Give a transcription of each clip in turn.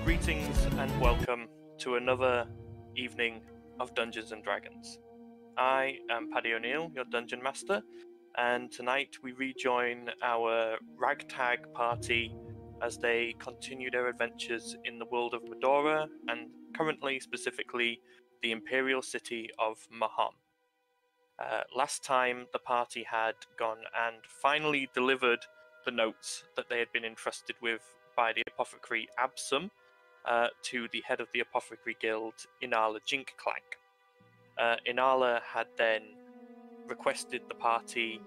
Greetings and welcome to another evening of Dungeons and Dragons. I am Paddy O'Neill, your Dungeon Master, and tonight we rejoin our ragtag party as they continue their adventures in the world of Medora and currently, specifically, the Imperial City of Maham. Last time the party had gone and finally delivered the notes that they had been entrusted with by the apothecary Absum to the head of the Apothecary Guild, Inala Jinkclank. Inala had then requested the party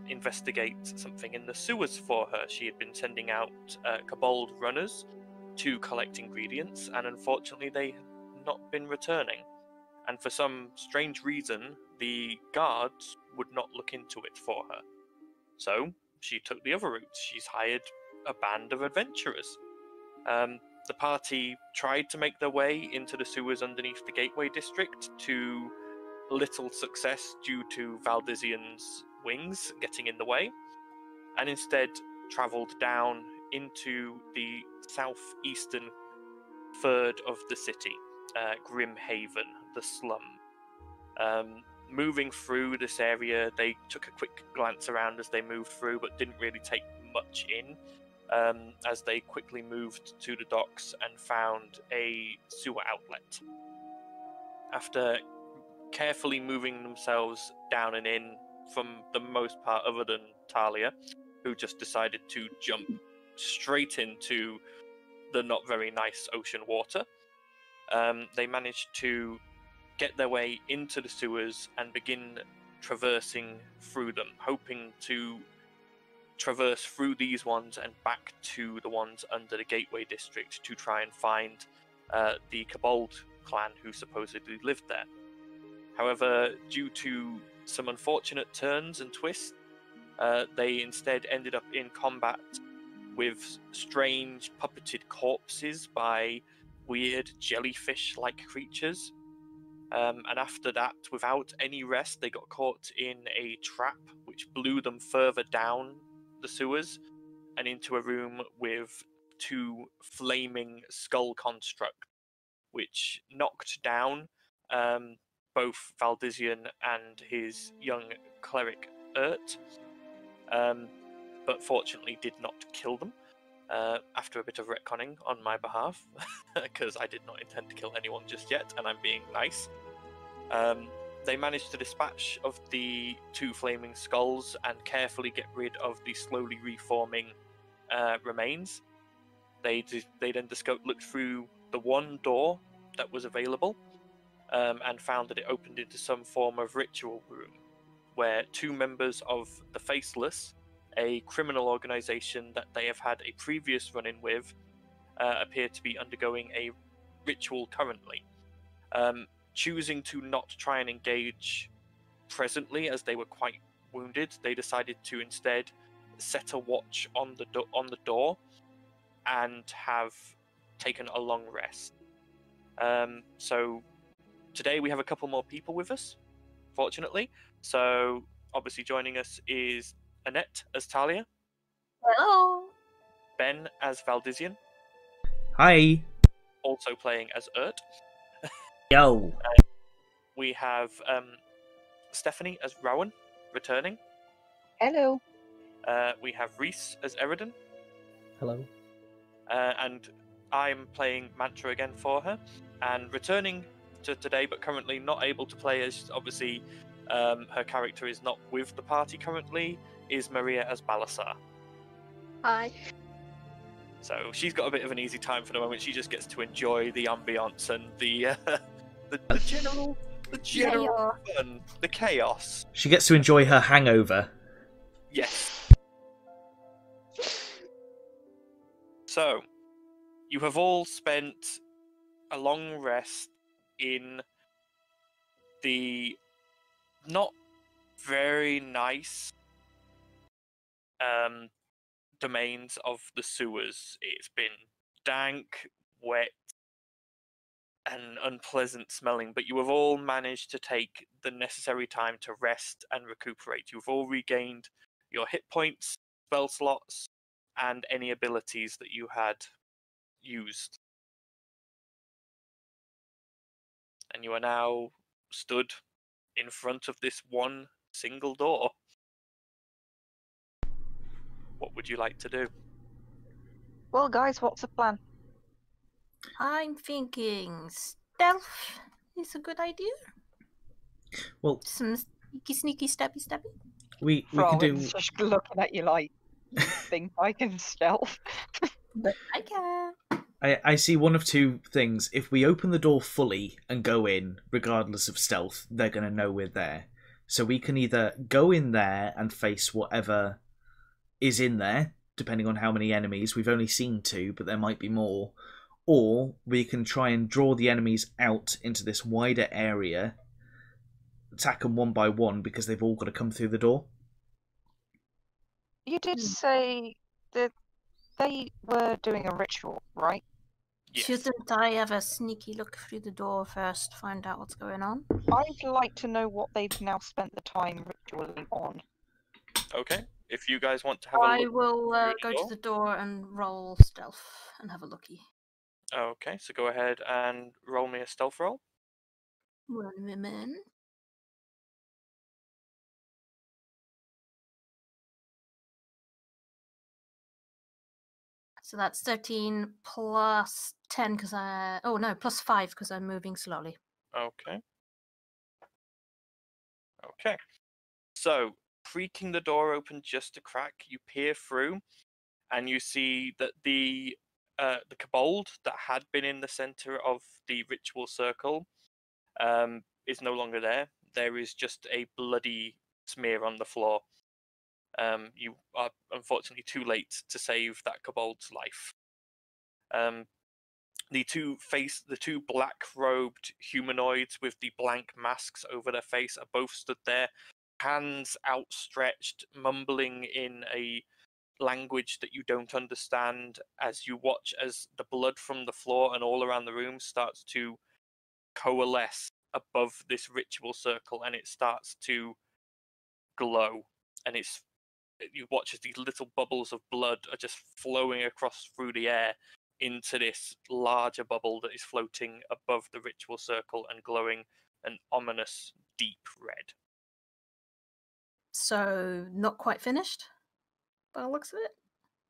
investigate something in the sewers for her. She had been sending out kobold runners to collect ingredients, and unfortunately they had not been returning. And for some strange reason, the guards would not look into it for her. So she took the other route. She's hired a band of adventurers. The party tried to make their way into the sewers underneath the Gateway District, to little success due to Valdizian's wings getting in the way, and instead travelled down into the southeastern third of the city, Grimhaven, the slum. Moving through this area, they took a quick glance around as they moved through, but didn't really take much in. As they quickly moved to the docks and found a sewer outlet. After carefully moving themselves down and in, from the most part other than Talia, who just decided to jump straight into the not very nice ocean water, they managed to get their way into the sewers and begin traversing through them, hoping to traverse through these ones and back to the ones under the Gateway District to try and find the Kobold clan who supposedly lived there. However, due to some unfortunate turns and twists, they instead ended up in combat with strange puppeted corpses by weird jellyfish-like creatures. And after that, without any rest, they got caught in a trap which blew them further down the sewers and into a room with two flaming skull constructs, which knocked down both Valdizian and his young cleric Urt, but fortunately did not kill them after a bit of retconning on my behalf, because I did not intend to kill anyone just yet, and I'm being nice. They managed to dispatch of the two flaming skulls and carefully get rid of the slowly reforming remains. They then looked through the one door that was available and found that it opened into some form of ritual room, where two members of the Faceless, a criminal organization that they have had a previous run-in with, appear to be undergoing a ritual currently. Choosing to not try and engage presently, as they were quite wounded, they decided to instead set a watch on the door and have taken a long rest. So today we have a couple more people with us, fortunately. So obviously joining us is Annette as Talia. Hello. Ben as Valdizian. Hi. Also playing as Urt. Yo. We have Stephanie as Rowan, returning. Hello. We have Reese as Eridan. Hello. And I'm playing Mantra again for her. And returning to today, but currently not able to play, as obviously her character is not with the party currently, is Maria as Balasar. Hi. So she's got a bit of an easy time for the moment. She just gets to enjoy the ambience and the general fun, the chaos. She gets to enjoy her hangover. Yes. So, you have all spent a long rest in the not very nice domains of the sewers. It's been dank, wet, and unpleasant smelling, but you have all managed to take the necessary time to rest and recuperate. You've all regained your hit points, spell slots, and any abilities that you had used and you are now stood in front of this one single door. What would you like to do? Well, guys, what's the plan? I'm thinking stealth is a good idea. Well, Some sneaky, stabby. we can Frollin's do. just looking at you like, you think I can stealth? But I can. I see one of two things. If we open the door fully and go in, regardless of stealth, they're going to know we're there. So we can either go in there and face whatever is in there, depending on how many enemies. We've only seen 2, but there might be more. Or we can try and draw the enemies out into this wider area, attack them one by one, because they've all got to come through the door. You did say that they were doing a ritual, right? Yes. Shouldn't I have a sneaky look through the door first, find out what's going on? I'd like to know what they've now spent the time ritualing on. Okay. If you guys want to have a I look. will through the go door. to the door and roll stealth and have a looky. Okay, so go ahead and roll me a stealth roll. 1 minute. So that's 13 plus 10 because I... Oh, no, plus 5 because I'm moving slowly. Okay. Okay. So, creaking the door open just a crack, you peer through, and you see that the kobold that had been in the center of the ritual circle is no longer there. There is just a bloody smear on the floor. You are unfortunately too late to save that kobold's life. The two black-robed humanoids with the blank masks over their face are both stood there, hands outstretched, mumbling in a language that you don't understand, as you watch as the blood from the floor and all around the room starts to coalesce above this ritual circle, and it starts to glow, and you watch as these little bubbles of blood are just flowing across through the air into this larger bubble that is floating above the ritual circle and glowing an ominous deep red. So, not quite finished by the looks of it?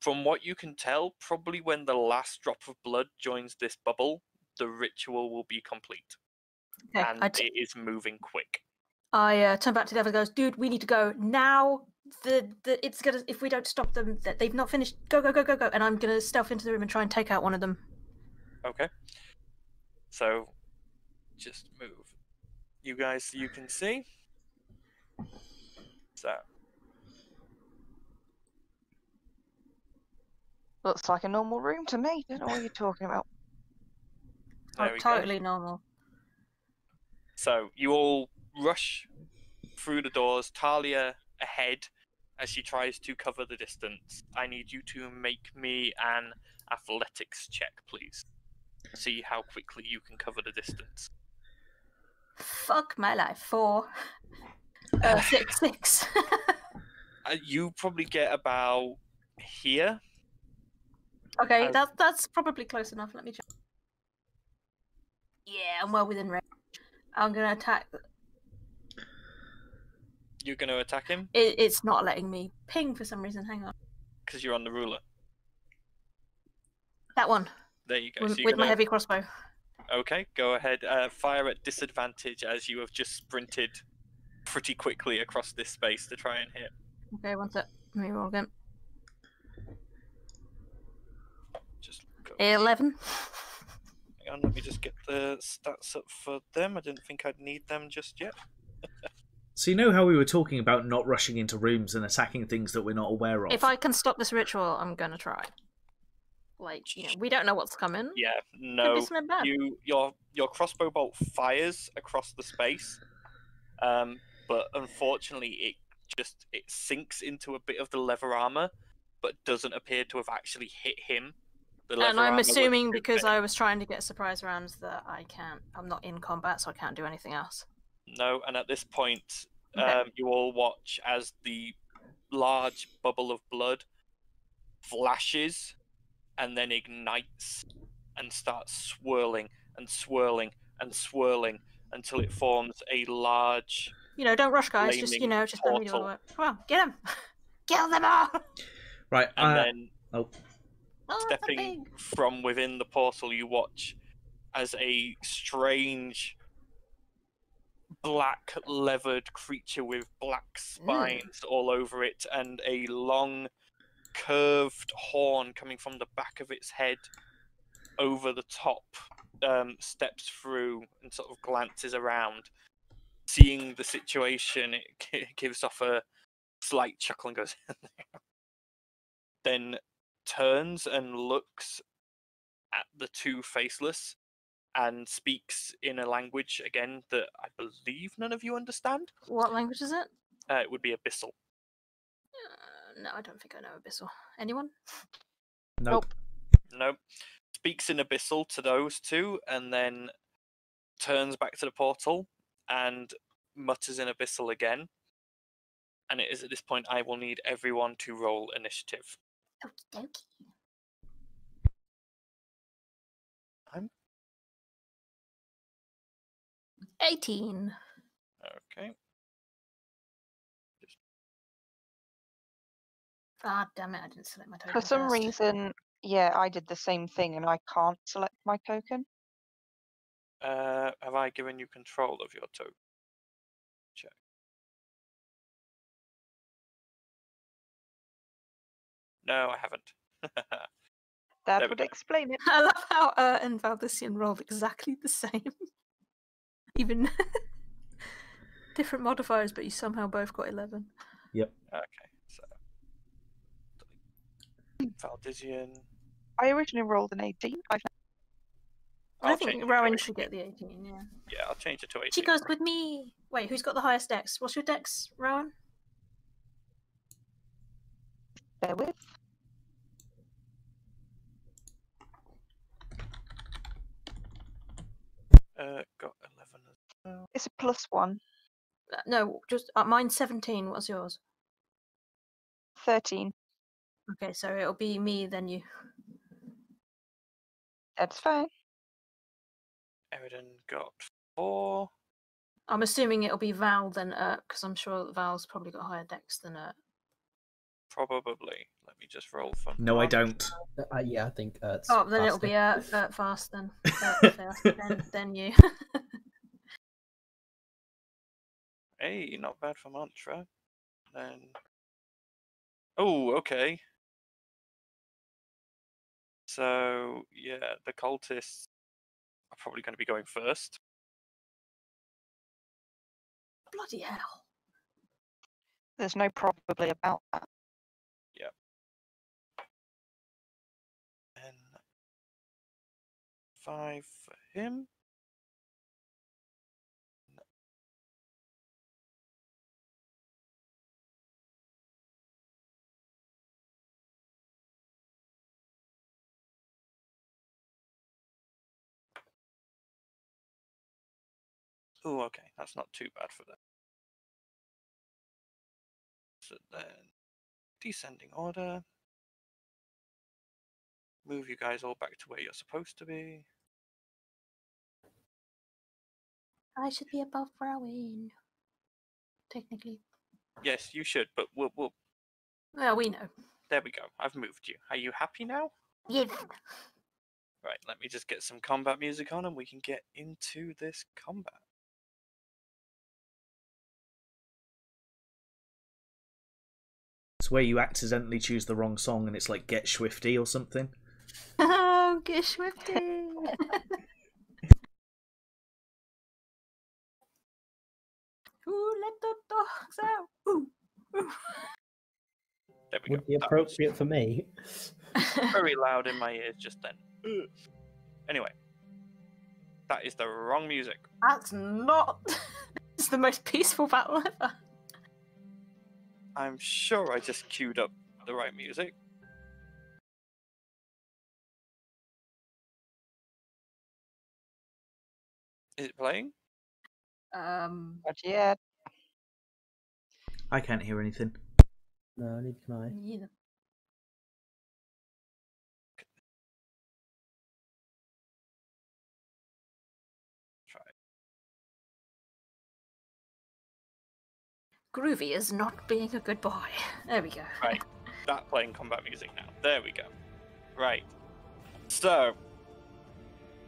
From what you can tell, probably when the last drop of blood joins this bubble, the ritual will be complete. Okay, And it is moving quick. I turn back to Devil and goes, dude, we need to go now. It's gonna, if we don't stop them, they've not finished. Go. And I'm gonna stealth into the room and try and take out one of them. Okay. So, just move. You guys, you can see. So, Looks like a normal room to me. Don't know what you're talking about. there we go. Totally normal. So, you all rush through the doors, Talia ahead as she tries to cover the distance. I need you to make me an athletics check, please. See how quickly you can cover the distance. Fuck my life. 4. 6. You probably get about here. Okay, that's probably close enough. Let me check. Yeah, I'm well within range. I'm gonna attack. You're going to attack him? It's not letting me ping for some reason. Hang on. Because you're on the ruler. That one. There you go. With, So with my heavy crossbow. Okay, go ahead. Fire at disadvantage as you have just sprinted pretty quickly across this space to try and hit. Okay, one sec. Let me roll again. Just go. 11. Hang on, let me just get the stats up for them. I didn't think I'd need them just yet. So you know how we were talking about not rushing into rooms and attacking things that we're not aware of? If I can stop this ritual, I'm gonna try. Like, we don't know what's coming. Yeah, Could no. be something bad. Your crossbow bolt fires across the space, but unfortunately it sinks into a bit of the leather armor, but doesn't appear to have actually hit him. And I'm assuming because I was trying to get surprise rounds that I'm not in combat, so I can't do anything else. No, and at this point, Okay. you all watch as the large bubble of blood flashes and then ignites and starts swirling and swirling and swirling until it forms a large. Don't rush, guys. Just flaming just let me do all the portal. work. Come on, get him! Kill them all! Right. And then Oh, that's a stepping thing. from within the portal, you watch as a strange black leathered creature with black spines all over it and a long curved horn coming from the back of its head over the top steps through and sort of glances around. Seeing the situation, it gives off a slight chuckle and goes then turns and looks at the two faceless and speaks in a language again that I believe none of you understand. What language is it? It would be Abyssal. No, I don't think I know Abyssal. Anyone? Nope. No. Speaks in Abyssal to those two and then turns back to the portal and mutters in Abyssal again. And it is at this point I will need everyone to roll initiative. Okie dokie. I'm 18. okay. Ah, damn it! I didn't select my token. For some first. reason, yeah, I did the same thing and I can't select my token. Have I given you control of your token? Check. No, I haven't. That There we would go. explain it. I love how and Valdician rolled exactly the same. Even different modifiers, but you somehow both got 11. Yep. Okay, so Valdisian. I originally rolled an 18. I I'll think change it to Rowan 18. should get the 18, yeah. Yeah, I'll change it to 18. She goes with me! Wait, who's got the highest dex? What's your dex, Rowan? Bear with. Got 11 as well. It's a +1. No, just mine's 17. What's yours? 13. Okay, so it'll be me, then you. That's fine. Eridan got 4. I'm assuming it'll be Val then because I'm sure that Val's probably got higher dex than Probably. Let me just roll for No, I Mark. don't. Yeah, I think it's Oh, then it'll faster. be fast then. Then you. Hey, not bad for Mantra. Then. Oh, okay. So, yeah, the cultists are probably going to be going first. Bloody hell. There's no probably about that. And 5 for him. Oh, okay, that's not too bad for them. So then, descending order. Move you guys all back to where you're supposed to be. I should be above Rowan. Technically. Yes, you should, but we'll. Well, we know. There we go. I've moved you. Are you happy now? Yes. Right, let me just get some combat music on and we can get into this combat. It's where you accidentally choose the wrong song and it's like Get Swifty or something. Oh, get swifty. Ooh, let the dogs out. Ooh. Ooh. There we Would go. be That was appropriate for me. very loud in my ears just then. Ugh. Anyway, that is the wrong music. That's not. It's the most peaceful battle ever. I'm sure I just queued up the right music. Is it playing? But yeah, I can't hear anything. No, neither can I. Neither. Try. Groovy is not being a good boy. There we go. Right. Start playing combat music now. There we go. Right. So,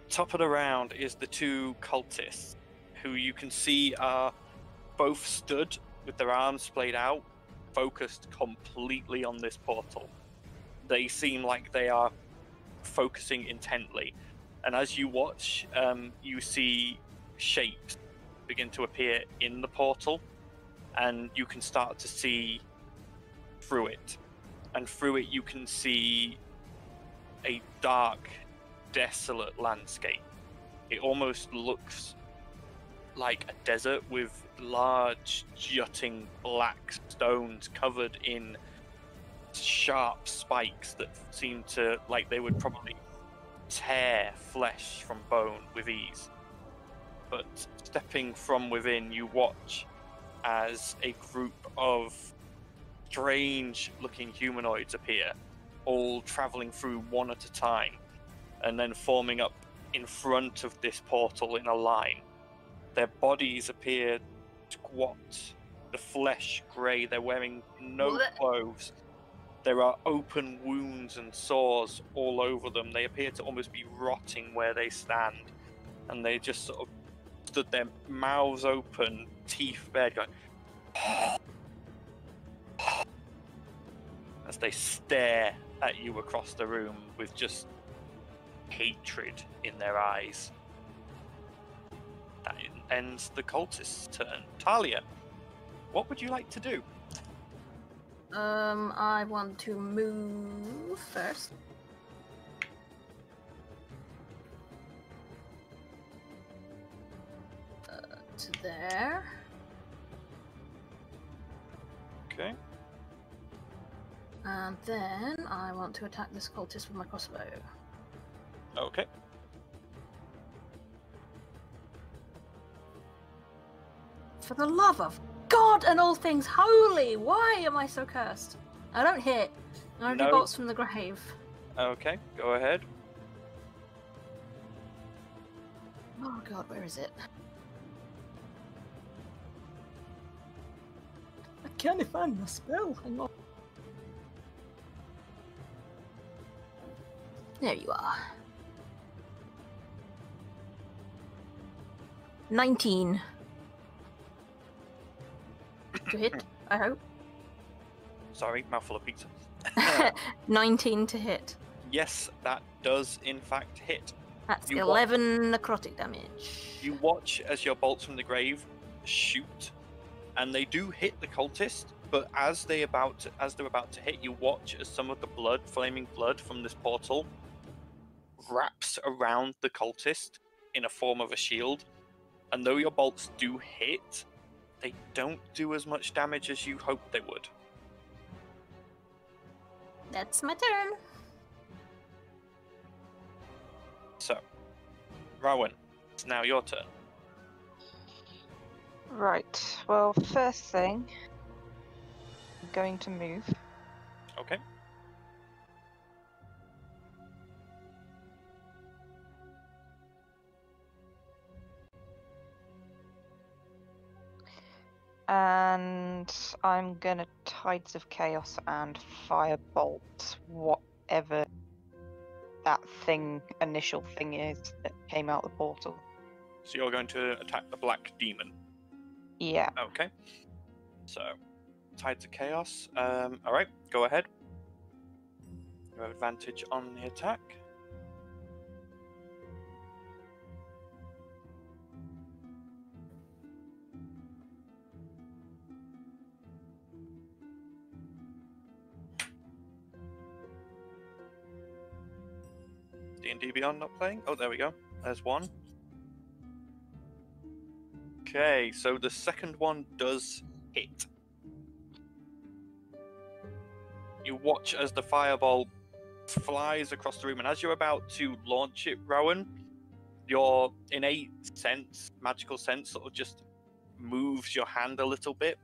top of the round is the two cultists, who you can see are both stood with their arms splayed out, focused completely on this portal. They seem like they are focusing intently. And as you watch, you see shapes begin to appear in the portal, and you can start to see through it. And through it you can see a dark, desolate landscape. It almost looks like a desert with large, jutting black stones covered in sharp spikes that seem to, like they would probably tear flesh from bone with ease. But stepping from within, you watch as a group of strange-looking humanoids appear, all traveling through one at a time, and then forming up in front of this portal in a line. Their bodies appear squat, the flesh grey, they're wearing no clothes. There are open wounds and sores all over them. They appear to almost be rotting where they stand, and they just sort of stood there, mouths open, teeth bared, going as they stare at you across the room with just hatred in their eyes. That ends the cultist's turn. Talia, what would you like to do? I want to move first. To there. Okay. And then I want to attack this cultist with my crossbow. Okay. For the love of God and all things holy, why am I so cursed? I don't hit. I don't do No. bolts from the grave. Okay, go ahead. Oh God, where is it? I can't find my spell. Hang on. There you are. 19. To hit, I hope. Sorry, mouthful of pizza. 19 to hit. Yes, that does in fact hit. That's You 11 necrotic damage. You watch as your bolts from the grave shoot, and they do hit the cultist. But as they're about to hit, you watch as some of the blood, flaming blood from this portal, wraps around the cultist in a form of a shield. And though your bolts do hit, they don't do as much damage as you hoped they would. That's my turn. So, Rowan, it's now your turn. Right. Well, first thing, I'm going to move. Okay. And I'm gonna Tides of Chaos and Firebolt whatever that initial thing is that came out the portal. So you're going to attack the black demon. Yeah. Okay. So, Tides of Chaos. Alright, go ahead. You have advantage on the attack. D&D Beyond not playing? Oh, there we go. There's one. Okay, so the second one does hit. You watch as the fireball flies across the room, and as you're about to launch it, Rowan, your innate sense, magical sense, sort of just moves your hand a little bit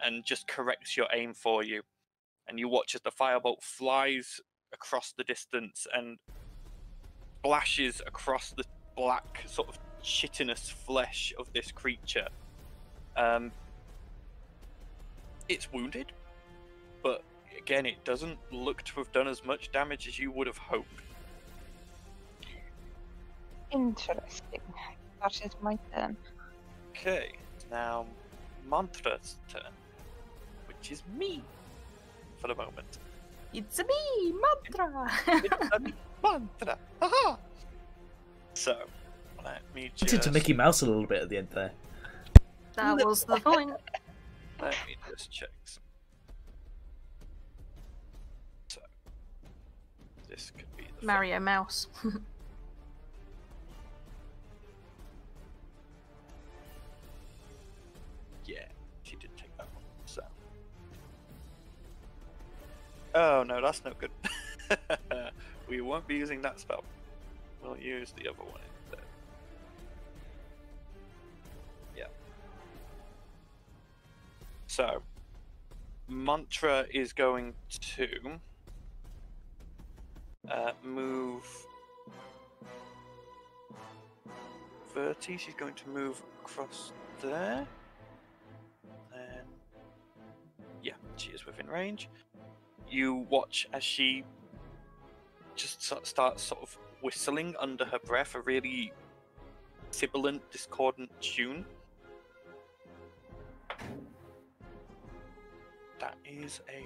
and just corrects your aim for you. And you watch as the firebolt flies across the distance and splashes across the black sort of chitinous flesh of this creature. It's wounded, but again, it doesn't look to have done as much damage as you would have hoped. Interesting. That is my turn. Okay, it's now Mantra's turn, which is me for the moment. It's a me, Mantra. It's a me, Mantra. Haha! So, let me Did just... to Mickey Mouse a little bit at the end there. That was the point. Let me just check some. So, this could be the Mario Mouse. Yeah, she did take that one. So. Oh no, that's no good. We won't be using that spell. We'll use the other one instead. Yeah. So, Mantra is going to move 30. She's going to move across there. Then, yeah, she is within range. You watch as she just starts sort of whistling under her breath, a really sibilant, discordant tune. That is a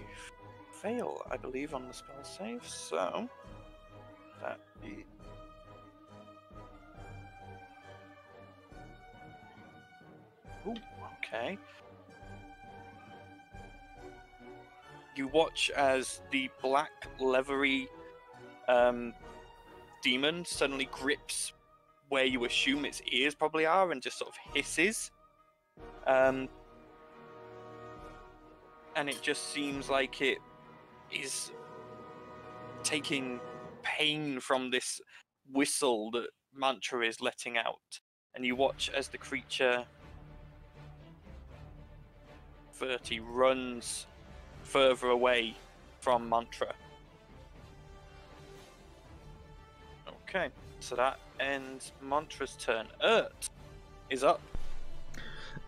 fail, I believe, on the spell save, so that is... Ooh, okay. You watch as the black, leathery demon suddenly grips where you assume its ears probably are and just sort of hisses. And it just seems like it is taking pain from this whistle that Mantra is letting out. And you watch as the creature 30 runs further away from Mantra. Okay, so that ends Mantra's turn. Is up.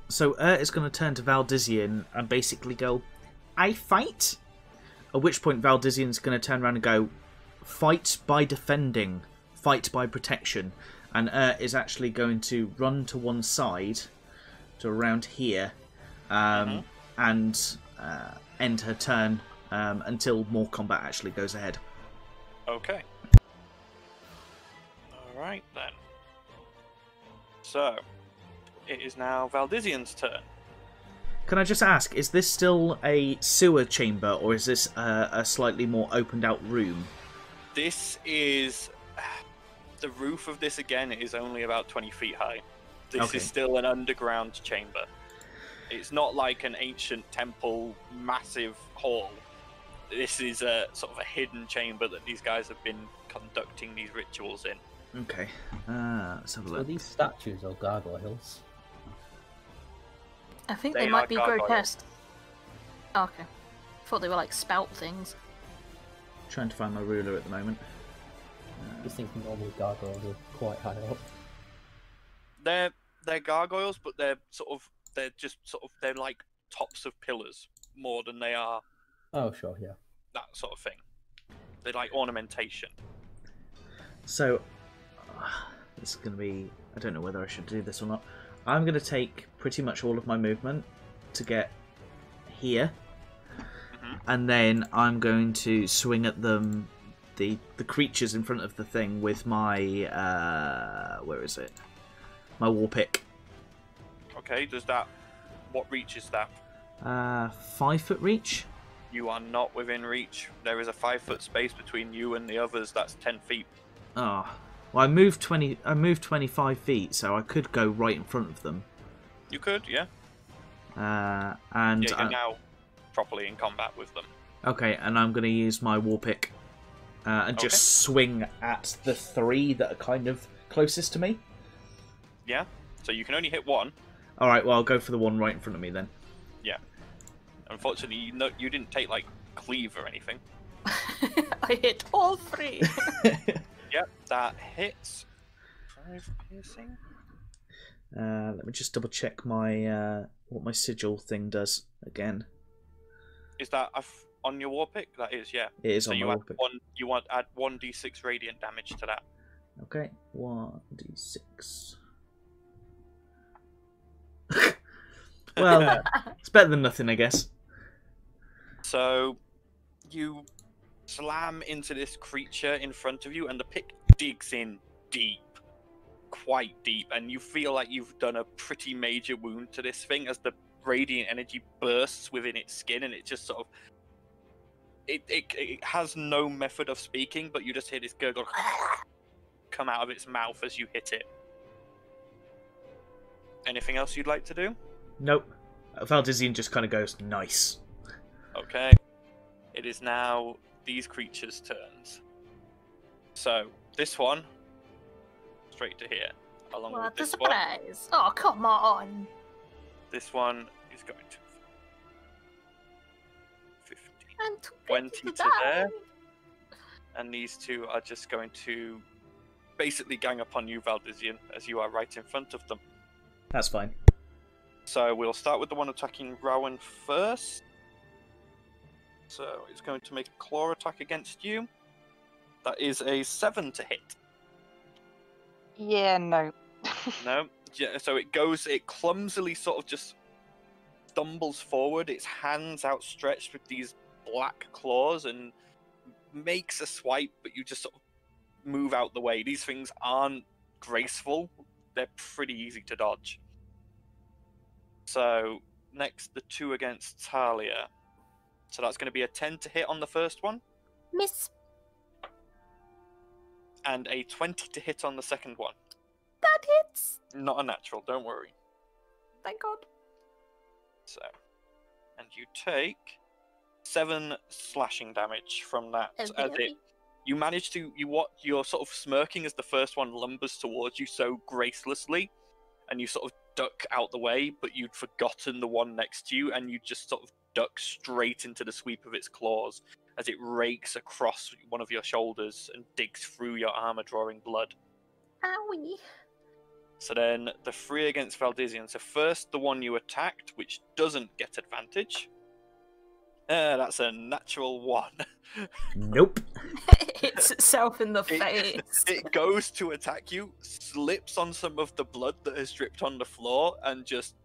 So is going to turn to Valdizian and basically go, I fight? At which point Valdizian's going to turn around and go, fight by defending, fight by protection. And is actually going to run to one side, to around here, and end her turn until more combat actually goes ahead. Okay. Alright then. So, it is now Valdizian's turn. Can I just ask, is this still a sewer chamber, or is this a slightly more opened out room? This is... The roof of this, again, is only about 20 feet high. This is still an underground chamber. It's not like an ancient temple, massive hall. This is a sort of a hidden chamber that these guys have been conducting these rituals in. Okay, let's have a So look. these statues are gargoyles. I think They they might are be gargoyles. grotesque. Oh, okay. Thought they were like spout things. Trying to find my ruler at the moment. Just thinking normally gargoyles are quite high up. They're gargoyles, but they're like tops of pillars more than they are Oh, sure, yeah. that sort of thing. They're like ornamentation. So, this is going to be... I don't know whether I should do this or not. I'm going to take pretty much all of my movement to get here. And then I'm going to swing at them, the creatures in front of the thing with my... where is it? My war pick. Okay, does that... What reach is that? 5 foot reach? You are not within reach. There is a 5-foot space between you and the others. That's 10 feet. Oh, well, I moved 25 feet, so I could go right in front of them. You could, yeah. And Yeah, you're now properly in combat with them. okay, and I'm going to use my war pick and just swing at the 3 that are kind of closest to me. Yeah. So you can only hit one. All right, well, I'll go for the one right in front of me then. Yeah. Unfortunately, you didn't take like cleave or anything. I hit all 3. Yep, that hits. 5 piercing. Let me just double check my what my sigil thing does again. Is that on your war pick? That is, yeah. It is So on you my add war pick. you want add 1d6 radiant damage to that. Okay, 1d6. Well, it's better than nothing, I guess. So you slam into this creature in front of you, and the pick digs in deep, quite deep, and you feel like you've done a pretty major wound to this thing as the radiant energy bursts within its skin, and it just sort of it has no method of speaking, but you just hear this gurgle come out of its mouth as you hit it. Anything else you'd like to do? Nope. Valdizian just kind of goes, nice. Okay. It is now these creatures' turns. So, this one, straight to here. Along What with a this one. surprise! Oh, come on! This one is going to 15, And 20 to die. there. And these two are just going to basically gang upon you, Valdizian, as you are right in front of them. That's fine. So we'll start with the one attacking Rowan first. So it's going to make a claw attack against you. That is a 7 to hit. Yeah, no. No? Yeah, so it clumsily sort of just stumbles forward, its hands outstretched with these black claws, and makes a swipe, but you just sort of move out the way. These things aren't graceful. They're pretty easy to dodge. So, next, the two against Talia. So that's going to be a 10 to hit on the first one, Miss, and a 20 to hit on the second one. that hits! Not a natural, don't worry. Thank God. So, and you take 7 slashing damage from that. You manage to, you're sort of smirking as the first one lumbers towards you so gracelessly, and you sort of duck out the way, but you'd forgotten the one next to you, and you just sort of duck straight into the sweep of its claws as it rakes across one of your shoulders and digs through your armor, drawing blood. Owie. So then the 3 against Valdizian. So first the one you attacked, which doesn't get advantage. That's a natural 1. Nope. Hits itself in the face. It goes to attack you, slips on some of the blood that has dripped on the floor, and just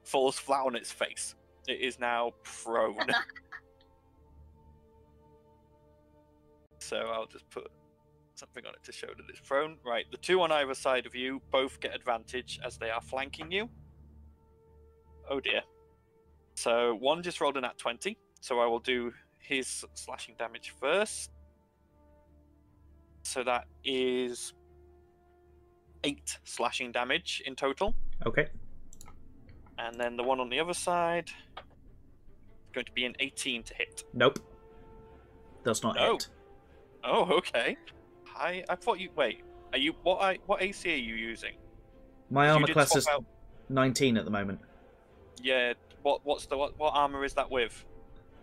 falls flat on its face. It is now prone. So I'll just put something on it to show that it's prone. Right, the 2 on either side of you both get advantage as they are flanking you. Oh dear. So one just rolled a nat 20, so I will do his slashing damage first. So that is 8 slashing damage in total. Okay. And then the one on the other side is going to be an 18 to hit. Nope. Does not No. hit. Oh, okay. I thought you... Wait, are you... What AC are you using? My You armor did class swap is out- 19 at the moment. Yeah, what armor is that with?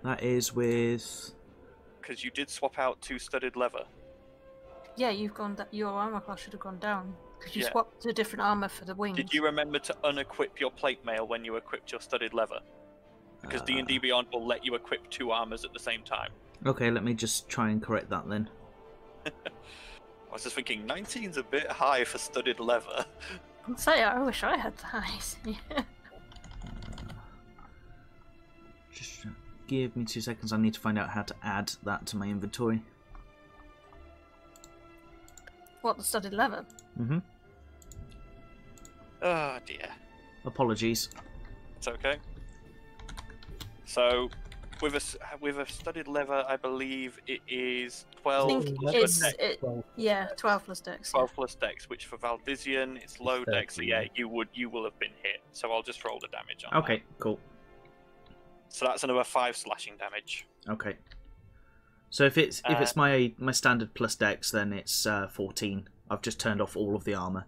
That is with... Because you did swap out to studded leather. Yeah, you've gone. Your armor class should have gone down because you Yeah. swapped to a different armor for the wings. Did you remember to unequip your plate mail when you equipped your studded leather? Because D&D Beyond will let you equip 2 armors at the same time. Okay, let me just try and correct that then. I was just thinking, 19's a bit high for studded leather. I'll say, I wish I had that. Yeah. Just give me 2 seconds. I need to find out how to add that to my inventory. What, the studded leather? Mm-hmm. Oh dear. Apologies. It's okay. So, with a studded leather, I believe it is 12 I think plus it's dex. 12. yeah, 12 plus dex. 12 plus dex, which for Valdizian, it's low dex. So 13. yeah, you will have been hit. So I'll just roll the damage on Okay, cool. that. So that's another 5 slashing damage. Okay. So if it's my standard plus dex, then it's 14. I've just turned off all of the armor.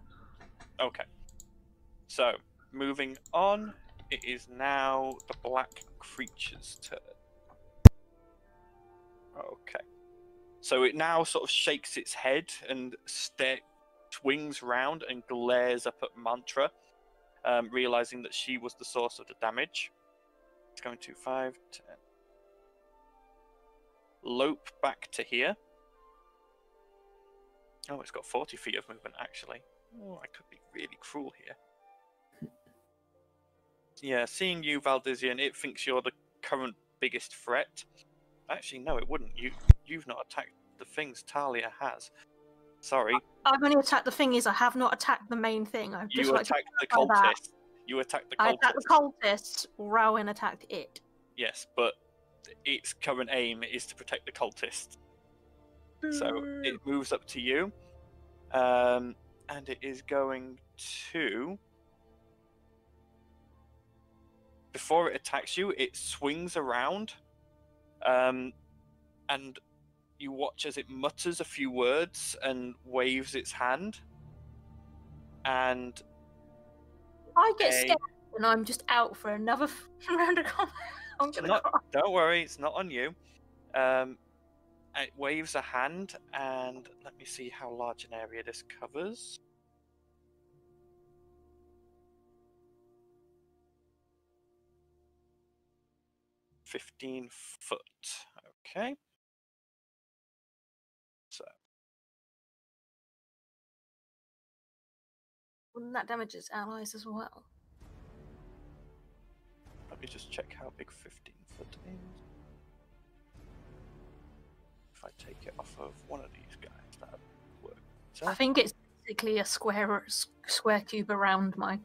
Okay. So, moving on, it is now the black creature's turn. Okay. So it now sort of shakes its head and swings round and glares up at Mantra, realizing that she was the source of the damage. It's going to 5, 10. Lope back to here. Oh, it's got 40 feet of movement, actually. Oh, I could be really cruel here. Yeah, seeing you, Valdizian, it thinks you're the current biggest threat. Actually, no, it wouldn't. You've not attacked the things Talia has. Sorry. I've only attacked the thing is I have not attacked the main thing. I've just You like attacked the clarify that. cultist. You attacked the I cultist. attacked the cultists. Rowan attacked it. Yes, but its current aim is to protect the cultist. So it moves up to you. And it is going to... Before it attacks you, it swings around. And you watch as it mutters a few words and waves its hand. And I get scared and I'm just out for another round of combat. I'm gonna cry. don't worry, it's not on you. It waves a hand, and let me see how large an area this covers. "15 foot." Okay. So Wouldn't that damage its allies as well? let me just check how big 15 foot is. If I take it off of one of these guys, that would work. I think it's basically a square cube around my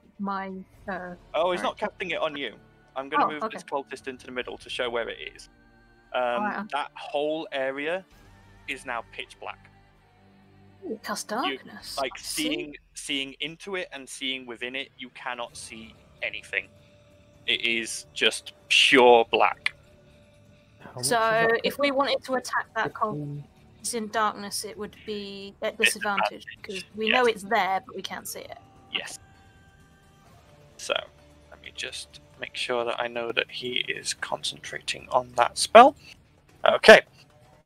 Oh, he's not casting it on you. I'm going to move okay. this cultist into the middle to show where it is. Right, okay. That whole area is now pitch black. Cast darkness. Like I see. seeing into it and seeing within it, you cannot see anything. It is just pure black. How much is So that if we wanted to attack that 15? cultist in darkness, it would be at disadvantage because we Yes. know it's there, but we can't see it. Yes. So let me just make sure that I know that he is concentrating on that spell. Okay.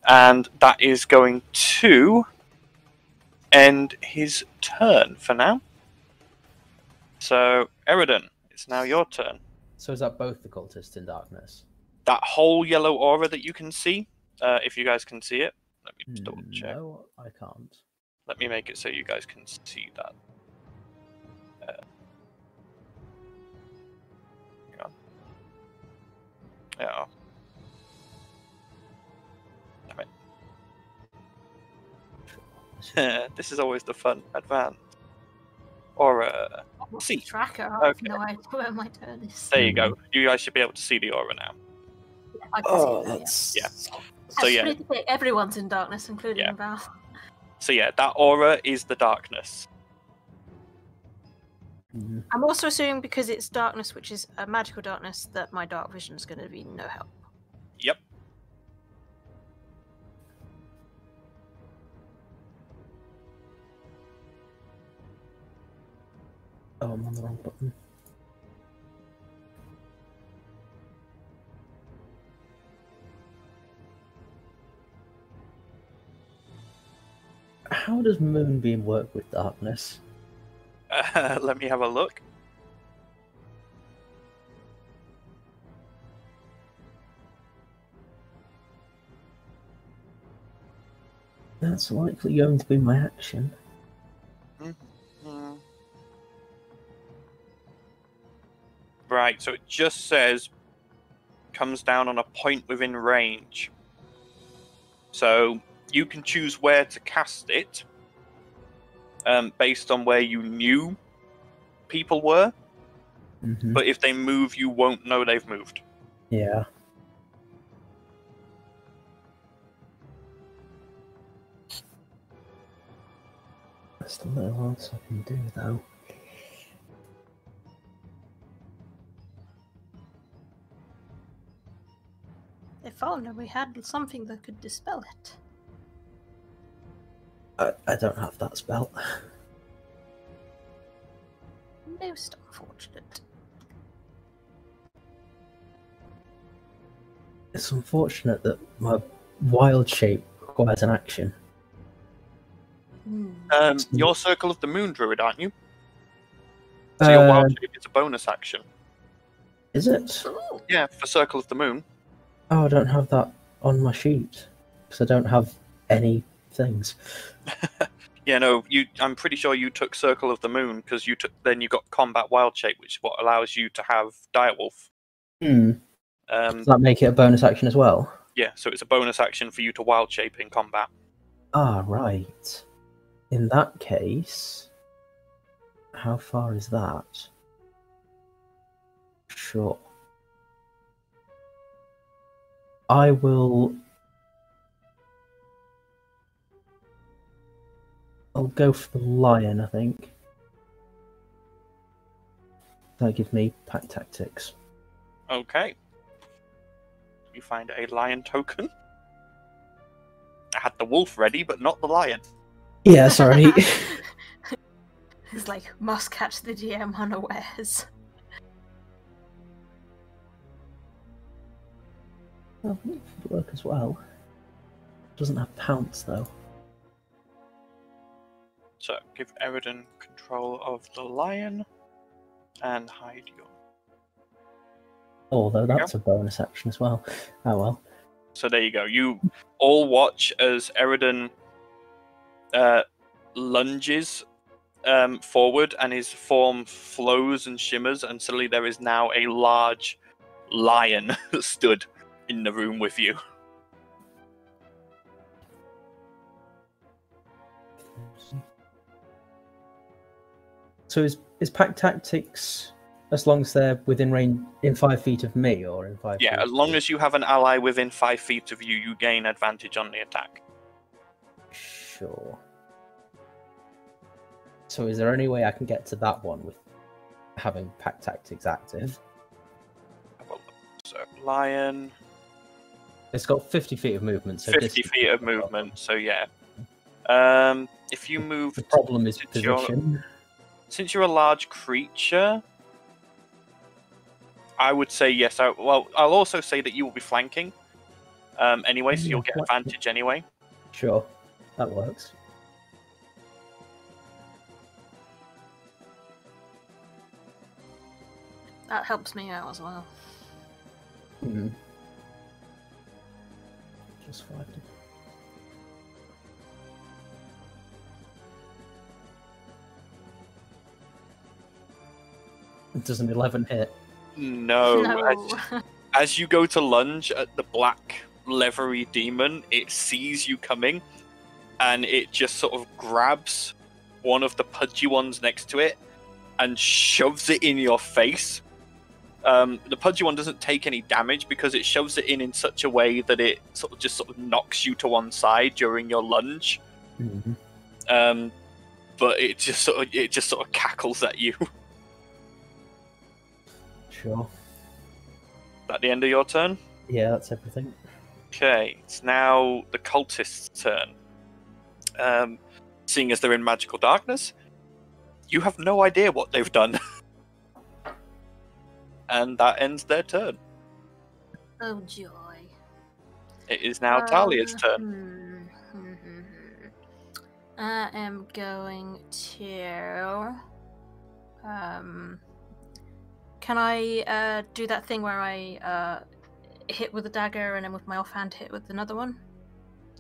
And that is going to end his turn for now. So, Eridan, it's now your turn. So is that both the cultists in darkness? That whole yellow aura that you can see, if you guys can see it, let me just double check. No, I can't. Let me make it so you guys can see that. Hang on. Yeah. Damn it. This is always the fun. Advance. Aura. See. Tracker. I have Okay. no idea where my turn is. There you go. You guys should be able to see the aura now. I can see it, yeah. Yeah. So That's yeah. pretty big. Everyone's in darkness, including Yeah. Val. So yeah, that aura is the darkness. Mhm. I'm also assuming because it's darkness, which is a magical darkness, that my dark vision is going to be no help. Yep. Oh, I'm on the wrong button. How does Moonbeam work with darkness? Let me have a look. That's likely going to be my action. Mhm. Right, so it just says comes down on a point within range. So you can choose where to cast it based on where you knew people were, Mhm. but if they move, you won't know they've moved. Yeah. That's the little else I can do, though. If only we had something that could dispel it. I don't have that spell. Most unfortunate. It's unfortunate that my wild shape requires an action. You're Circle of the Moon Druid, aren't you? So your wild shape is a bonus action. Is it? Ooh. Yeah, for Circle of the Moon. Oh, I don't have that on my sheet because I don't have any things. Yeah, no, I'm pretty sure you took Circle of the Moon because then you got Combat Wild Shape, which is what allows you to have Direwolf. Hmm. Um, Does that make it a bonus action as well? yeah, so it's a bonus action for you to Wild Shape in combat. Ah, right. In that case, how far is that? Sure. I will. I'll go for the lion, I think. That'll give me pack tactics. Okay. You find a lion token. I had the wolf ready, but not the lion. Yeah, sorry. It's like, must catch the DM unawares. Well, it could work as well. Doesn't have pounce though. So give Eridan control of the lion and hide your. Although that's a bonus action as well. Oh well. So there you go. You all watch as Eridan lunges forward, and his form flows and shimmers, and suddenly there is now a large lion stood in the room with you. So is pack tactics as long as they're within range in 5 feet of me or in 5 feet? Yeah, as long as you have an ally within 5 feet of you, you gain advantage on the attack. Sure. So is there any way I can get to that one with having pack tactics active? So lion, It's got 50 feet of movement. So 50 feet of movement. So yeah. If you move, The problem is since you're- position. Since you're a large creature, I would say yes. Well, I'll also say that you will be flanking anyway, so Yeah, you'll get flanking. advantage anyway. Sure, that works. That helps me out as well. Hmm. Just 5. Does an 11 hit? No. No. As you go to lunge at the black leathery demon, it sees you coming, and it just sort of grabs one of the pudgy ones next to it and shoves it in your face. The pudgy one doesn't take any damage because it shoves it in such a way that it sort of knocks you to one side during your lunge. Mm-hmm. But it just sort of cackles at you. Sure. At the end of your turn. Yeah, that's everything. Okay, it's now the cultist's turn. Seeing as they're in magical darkness, you have no idea what they've done. And that ends their turn. Oh joy. It is now Talia's turn. I am going to. Can I do that thing where I hit with a dagger and then with my offhand hit with another one?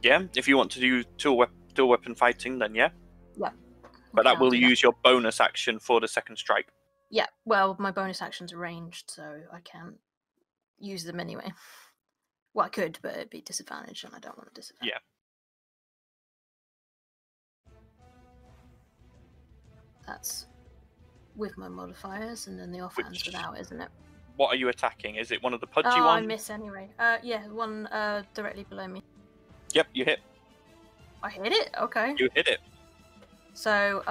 Yeah, if you want to do dual weapon fighting, then yeah. Yeah. But Okay, that I'll will do use your bonus action for the second strike. Yeah, well, my bonus action's ranged, so I can't use them anyway. Well, I could, but it'd be disadvantage, and I don't want to disadvantage. Yeah. That's with my modifiers, and then the offhand's without, isn't it? What are you attacking? Is it one of the pudgy Oh, ones? I miss anyway. Yeah, one directly below me. Yep, you hit. I hit it? Okay. You hit it. So,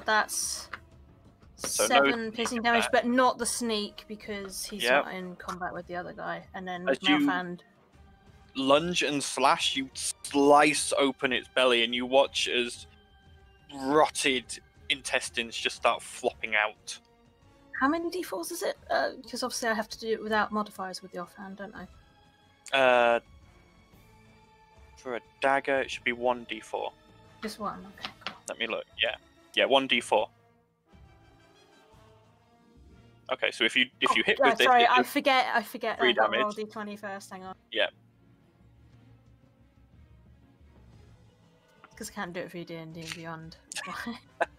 that's So no 7 sneak piercing damage, attack. but not the sneak because he's Yep. not in combat with the other guy. And then As with my you- offhand, Lunge and slash, you slice open its belly, and you watch as rotted intestines just start flopping out. how many d4s is it? Because obviously I have to do it without modifiers with the offhand, don't I? For a dagger, it should be 1d4. Just one. Okay. Cool. Let me look. Yeah, 1d4. Okay, so if you hit with this, sorry, it I does forget. 3 I've got to roll damage. d20 first. Hang on. Yeah. Because I can't do it for you D&D and Beyond.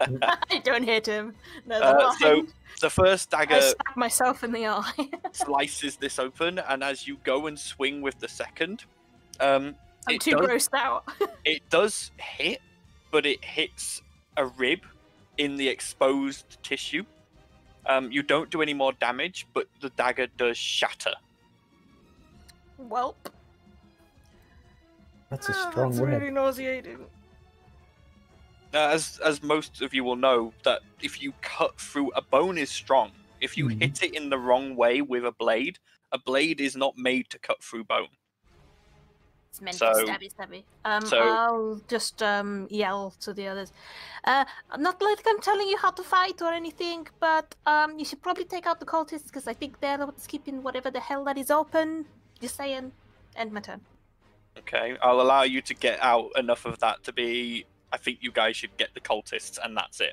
I don't hit him. Never mind. So the first I dagger stabbed myself in the eye. slices this open, and as you go and swing with the second, I'm too grossed out. it does hit, but it hits a rib in the exposed tissue. You don't do any more damage, but the dagger does shatter. Welp. That's a strong That's rib. really nauseating. As most of you will know, that if you cut through, a bone is strong. If you hit it in the wrong way with a blade is not made to cut through bone. It's meant So- to stabby. I'll just yell to the others. Not like I'm telling you how to fight or anything, but you should probably take out the cultists because I think they're what's keeping whatever the hell that is open. Just saying. End my turn. Okay, I'll allow you to get out enough of that to be. I think you guys should get the cultists, and that's it.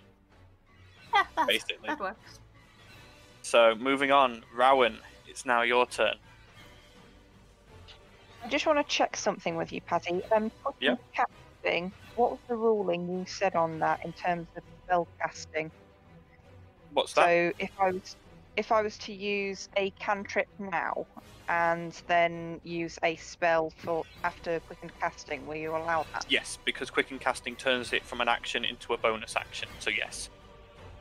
Yeah, Basically. that works. So moving on, Rowan, it's now your turn. I just want to check something with you, Patty. Yeah. Casting. What was the ruling you said on that in terms of spell casting? What's that? So if I was to use a cantrip now and then use a spell for after quicken casting, will you allow that? Yes, because quicken casting turns it from an action into a bonus action. So yes.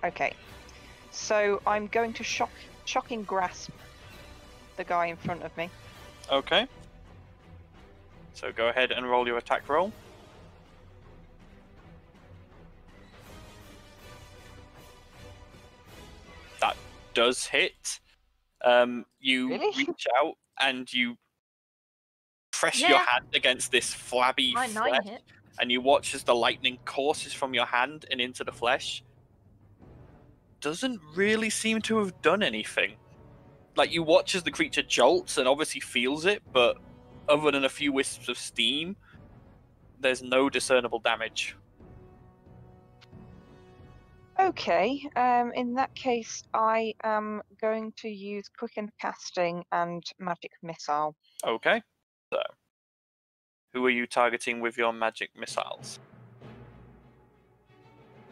Okay. So I'm going to shocking grasp the guy in front of me. Okay. So go ahead and roll your attack roll. That does hit. You Really? reach out and you press your Yeah. hand against this flabby My 9 flesh, hit. and you watch as the lightning courses from your hand and into the flesh. Doesn't really seem to have done anything. Like, you watch as the creature jolts and obviously feels it, but other than a few wisps of steam, there's no discernible damage. Okay. In that case, I am going to use quicken casting and magic missile. Okay. So, who are you targeting with your magic missiles?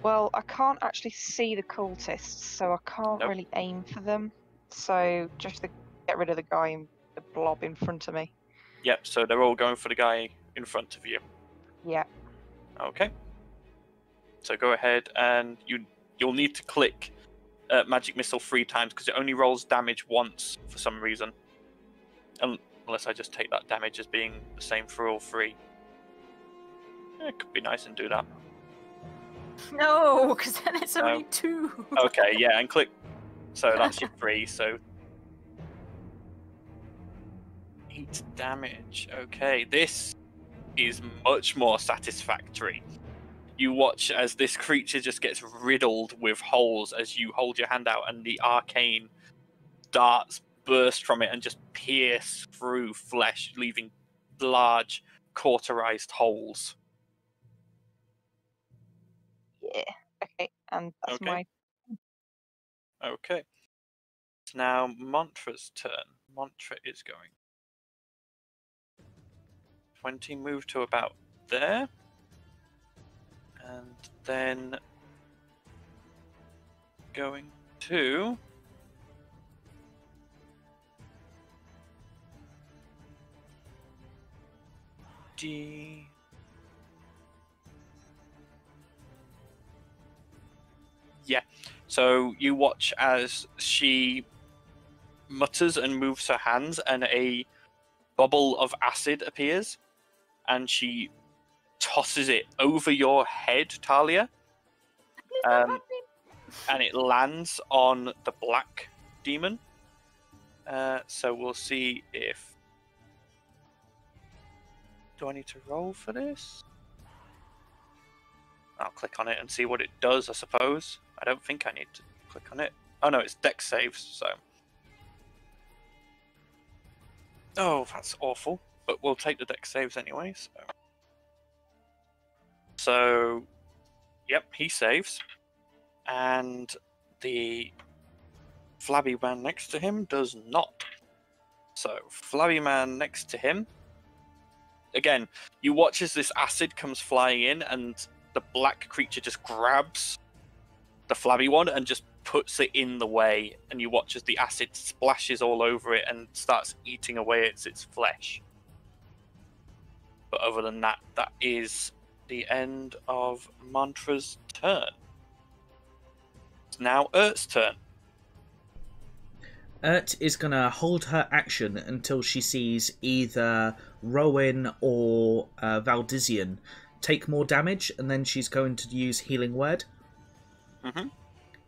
Well, I can't actually see the cultists, so I can't Nope. really aim for them. So just to get rid of the guy, the blob in front of me. Yep, so they're all going for the guy in front of you. Yeah. Okay. So go ahead and you'll need to click magic missile 3 times because it only rolls damage once for some reason. Unless I just take that damage as being the same for all 3. It could be nice and do that. No, because then it's only 2. Okay, yeah, and click. So that's your 3. So 8 damage. Okay, this is much more satisfactory. You watch as this creature just gets riddled with holes as you hold your hand out, and the arcane darts burst from it and just pierce through flesh, leaving large, cauterized holes. Yeah. Okay. And that's Okay. my. Okay. It's now Montra's turn. Montra is going 20, move to about there. And then going to D. Yeah. So you watch as she mutters and moves her hands, and a bubble of acid appears, and she tosses it over your head, Talia, and it lands on the black demon. So we'll see if... Do I need to roll for this? I'll click on it and see what it does, I suppose. I don't think I need to click on it. Oh no, it's dex saves, so... Oh, that's awful. But we'll take the dex saves anyway, So, yep, he saves. And the Flabby Man next to him does not. So, Flabby Man next to him. Again, you watch as this acid comes flying in, and the black creature just grabs the flabby one and just puts it in the way. And you watch as the acid splashes all over it and starts eating away at its flesh. But other than that, that is the end of Mantra's turn. It's now Ert's turn. Ert is going to hold her action until she sees either Rowan or Valdizian take more damage, and then she's going to use Healing Word. Mm-hmm.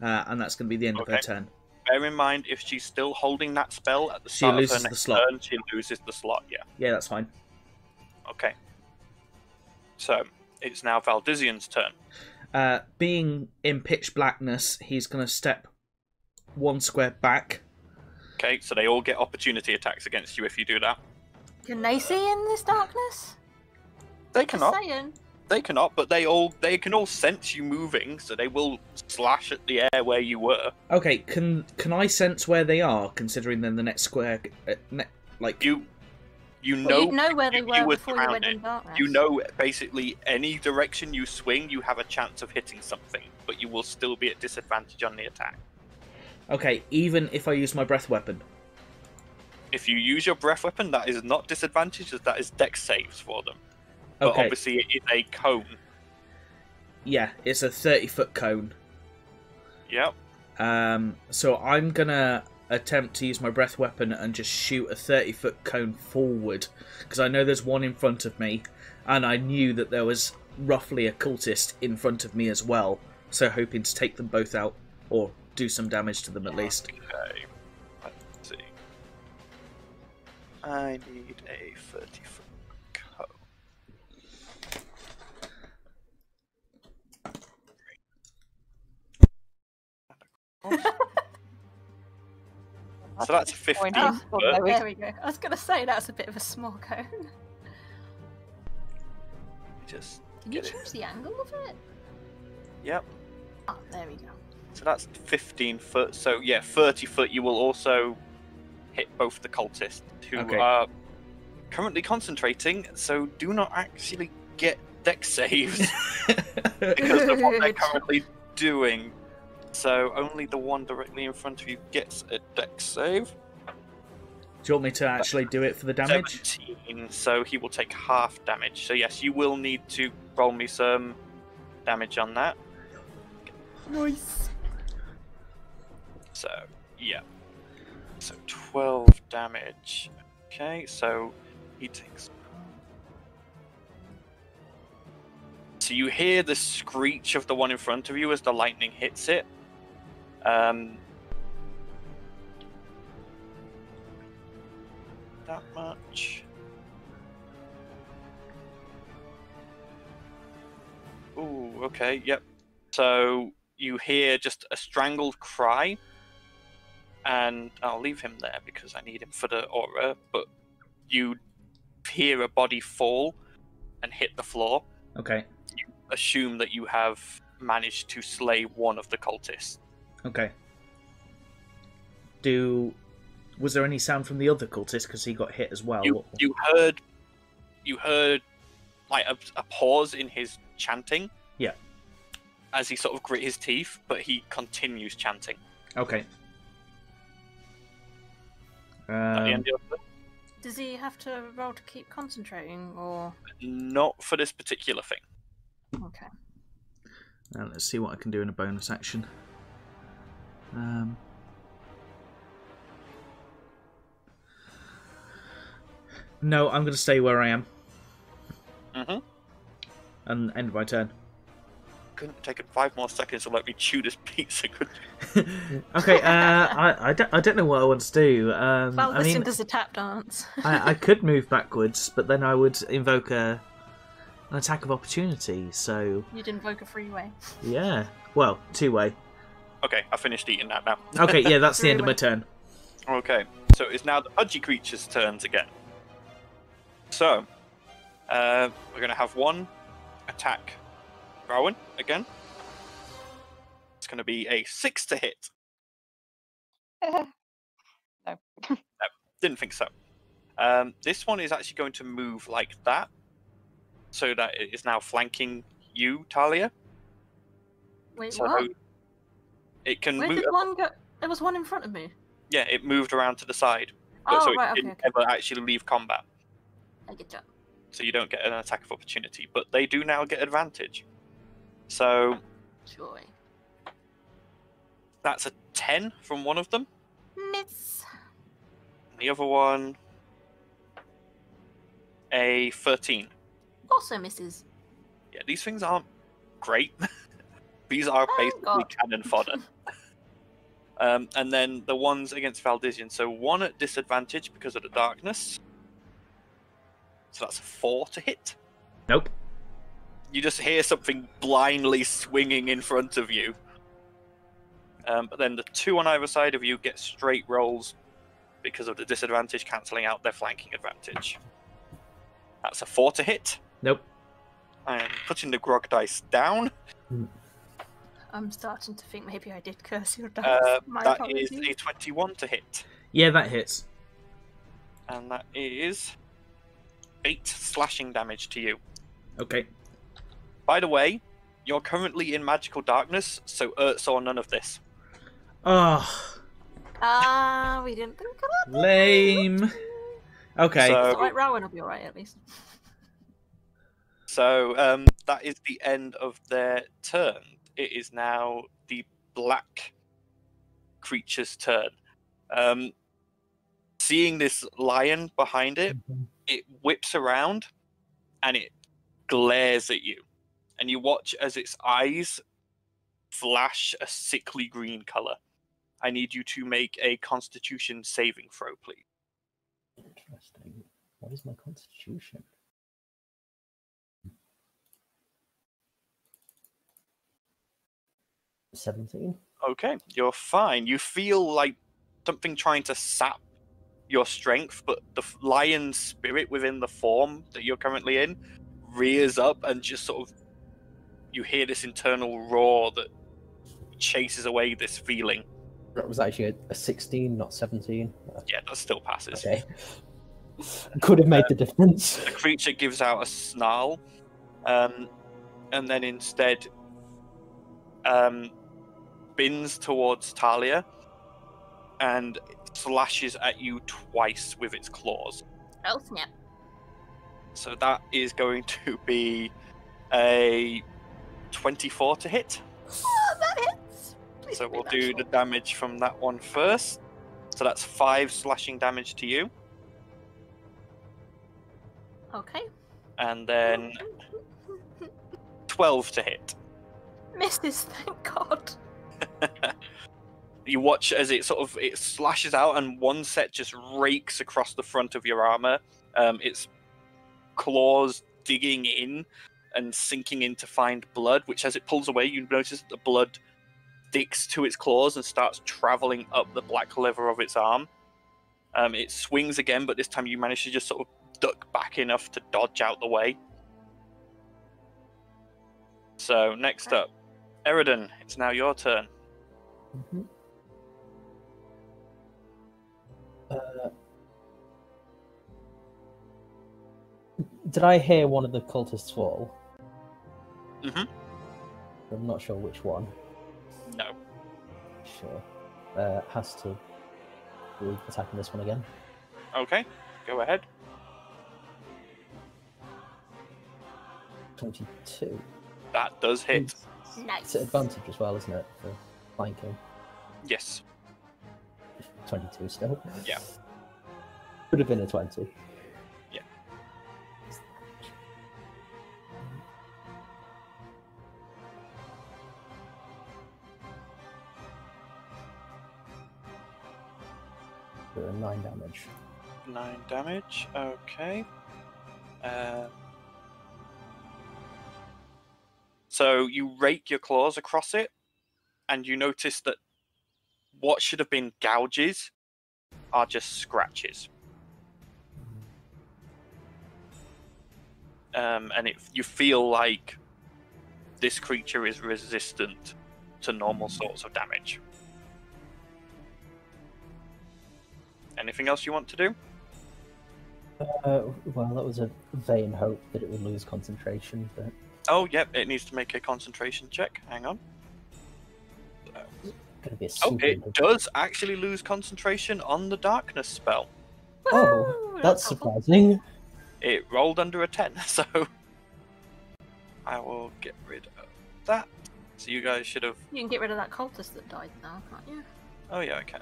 And that's going to be the end of her turn. Bear in mind, if she's still holding that spell at the start of her next turn, she loses the slot, yeah. Yeah, that's fine. Okay. So, it's now Valdizian's turn. Being in pitch blackness, he's going to step one square back. Okay, so they all get opportunity attacks against you if you do that. Can they see in this darkness? They cannot. Saying. They cannot, but they can all sense you moving, so they will slash at the air where you were. Okay, can I sense where they are, considering then the next square, you know, you'd know where they were before you went in darkness. You know, basically any direction you swing, you have a chance of hitting something, but you will still be at disadvantage on the attack. Okay, even if I use my breath weapon. If you use your breath weapon, that is not disadvantage, that is dex saves for them. But okay. Obviously it is a cone. Yeah, it's a 30-foot cone. Yep. So I'm gonna attempt to use my breath weapon and just shoot a 30-foot cone forward, because I know there's one in front of me, and I knew that there was roughly a cultist in front of me as well, so hoping to take them both out, or do some damage to them at least. Okay, let's see. I need a 30-foot cone. So that's a 15 Oh, foot. there we go. I was going to say that's a bit of a small cone. Just Can you get change the angle of it? Yep. Oh, there we go. So that's 15 foot. So yeah, 30 foot. You will also hit both the cultists who are currently concentrating. So do not actually get dex saves because of what they're currently doing. So only the one directly in front of you gets a dex save. Do you want me to actually do it for the damage? 17, so he will take half damage. So yes, you will need to roll me some damage on that. Nice. So, yeah. So 12 damage. Okay, so he takes... So you hear the screech of the one in front of you as the lightning hits it. That much. Ooh, okay, yep. So you hear just a strangled cry, and I'll leave him there because I need him for the aura, but you hear a body fall and hit the floor. Okay. You assume that you have managed to slay one of the cultists. Okay. Was there any sound from the other cultist because he got hit as well? You heard like a pause in his chanting. Yeah. As he sort of grit his teeth, but he continues chanting. Okay. At the end of your turn? Does he have to roll to keep concentrating, or...? Not for this particular thing. Okay. Let's see what I can do in a bonus action. No, I'm going to stay where I am. Mm-hmm. And end my turn. Couldn't have taken 5 more seconds to let me chew this pizza, could you? Okay, I don't know what I want to do. Well, listen, does a tap dance. I could move backwards, but then I would invoke an attack of opportunity, so... You'd invoke a freeway. Yeah. Well, 2-way. Okay, I finished eating that now. Okay, yeah, that's the end of my turn. Okay, so it's now the pudgy creature's turns again. So, we're going to have one attack Rowan again. It's going to be a 6 to hit. No. Didn't think so. This one is actually going to move like that, so that it is now flanking you, Talia. Wait, So what? it can Where move. did one go? There was one in front of me. Yeah, it moved around to the side, but Oh, so it right, didn't okay. ever actually leave combat. I get you. So you don't get an attack of opportunity, but they do now get advantage. So Joy. that's a 10 from one of them. Miss. And the other one, a 13. Also misses. Yeah, these things aren't great. These are Thank basically God. cannon fodder. And then the ones against Valdizian. So one at disadvantage because of the darkness. So that's a 4 to hit. Nope. You just hear something blindly swinging in front of you. But then the 2 on either side of you get straight rolls because of the disadvantage, cancelling out their flanking advantage. That's a 4 to hit. Nope. I am putting the grog dice down. I'm starting to think maybe I did curse your dice. My That apologies. is a 21 to hit. Yeah, that hits. And that is 8 slashing damage to you. Okay. By the way, you're currently in magical darkness, so saw none of this. Oh, We didn't think of that. lame. Okay. So- It's alright, Rowan will be alright at least. So that is the end of their turn. It is now the black creature's turn. Seeing this lion behind it, it whips around and it glares at you. And you watch as its eyes flash a sickly green color. I need you to make a Constitution saving throw, please. Interesting. What is my constitution? $17. Okay, you're fine. You feel like something trying to sap your strength, but the lion's spirit within the form that you're currently in rears up and just sort of, you hear this internal roar that chases away this feeling. That was actually a 16, not 17. Yeah, that still passes. Okay. Could have made the difference. The creature gives out a snarl, and then instead bins towards Talia and slashes at you twice with its claws. Oh snap. So that is going to be a 24 to hit. Oh, that hits! Please So be we'll do natural. the damage from that one first. So that's 5 slashing damage to you. Okay. And then 12 to hit. Misses, thank God. You watch as it slashes out and one set just rakes across the front of your armor. Its claws digging in and sinking in to find blood, which as it pulls away, you notice that the blood sticks to its claws and starts traveling up the black leather of its arm. It swings again, but this time you manage to just sort of duck back enough to dodge out the way. So next up, Eridan, it's now your turn. Mhm. Did I hear one of the cultists fall? Mhm. I'm not sure which one. No. Sure. Has to be attacking this one again. Okay, go ahead. 22. That does hit. Nice. It's an advantage as well, isn't it? For flanking. Yes. 22 still. Yeah. Could have been a 20. Yeah. For 9 damage. 9 damage. Okay. So you rake your claws across it, and you notice that what should have been gouges are just scratches. And you feel like this creature is resistant to normal sorts of damage. Anything else you want to do? Well, that was a vain hope that it would lose concentration, but... Oh, yep, it needs to make a concentration check. Hang on. Gonna be a Oh, super it does actually lose concentration on the darkness spell. Oh, Woohoo! that's helpful. surprising. It rolled under a 10, so I will get rid of that. So you guys should have... You can get rid of that cultist that died now, can't you? Oh yeah, I can.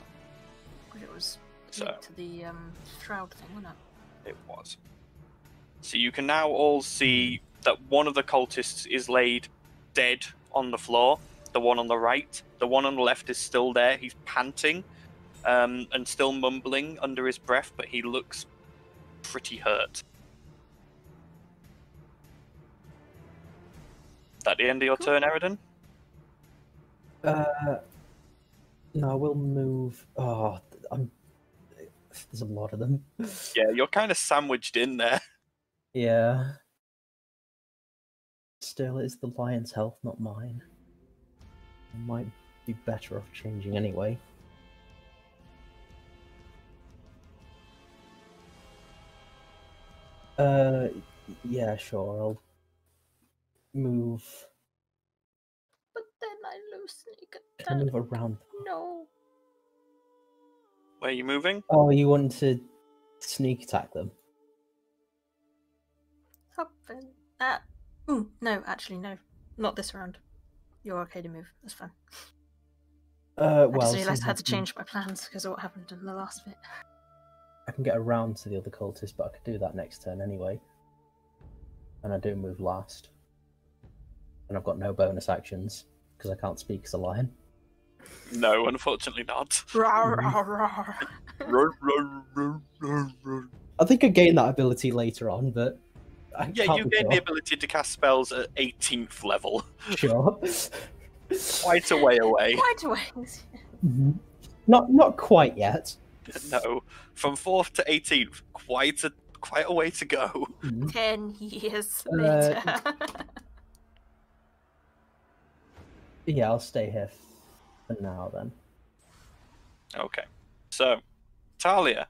Because it was So- linked to the shroud thing, wasn't it? It was. So you can now all see that one of the cultists is laid dead on the floor. The one on the right. The one on the left is still there. He's panting and still mumbling under his breath, but he looks pretty hurt. Is that the end of your turn, Eridan? No, we'll move. Oh, there's a lot of them. Yeah, you're kind of sandwiched in there. Yeah. Still, it's the lion's health, not mine. I might be better off changing anyway. Yeah, sure. I'll move. But then I lose sneak Can I attack. move around? No. Where are you moving? Oh, you want to sneak attack them? Something. No, actually, no. Not this round. You're okay to move. That's fine. I Well, just realised since I had to change my plans because of what happened in the last bit. I can get around to the other cultist, but I could do that next turn anyway. And I do move last. And I've got no bonus actions, because I can't speak as a lion. No, unfortunately not. Rawr, rawr, rawr. I think I gain that ability later on, but I Yeah, can't you be gain the sure. ability to cast spells at 18th level. Sure. Quite a way away. Quite a ways. Mhm. Not quite yet. No, from 4th to 18th, quite a way to go. 10 years later. Yeah, I'll stay here for now then. Okay, so Talia.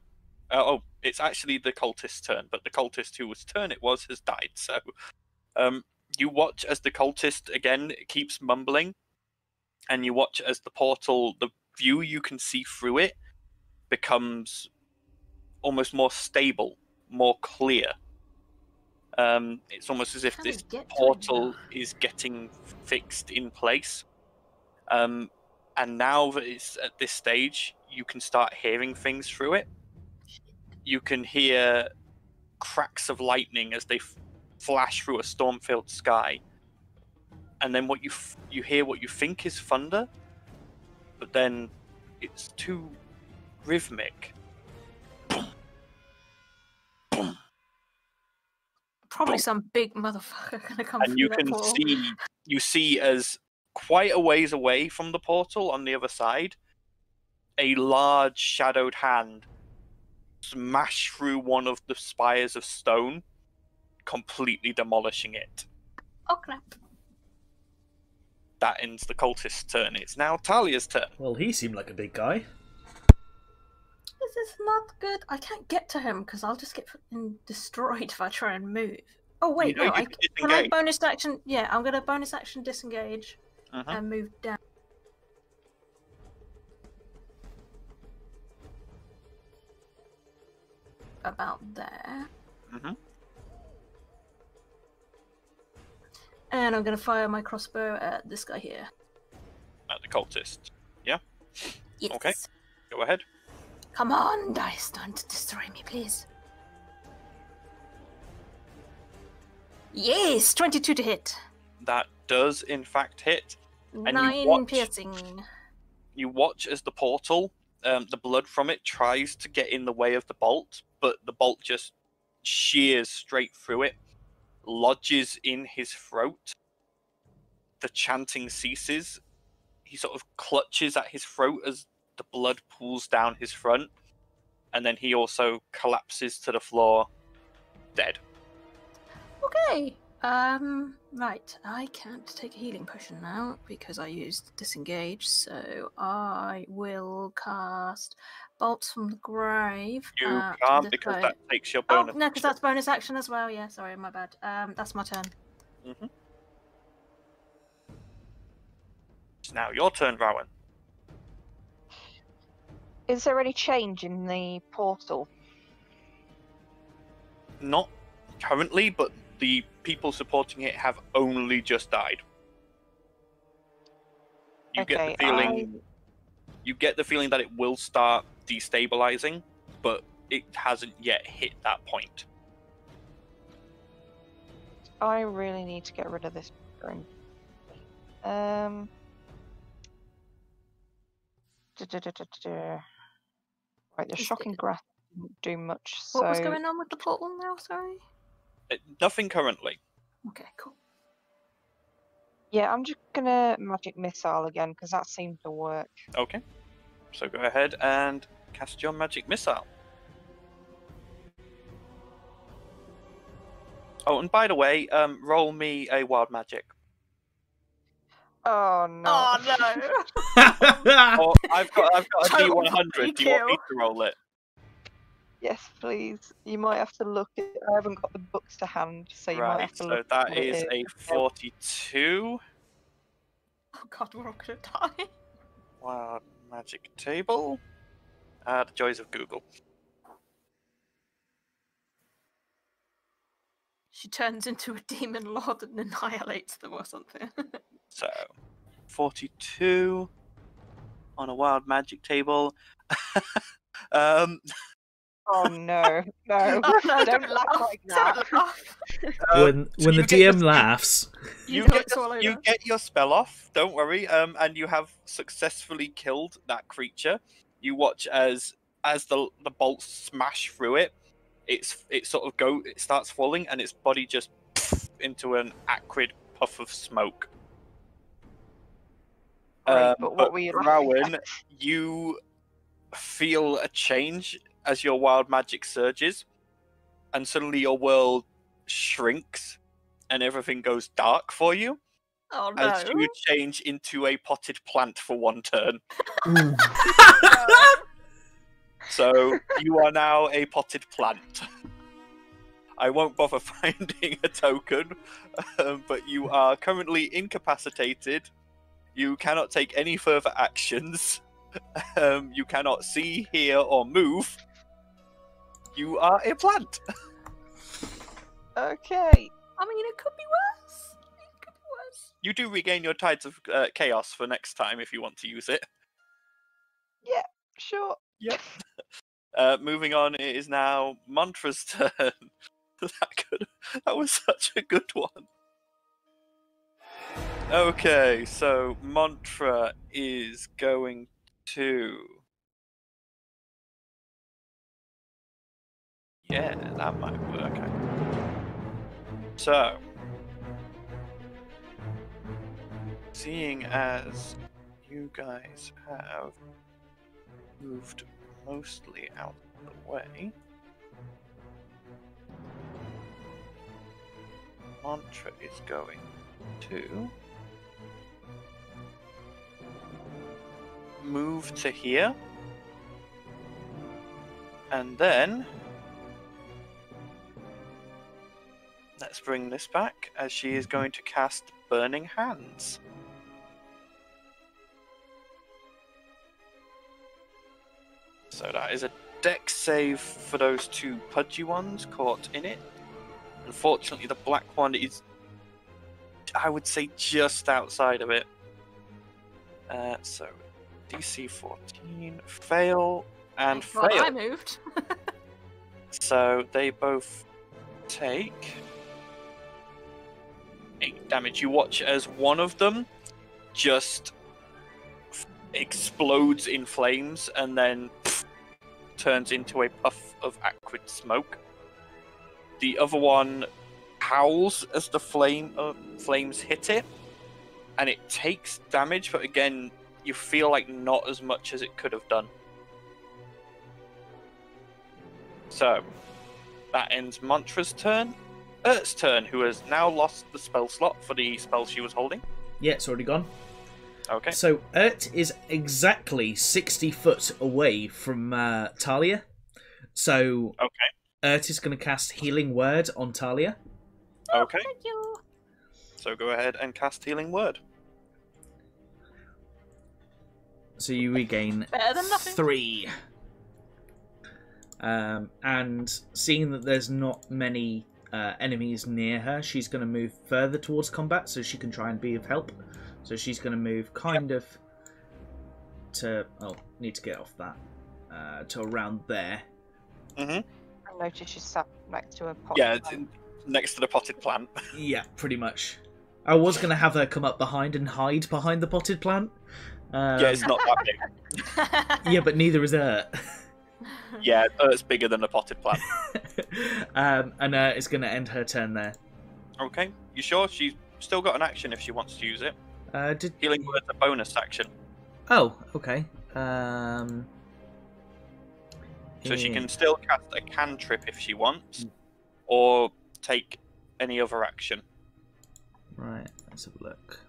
It's actually the cultist's turn, but the cultist whose turn it was has died. So, you watch as the cultist again keeps mumbling, and you watch as the portal, the view you can see through it, becomes almost more stable, more clear. It's almost as if How do this we get to it portal now? is getting fixed in place. And now that it's at this stage, you can start hearing things through it. You can hear cracks of lightning as they flash through a storm-filled sky. And then you hear what you think is thunder, but then it's too rhythmic. Probably some big motherfucker gonna come And through you that can portal. see as quite a ways away from the portal on the other side, a large shadowed hand smash through one of the spires of stone, completely demolishing it. Oh crap. That ends the cultist's turn. It's now Talia's turn. Well, he seemed like a big guy. This is not good. I can't get to him because I'll just get fucking destroyed if I try and move. Oh wait, You know no, you can I disengage. bonus action? Yeah, I'm gonna bonus action disengage Mhm. and move down. About there. Mhm. And I'm gonna fire my crossbow at this guy here. At the cultist. Yeah? Yes. Okay. Go ahead. Come on, dice, don't destroy me, please. Yes, 22 to hit. That does in fact hit. you 9 watch- piercing. You watch as the portal, the blood from it tries to get in the way of the bolt, but the bolt just shears straight through it, lodges in his throat. The chanting ceases. He sort of clutches at his throat as the blood pools down his front, and then he also collapses to the floor, dead. Okay. Right. I can't take a healing potion now because I used disengage, so I will cast bolts from the grave. You to can't this because way. that takes your Oh bonus. no, because that's bonus action as well. Yeah, sorry, my bad. That's my turn. Mm-hmm. It's now your turn, Rowan. Is there any change in the portal? Not currently, but the people supporting it have only just died. You get the feeling. You get the feeling that it will start destabilizing, but it hasn't yet hit that point. I really need to get rid of this drink. Right, the shocking grass didn't do much. What was so- going on with the portal now? Sorry. Nothing currently. Okay, cool. Yeah, I'm just gonna magic missile again because that seemed to work. Okay. So go ahead and cast your magic missile. Oh, and by the way, roll me a wild magic. Oh no! Oh no! Or I've got a Total D100. Do you want me kill. to roll it? Yes, please. You might have to look at. I haven't got the books to hand, so you might Right. have to So look. that what it is a 42. Oh god, we're all gonna die. Wild magic table. The joys of Google. She turns into a demon lord and annihilates them or something. So, 42 on a wild magic table. Oh no, no! Oh, no, don't laugh like that. Don't laugh. when so the you get DM your- laughs, You know get, it's all you over. get your spell off, don't worry, and you have successfully killed that creature. You watch as the bolts smash through it. It starts falling, and its body just into an acrid puff of smoke. Great, but what were you laughing Rowan, at? you feel a change as your wild magic surges, and suddenly your world shrinks, and everything goes dark for you. Oh As no. you change into a potted plant for one turn. Ooh. So you are now a potted plant. I won't bother finding a token, but you are currently incapacitated. You cannot take any further actions. You cannot see, hear, or move. You are a plant. Okay. I mean, it could be worse. It could be worse. You do regain your Tides of Chaos for next time if you want to use it. Sure. Yep. Moving on, it is now Mantra's turn. That was such a good one. Okay, so Mantra is going to... Yeah, that might work. So, seeing as you guys have moved mostly out of the way, Mantra is going to move to here, and then let's bring this back as she is going to cast Burning Hands. So that is a dex save for those two pudgy ones caught in it. Unfortunately, the black one is, I would say, just outside of it. So, DC 14, fail, and Thank God I fail. moved. So they both take 8 damage. You watch as one of them just explodes in flames and then turns into a puff of acrid smoke. The other one howls as the flames hit it, and it takes damage, but again, you feel like not as much as it could have done. So, that ends Mantra's turn. Ert's turn, who has now lost the spell slot for the spell she was holding. yeah, it's already gone. Okay. So Ert is exactly 60 foot away from Talia. So Okay. Ert is going to cast Healing Word on Talia. Okay. Thank you. So go ahead and cast Healing Word. So you regain Better than nothing. 3. And seeing that there's not many enemies near her, she's going to move further towards combat so she can try and be of help. So she's going to move kind of to... Oh, need to get off that. To around there. Mm-hmm. I noticed she's sat next to a pot. Yeah, it's next to the potted plant. Yeah, pretty much. I was going to have her come up behind and hide behind the potted plant. Yeah, it's not that big. Yeah, but neither is Ert. Yeah, it's bigger than a potted plant. And it's going to end her turn there. Okay, you sure? She's still got an action if she wants to use it. Did... Healing Word's a bonus action. Oh, okay. So she can still cast a cantrip if she wants, or take any other action. Right, let's have a look.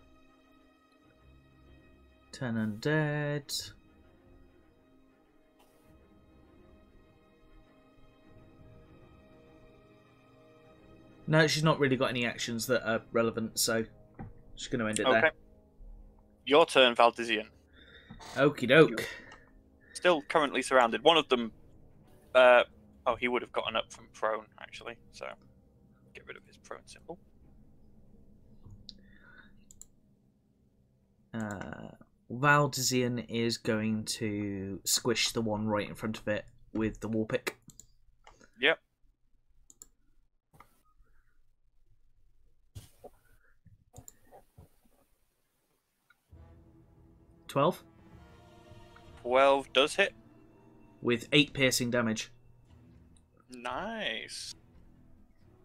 Turn undead. No, she's not really got any actions that are relevant, so she's going to end it Okay. there. Your turn, Valdizian. Okie doke. Still currently surrounded. One of them... oh, he would have gotten up from prone, actually, so get rid of his prone symbol. Valdizian is going to squish the one right in front of it with the war pick. Yep. $12 12 does hit. with 8 piercing damage. Nice.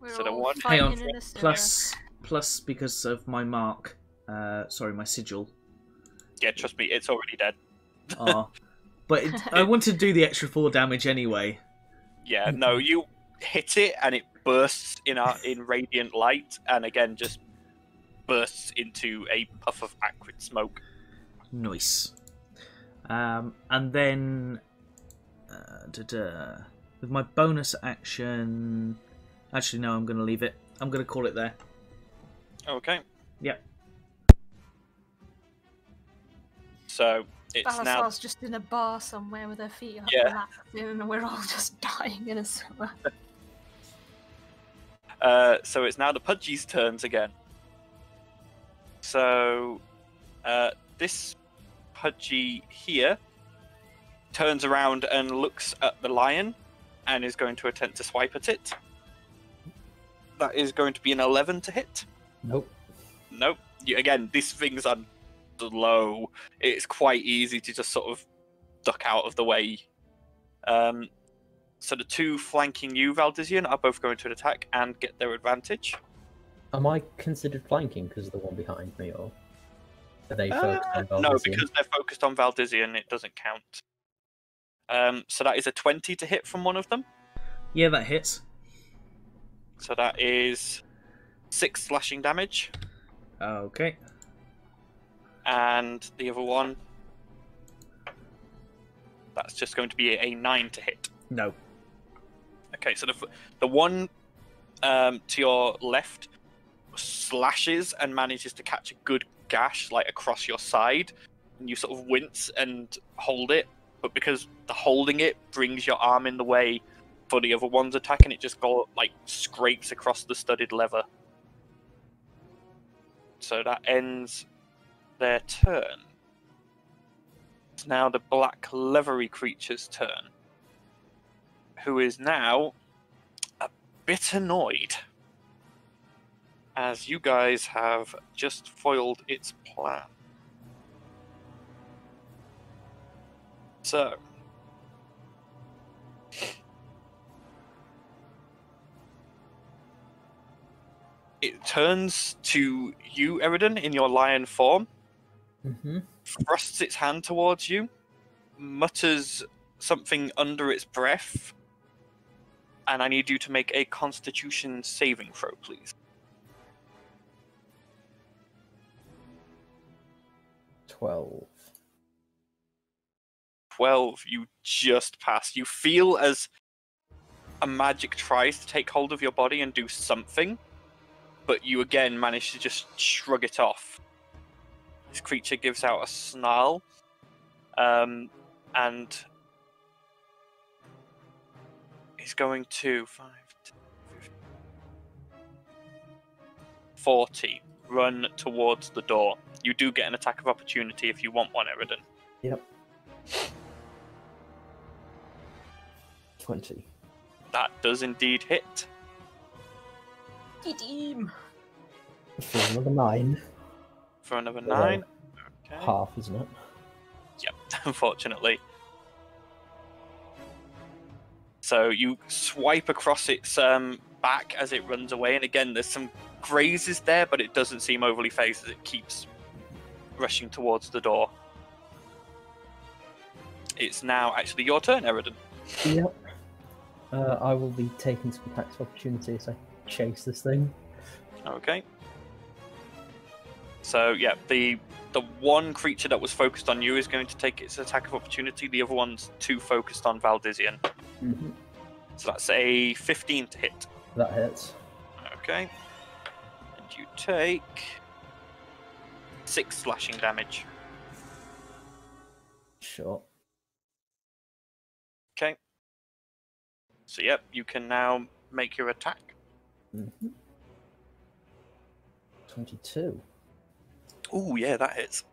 We're So the all one- Hang on, fighting in a stir. plus because of my mark. Sorry, my sigil. Yeah, trust me, it's already dead. But I want to do the extra 4 damage anyway. Yeah, no, you hit it and it bursts in radiant light, and again just bursts into a puff of acrid smoke. Nice. And then with my bonus action, actually no, I'm going to leave it. I'm going to call it there. Okay. Yep. So it's now. Balasar's just in a bar somewhere with her feet up, Yeah. relaxing, and we're all just dying in a sewer. So it's now the Pudgy's turns again. So this Pudgy here turns around and looks at the lion and is going to attempt to swipe at it. That is going to be an 11 to hit. Nope. Nope. Again, this thing's on low. It's quite easy to just sort of duck out of the way. So the two flanking you, Valdizian, are both going to attack and get their advantage. Am I considered flanking because of the one behind me, or are they focused on Valdizian? No, because they're focused on Valdizian, it doesn't count. So that is a 20 to hit from one of them. Yeah, that hits. So that is 6 slashing damage. Okay. And the other one, that's just going to be a 9 to hit. No. Okay, so the one to your left slashes and manages to catch a good gash like across your side, and you sort of wince and hold it, but because the holding it brings your arm in the way for the other one's attack, and it just scrapes across the studded leather. So that ends their turn. It's now the black leathery creature's turn, who is now a bit annoyed, as you guys have just foiled its plan. So, it turns to you, Eridan, in your lion form, Mm-hmm. thrusts its hand towards you, mutters something under its breath, and I need you to make a Constitution saving throw, please. 12. 12, you just pass. You feel as a magic tries to take hold of your body and do something, but you again manage to just shrug it off. This creature gives out a snarl, and he's going to 5, 10, 15, 40 run towards the door. You do get an attack of opportunity if you want one, Eridan. Yep. 20. That does indeed hit. Team. For another 9. For another Well, 9. Okay. Half, isn't it? Yep, unfortunately. So you swipe across its back as it runs away, and again, there's some grazes there, but it doesn't seem overly phased as it keeps rushing towards the door. It's now actually your turn, Eridan. Yep. I will be taking some attacks of opportunity as I chase this thing. Okay. So yeah, the one creature that was focused on you is going to take its attack of opportunity. The other one's 2 focused on Valdizian. Mm-hmm. So that's a 15 to hit. That hits. Okay. And you take 6 slashing damage. Sure. Okay. So yep, you can now make your attack. Mm-hmm. 22. Ooh, yeah, that hits.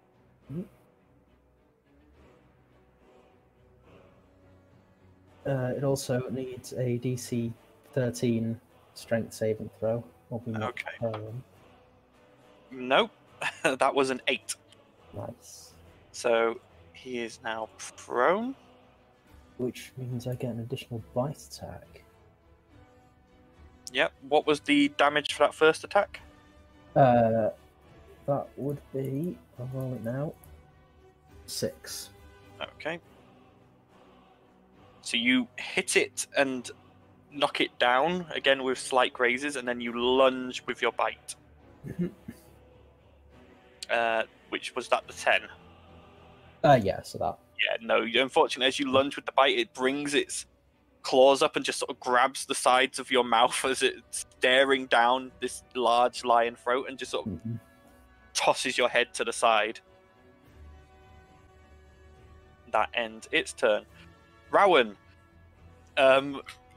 It also needs a DC 13 strength saving throw. Or we might Okay. prepare one. Nope. That was an 8. Nice. So he is now prone. Which means I get an additional bite attack. Yep. What was the damage for that first attack? That would be, I'll roll it now, 6. Okay. So you hit it and knock it down, again with slight grazes, and then you lunge with your bite. Which was that the 10? Yeah, so that. Yeah, no, unfortunately, as you lunge with the bite, it brings its claws up and just sort of grabs the sides of your mouth as it's staring down this large lion throat and just sort of tosses your head to the side. That ends its turn. Rowan,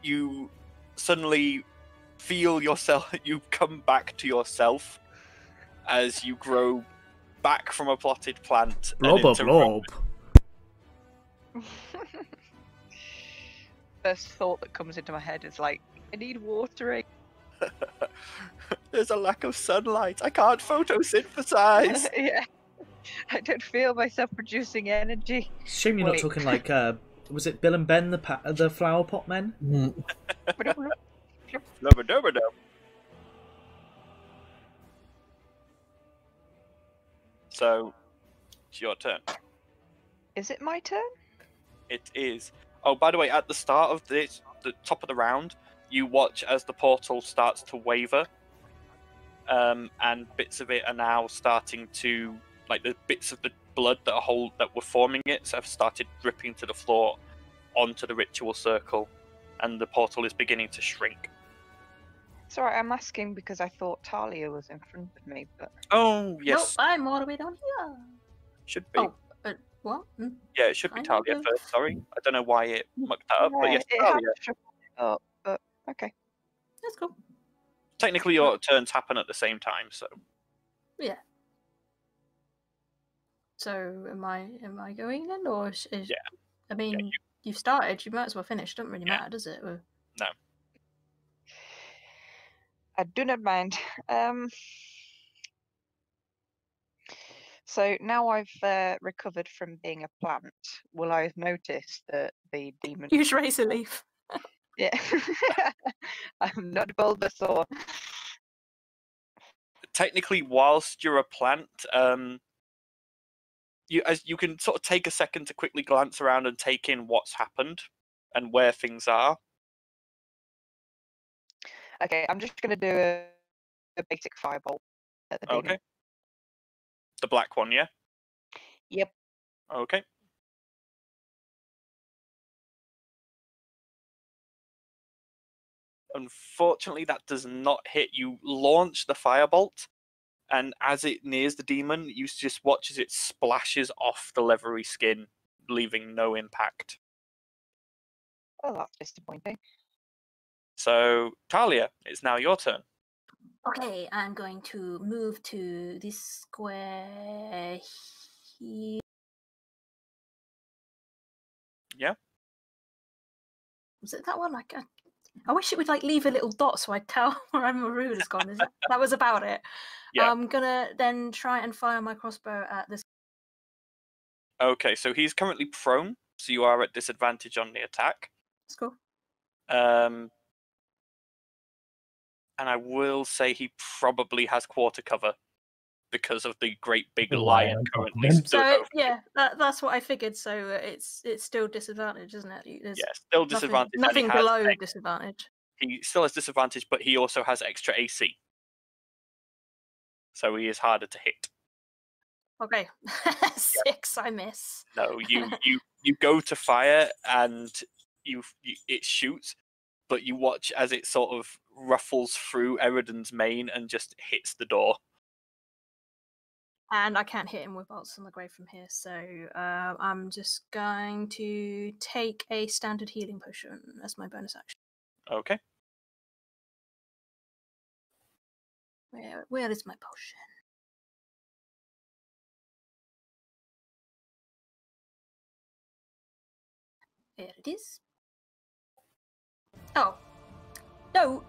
you suddenly feel yourself, you come back to yourself as you grow back from a plotted plant. Blob and a into blob. First thought that comes into my head is like, I need watering. There's a lack of sunlight. I can't photosynthesize. Yeah. I don't feel myself producing energy. Shame you're Wait. not talking like, was it Bill and Ben, the flower pot men? Lubba-dubba-dub. So, it's your turn. Is it my turn? It is. Oh, by the way, at the start of this, the top of the round, you watch as the portal starts to waver, and bits of it are now starting to, like the bits of the blood that were forming it have started dripping to the floor onto the ritual circle, and the portal is beginning to shrink. It's alright, I'm asking because I thought Talia was in front of me, but... Oh, yes. Nope, I'm all the way down here. Should be. Oh, what? Yeah, it should be I Talia know. first, sorry. I don't know why it mucked that up, but yes, it had Talia. shuffled up, but okay. That's cool. Technically, your turns happen at the same time, so... Yeah. So am I going then, or is Yeah. I mean, you've started. You might as well finish. Doesn't really matter, does it? Or... No. I do not mind. So now I've recovered from being a plant, will I have noticed that the demon... Use razor leaf. Yeah. I'm not Bulbasaur. Technically, whilst you're a plant, you can sort of take a second to quickly glance around and take in what's happened and where things are. Okay, I'm just going to do a basic firebolt at the demon. Okay. The black one, yeah? Yep. Okay. Unfortunately, that does not hit. You launch the firebolt, and as it nears the demon, you just watch as it splashes off the leathery skin, leaving no impact. Oh, that's disappointing. So, Talia, it's now your turn. Okay, I'm going to move to this square here. Yeah. Was it that one? I wish it would like leave a little dot so I'd tell where my ruler's gone. That was about it. Yeah. I'm gonna then try and fire my crossbow at this. Okay, so he's currently prone, so you are at disadvantage on the attack. Let's go. And I will say he probably has quarter cover because of the great big The lion lion currently problem. stood So over. yeah, that's what I figured. So it's still disadvantage, isn't it? There's Yeah, still disadvantage. and Nothing he has below disadvantage. He still has disadvantage, but he also has extra AC. So he is harder to hit. Okay, 6. I miss. No, you go to fire and it shoots, but you watch as it sort of ruffles through Eridan's mane and just hits the door. And I can't hit him with bolts on the grave from here, so I'm just going to take a standard healing potion as my bonus action. Okay. Where is my potion? There it is. Oh. No,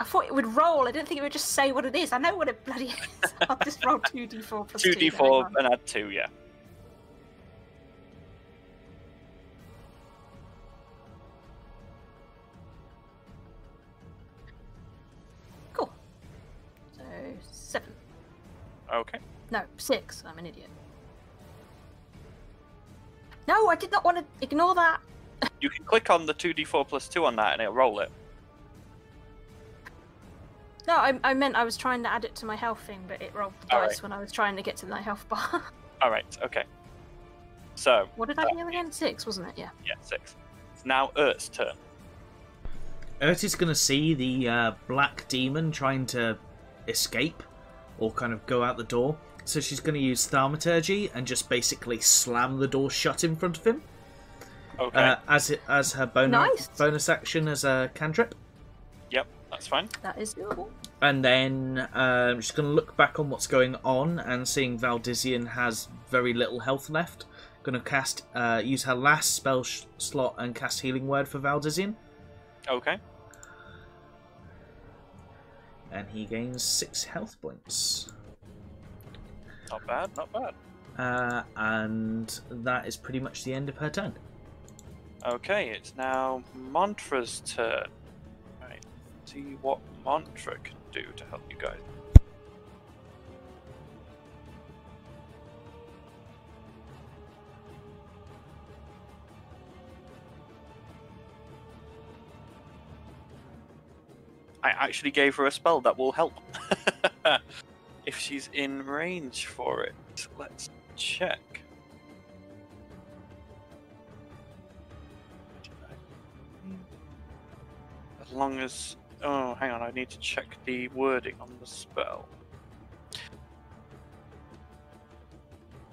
I thought it would roll. I didn't think it would just say what it is. I know what it bloody is. I'll just roll 2d4 plus 2. 2d4 and add 2, yeah. Cool. So 7. Okay. No, 6. I'm an idiot. No, I did not want to ignore that. You can click on the 2d4 plus 2 on that and it'll roll it. No, I meant I was trying to add it to my health thing, but it rolled the dice when I was trying to get to my health bar. Alright, okay. So... What did I heal again? 6, wasn't it? Yeah. Yeah, 6. It's now Urt's turn. Urt is going to see the black demon trying to escape or kind of go out the door. So she's going to use Thaumaturgy and just basically slam the door shut in front of him. Okay. As her bonus action as a cantrip. Yep, that's fine. That is doable. And then she's going to look back on what's going on and seeing Valdizian has very little health left. Going to cast, use her last spell slot and cast Healing Word for Valdizian. Okay. And he gains 6 health points. Not bad, not bad. And that is pretty much the end of her turn. Okay, it's now Mantra's turn. Right, see what Mantra can do to help you guys. I actually gave her a spell that will help. If she's in range for it. Let's check. As long as... Oh, hang on, I need to check the wording on the spell.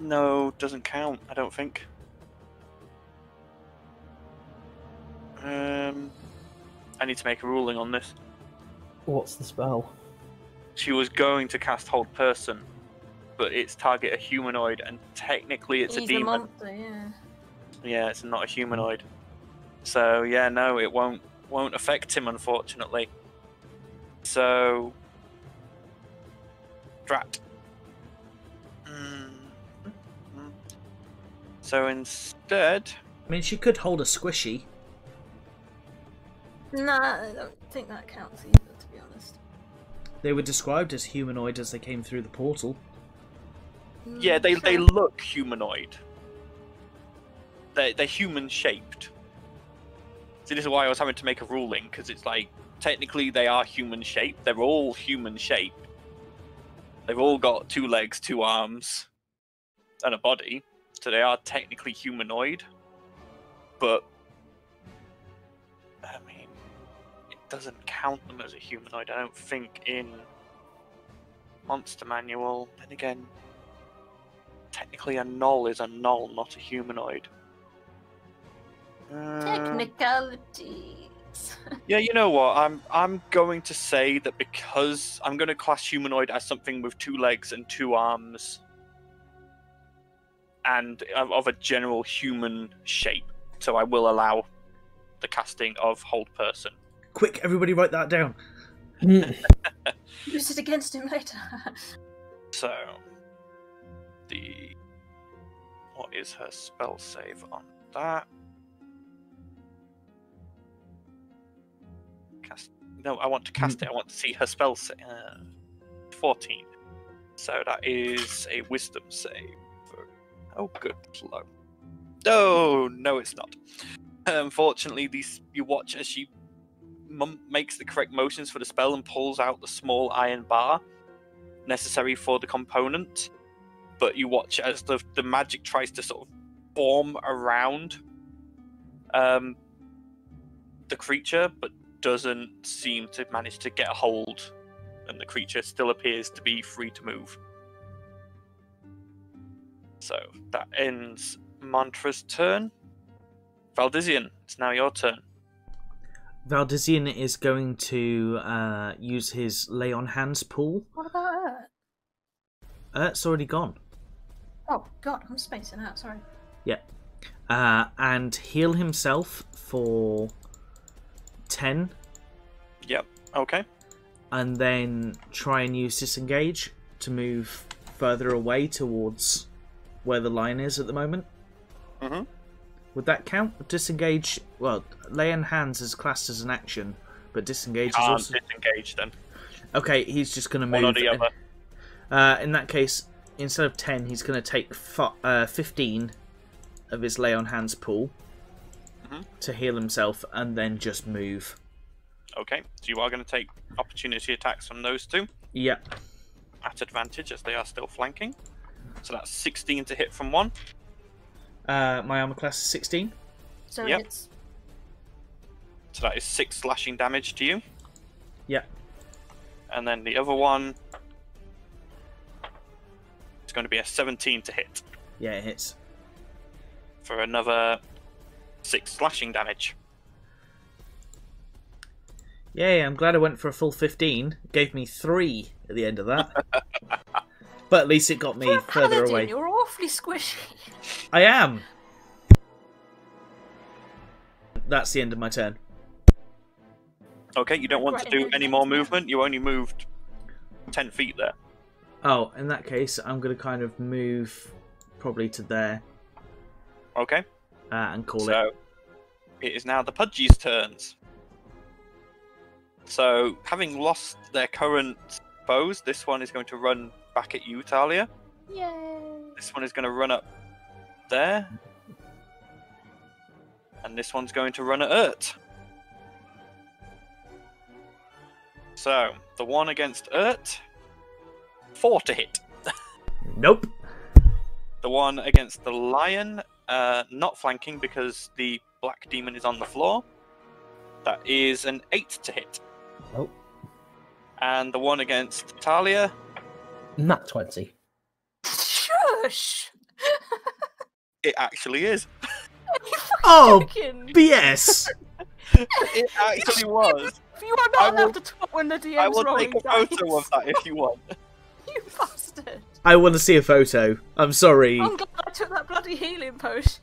No, doesn't count, I don't think. I need to make a ruling on this. What's the spell? She was going to cast Hold Person, but it's target a humanoid, and technically it's a demon. Monster, yeah. Yeah, it's not a humanoid. So yeah, no, it won't affect him, unfortunately. So, drat. So instead, I mean, she could hold a squishy. Nah, I don't think that counts either, to be honest. They were described as humanoid as they came through the portal. yeah, they look humanoid. They're human shaped. So this is why I was having to make a ruling, because it's like technically they are human shaped. They're all human shaped. They've all got 2 legs, 2 arms, and a body. so they are technically humanoid, but I mean, it doesn't count them as a humanoid, I don't think, in Monster Manual. Then again, technically a Gnoll is a Gnoll, not a humanoid. Technicalities. Yeah, you know what? I'm going to say that because I'm going to class humanoid as something with 2 legs and 2 arms, and of a general human shape. So I will allow the casting of hold person. Quick, everybody, write that down. Use it against him later. So what is her spell save on that? No, I want to cast it. I want to see her spell save. 14. So that is a wisdom save. Oh, good lord. Oh, no, it's not. Unfortunately, you watch as she makes the correct motions for the spell and pulls out the small iron bar necessary for the component. But you watch as the magic tries to sort of form around the creature, but doesn't seem to manage to get a hold, and the creature still appears to be free to move. So that ends Mantra's turn. Valdizian, it's now your turn. Valdizian is going to use his Lay on Hands pool. What about her? It's already gone. Oh, God, I'm spacing out, sorry. Yeah. And heal himself for 10. Yep, okay. And then try and use Disengage to move further away towards where the line is at the moment. Mm-hmm. Would that count? Disengage... Well, Lay on Hands is classed as an action, but Disengage is Can't also... disengage then. Okay, he's just going to move... One or the other. In that case, instead of 10, he's going to take 15 of his Lay on Hands pool to heal himself, and then just move. Okay, so you are going to take opportunity attacks from those 2. Yeah. At advantage, as they are still flanking. So that's 16 to hit from 1. My armor class is 16. So Yep. it's... So that is 6 slashing damage to you. Yeah. And then the other one is going to be a 17 to hit. Yeah, it hits. For another 6 slashing damage. Yay, I'm glad I went for a full 15. It gave me 3 at the end of that. But at least it got me further Paladin, away. you're awfully squishy. I am! That's the end of my turn. Okay, you don't want to do any more movement. You only moved 10 feet there. Oh, in that case, I'm going to kind of move probably to there Okay, and call it. so it is now the Pudgy's turns. So, having lost their current foes, this one is going to run back at you, Talia. Yay. This one is going to run up there. And this one's going to run at Urt. So, the one against Urt, 4 to hit. Nope. The one against the lion, not flanking because the black demon is on the floor. That is an 8 to hit. Nope. And the one against Talia, Nat 20. Shush! it actually is. Oh, Joking. BS! It actually was. You are I not will- allowed to talk when the DM's I will rolling take a photo of that if you want. You bastard. I want to see a photo. I'm sorry. I'm glad I took that bloody healing potion.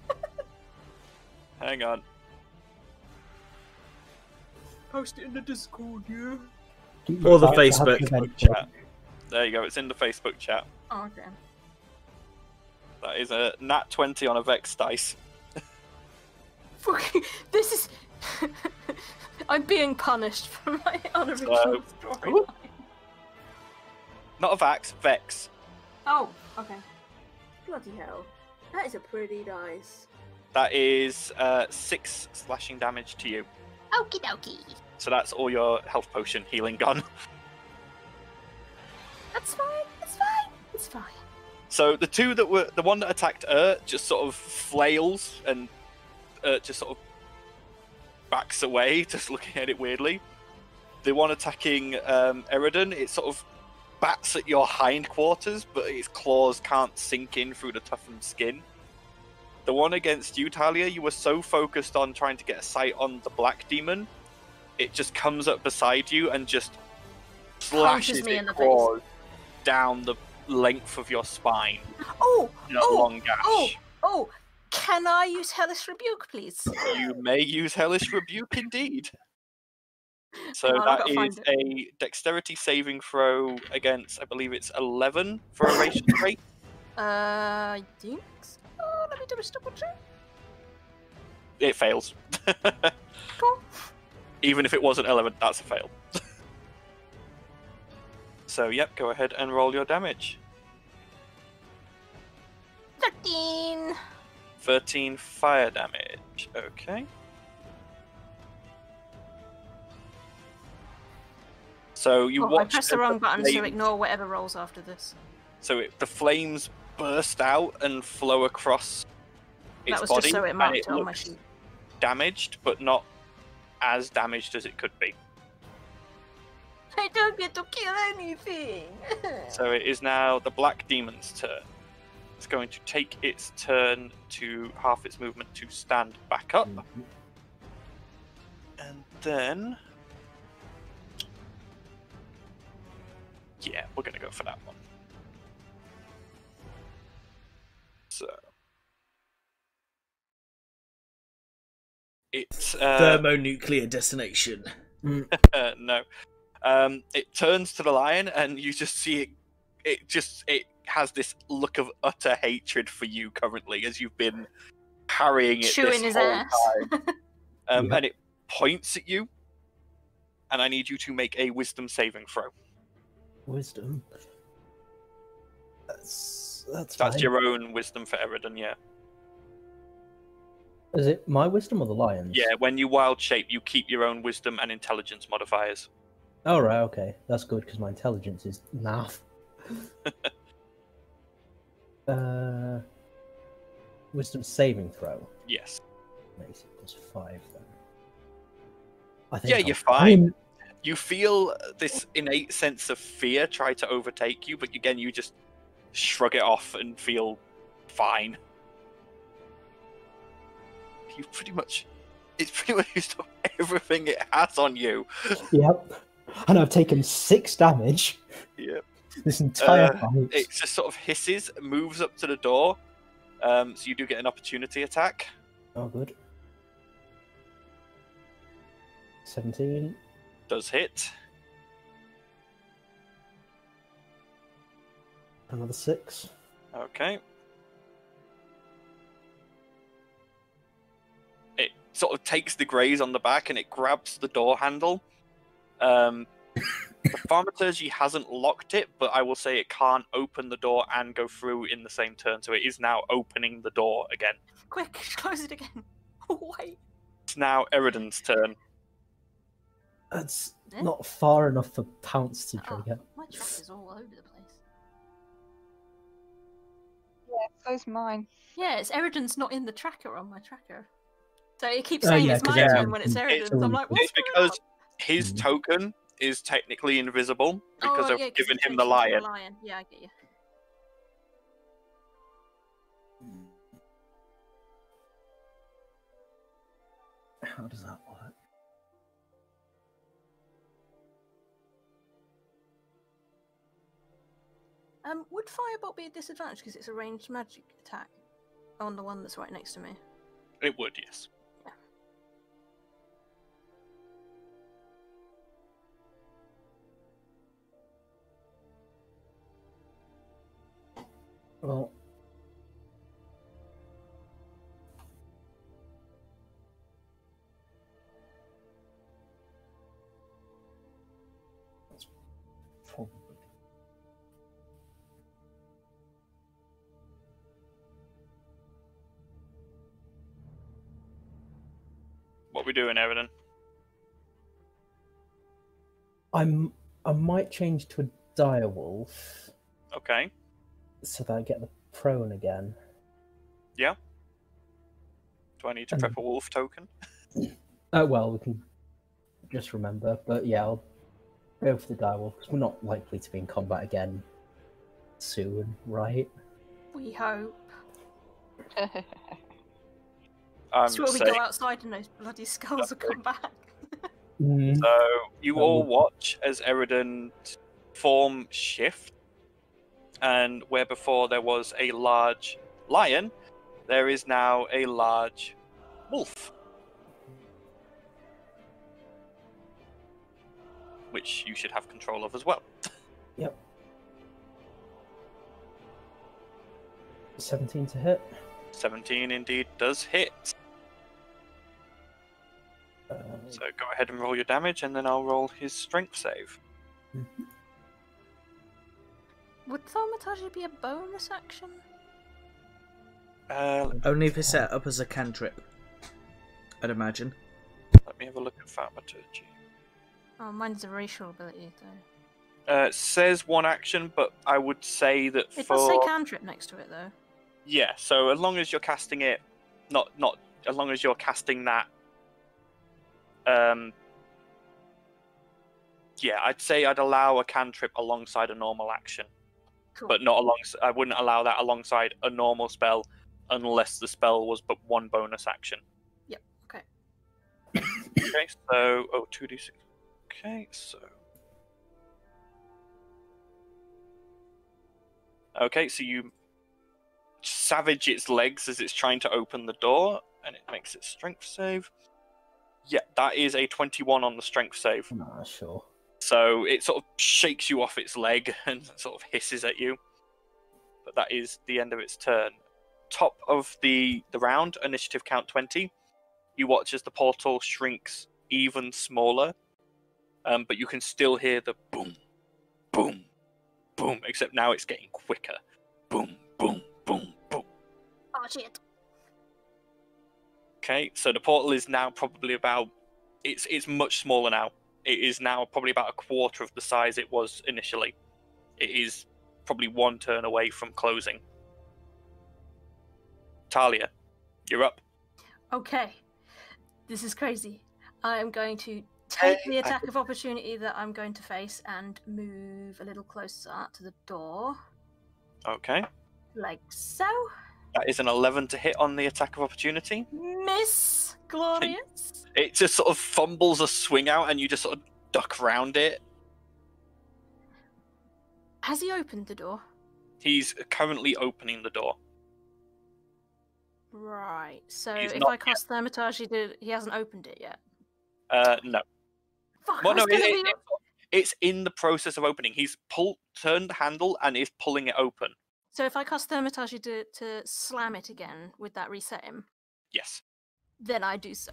Hang on. Post it in the Discord, yeah. Or the I have to have Facebook. an event Chat. There you go, it's in the Facebook chat. Oh, okay. That is a nat 20 on a Vex dice. Fucking, this is... I'm being punished for my unoriginal storyline. Not a Vax, Vex. Oh, okay. Bloody hell. That is a pretty dice. That is 6 slashing damage to you. Okie dokie. So that's all your health potion healing gone. That's fine. It's fine. It's fine. So the one that attacked just sort of flails and just sort of backs away, just looking at it weirdly. The one attacking Eridan, it sort of bats at your hindquarters, but its claws can't sink in through the toughened skin. The one against you, Talia, you were so focused on trying to get a sight on the black demon, it just comes up beside you and just slashes me in its the claws down the length of your spine. Oh! In a long gash. Oh! Can I use Hellish Rebuke, please? You may use Hellish Rebuke indeed. So Hang on, I've that gotta is find a dexterity saving throw against, I believe it's 11 for a racial rate. I think so. Let me just double check. It fails. Cool. Even if it wasn't 11, that's a fail. So, yep, go ahead and roll your damage. 13. 13 fire damage. Okay. So you I watch. pressed the wrong button, so ignore whatever rolls after this. So the flames burst out and flow across its That was body, just so it and marked it it on my looks sheet. damaged, but not as damaged as it could be. I don't get to kill anything. So it is now the black demon's turn. It's going to take its turn to half its movement to stand back up. And then... yeah, we're going to go for that one. So... it's... thermonuclear destination. no. It turns to the lion, and you just see it. It has this look of utter hatred for you currently, as you've been harrying it Chewing this his whole ass. time. And it points at you, and I need you to make a wisdom saving throw. Wisdom. That's That's fine. your own wisdom for Eridan, yeah. Is it my wisdom or the lion's? Yeah, when you wild shape, you keep your own wisdom and intelligence modifiers. Oh, right, okay. That's good, because my intelligence is naff. Wisdom saving throw. Yes. Makes it +5 then. I think Yeah, I'm you're fine. fine. You feel this innate sense of fear try to overtake you, but again, you just shrug it off and feel fine. It's pretty much used up everything it has on you. Yep. And I've taken 6 damage. Yep. This entire fight. It just sort of hisses, moves up to the door. So you do get an opportunity attack. Oh, good. 17. Does hit. Another 6. Okay. It sort of takes the graze on the back and it grabs the door handle. The thaumaturgy hasn't locked it, but I will say it can't open the door and go through in the same turn, so it is now opening the door again. Quick, close it again. Wait. It's now Eridan's turn. That's Eh? not far enough for Pounce to trigger. My track is all over the place. Yeah, so's mine. Yeah, it's Eridan's not in the tracker on my tracker. So it keeps Oh, saying yeah, it's 'cause my it's- turn when it's Eridan's. I'm like, what's It's going because his token is technically invisible on? because Oh, I've yeah, 'cause given he him the changed it to lion. Yeah, I get you. How does that work? Would Firebolt be a disadvantage because it's a ranged magic attack on the one that's right next to me? It would, yes. Well, that's probably. What we doing, Eridan? I might change to a direwolf. Okay. So that I get the prone again. Yeah. Do I need to prep a wolf token? Oh well, we can just remember. But yeah, I'll go for the direwolf because we're not likely to be in combat again soon, right? We hope. I'm Sure, we saying, go outside and those bloody skulls will come back. so you all watch as Eridan's form shift, and where before there was a large lion, there is now a large wolf. Which you should have control of as well. Yep. 17 to hit. 17 indeed does hit. So go ahead and roll your damage, and then I'll roll his strength save. Would Thaumaturgy be a bonus action? Only if it's set up as a cantrip, I'd imagine. Let me have a look at Thaumaturgy. Oh, mine's a racial ability, though. It says one action, but I would say that It for... does say cantrip next to it, though. Yeah, so as long as you're casting it, not as long as you're casting that, yeah, I'd say I'd allow a cantrip alongside a normal action, Cool. but not alongside. I wouldn't allow that alongside a normal spell unless the spell was but one bonus action. Yep. Okay. Okay, so 2d6. Okay, so. Okay, so you savage its legs as it's trying to open the door, and it makes its strength save. Yeah, that is a 21 on the strength save. Nah, sure. So it sort of shakes you off its leg and sort of hisses at you. But that is the end of its turn. Top of the round, initiative count 20. You watch as the portal shrinks even smaller, but you can still hear the boom, boom, boom, except now it's getting quicker. Boom, boom, boom, boom. Oh, shit. Okay, so the portal is now probably about... It's much smaller now. It is now probably about a quarter of the size it was initially. It is probably one turn away from closing. Talia, you're up. Okay. This is crazy. I am going to take the attack of opportunity that I'm going to face and move a little closer to the door. Okay. Like so. That is an 11 to hit on the attack of opportunity. Miss Glorious. It just sort of fumbles a swing out and you just sort of duck around it. Has he opened the door? He's currently opening the door. Right. So He's if not I cast Thaumaturgy, he hasn't opened it yet. No. Fuck, Well, I no, was gonna be- it's in the process of opening. He's turned the handle and is pulling it open. So if I cast Thaumaturgy to slam it again, would that reset him? Yes. Then I do so.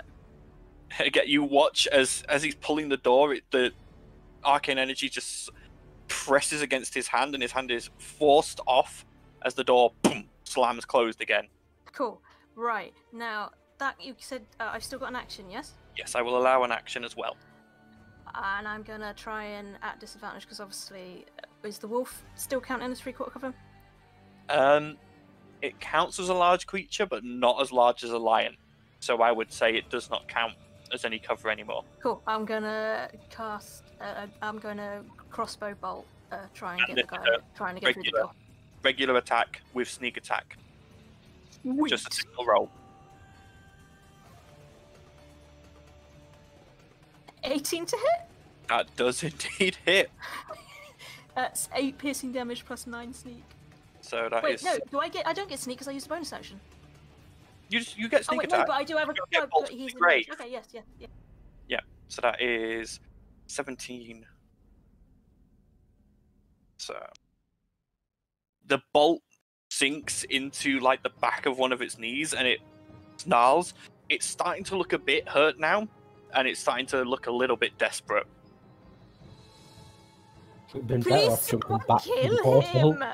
Again, you watch as he's pulling the door, the arcane energy just presses against his hand, and his hand is forced off as the door boom, slams closed again. Cool. Right. Now, that you said I've still got an action, yes? Yes, I will allow an action as well. And I'm going to try and at disadvantage, because obviously, is the wolf still counting as 3/4 cover? It counts as a large creature, but not as large as a lion. So I would say it does not count as any cover anymore. Cool. I'm going to cast... I'm going to crossbow bolt, try and get the guy trying to get through the door. Regular attack with sneak attack. Sweet. Just a single roll. 18 to hit? That does indeed hit. That's 8 piercing damage plus 9 sneak. So that Wait, is... no, I don't get sneak because I used a bonus action. You get Oh sneak wait, no, attack. but I do have a... You get No, bolt but to he's the in grave. Okay, yes, yeah. Yeah, so that is 17. So the bolt sinks into like the back of one of its knees and it snarls. It's starting to look a bit hurt now, and it's starting to look a little bit desperate. We've been better Please off jumping back to the kill portal. him!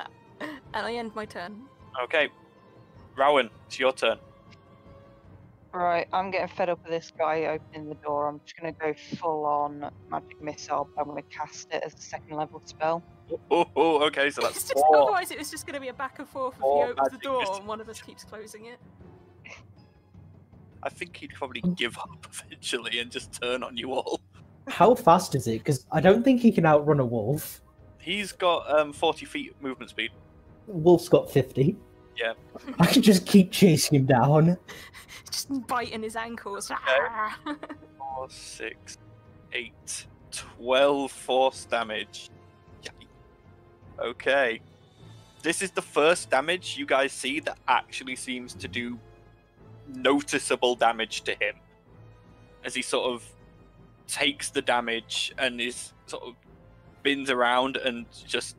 And I end my turn. Okay, Rowan, it's your turn. Right, I'm getting fed up with this guy opening the door. I'm just going to go full on magic missile, but I'm going to cast it as a second level spell. Oh, okay, so that's It's just, 4. otherwise, it was just going to be a back and forth if he Four opens the magic door missiles. and one of us keeps closing it. I think he'd probably give up eventually and just turn on you all. How fast is it? Because I don't think he can outrun a wolf. He's got 40 feet movement speed. Wolf's got 50. Yeah. I can just keep chasing him down. Just biting his ankles. 4, 6, 8, 12 force damage. Yikes. Okay. This is the first damage you guys see that actually seems to do noticeable damage to him. As he sort of takes the damage and is sort of spins around and just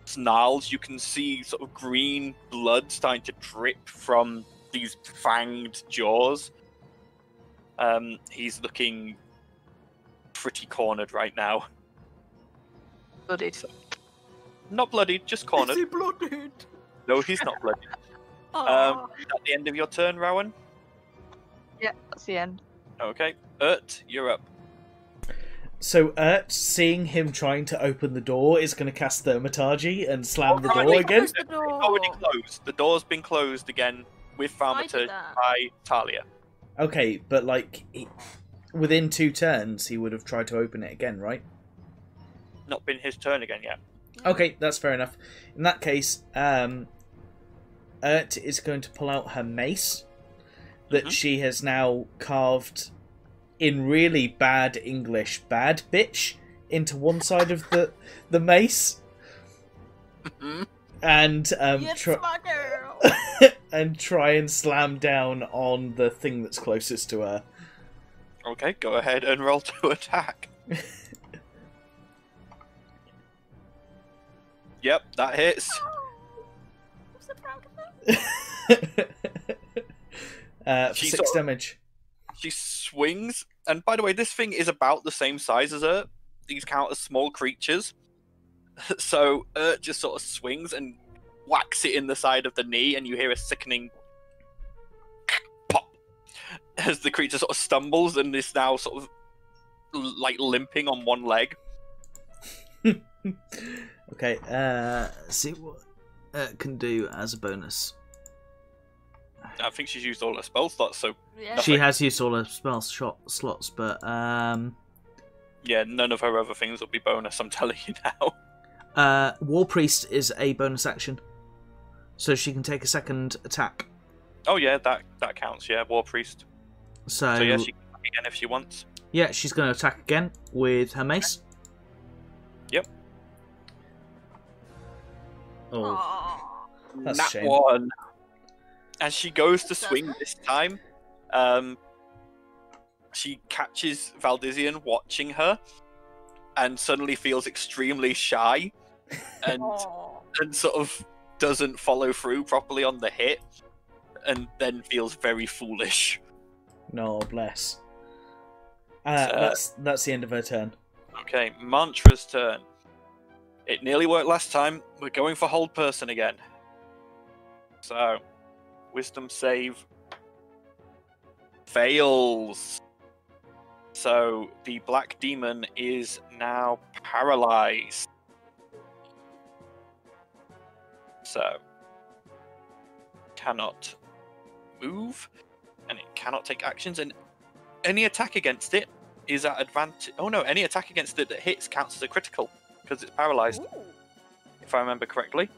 snarls. You can see sort of green blood starting to drip from these fanged jaws. He's looking pretty cornered right now. Bloodied. Not bloodied, just cornered. Is he blooded? No, he's not bloodied. Aw. Is that the end of your turn, Rowan? Yeah, that's the end. Okay. You're up. So seeing him trying to open the door, is going to cast Thaumaturgy and slam the right, door wait, again. Close the It's already door. closed. The door's been closed again with I did Thaumaturgy that. by Talia. Okay, but like within 2 turns, he would have tried to open it again, right? Not been his turn again yet. Okay, that's fair enough. In that case, Urt is going to pull out her mace that she has now carved in really bad English, bad bitch, into one side of the mace, and Yes, my girl. and try and slam down on the thing that's closest to her. Okay, go ahead and roll to attack. Yep, that hits. I'm so proud of them. For She 6 sort of- damage. She swings, and by the way, this thing is about the same size as her. These count as small creatures. So just sort of swings and whacks it in the side of the knee, and you hear a sickening pop as the creature sort of stumbles and is now sort of like limping on one leg. Okay, see what can do as a bonus. I think she's used all her spell slots, so Yeah. She has used all her spell slots, but yeah, none of her other things will be bonus, I'm telling you now. War Priest is a bonus action, so she can take a second attack. Oh yeah, that counts, yeah, War Priest. So, So yeah, she can attack again if she wants. yeah, she's going to attack again with her mace. Yep. Oh, Aw. That's a Nat shame. 1. As she goes to swing this time, she catches Valdizian watching her and suddenly feels extremely shy and Aw. and sort of doesn't follow through properly on the hit and then feels very foolish. no, bless. So- That's the end of her turn. Okay, Mantra's turn. It nearly worked last time. We're going for hold person again. So, wisdom save fails. So, the black demon is now paralyzed. So, cannot move, and it cannot take actions, and any attack against it is at advantage. Oh no, any attack against it that hits counts as a critical because it's paralyzed, Ooh. if I remember correctly.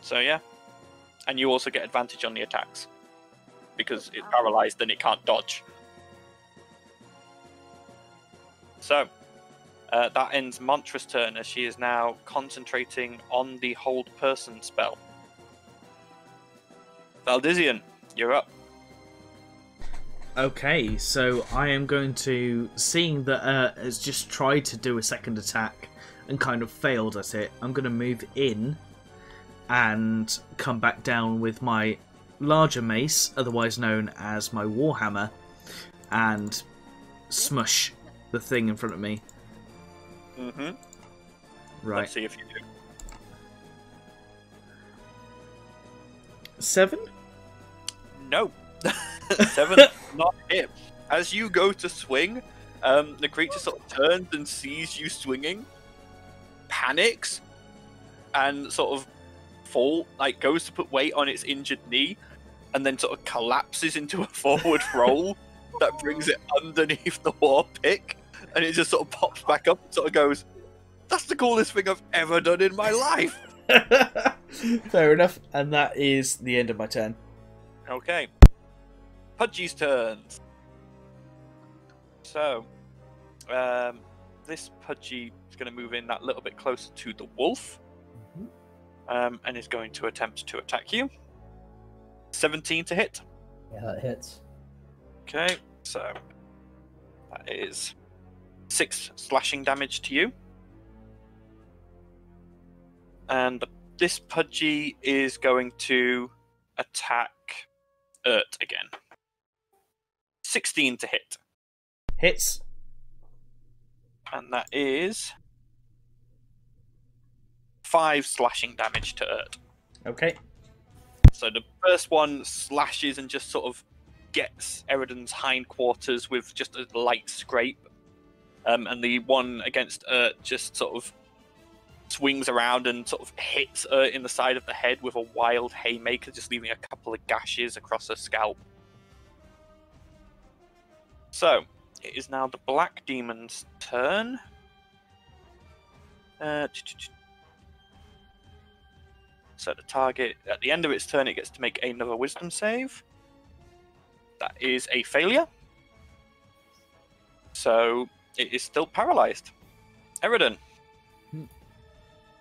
So yeah, and you also get advantage on the attacks because it's paralyzed and it can't dodge. So that ends Mantra's turn as she is now concentrating on the hold person spell. Valdizian, you're up. Okay, so I am going to, seeing that has just tried to do a second attack and kind of failed at it, I'm going to move in and come back down with my larger mace, otherwise known as my Warhammer, and smush the thing in front of me. Mm-hmm. Right. Let's see if you do. 7? No. 7 not hit. As you go to swing, the creature sort of turns and sees you swinging, panics, and sort of goes to put weight on its injured knee, and then sort of collapses into a forward roll that brings it underneath the war pick, and it just sort of pops back up and sort of goes, "That's the coolest thing I've ever done in my life." Fair enough, and that is the end of my turn. Okay. Pudgy's turns. So, this Pudgy is going to move in that little bit closer to the wolf, and is going to attempt to attack you. 17 to hit. Yeah, that hits. Okay, so that is 6 slashing damage to you. And this Pudgy is going to attack Urt again. 16 to hit. Hits. And that is 5 slashing damage to Urt. Okay. So the first one slashes and just sort of gets Eridan's hindquarters with just a light scrape. And the one against Urt just sort of swings around and sort of hits Urt in the side of the head with a wild haymaker, just leaving a couple of gashes across her scalp. So, it is now the Black Demon's turn. So the target, at the end of its turn, it gets to make another Wisdom save. That is a failure. So, it is still paralyzed. Eridan,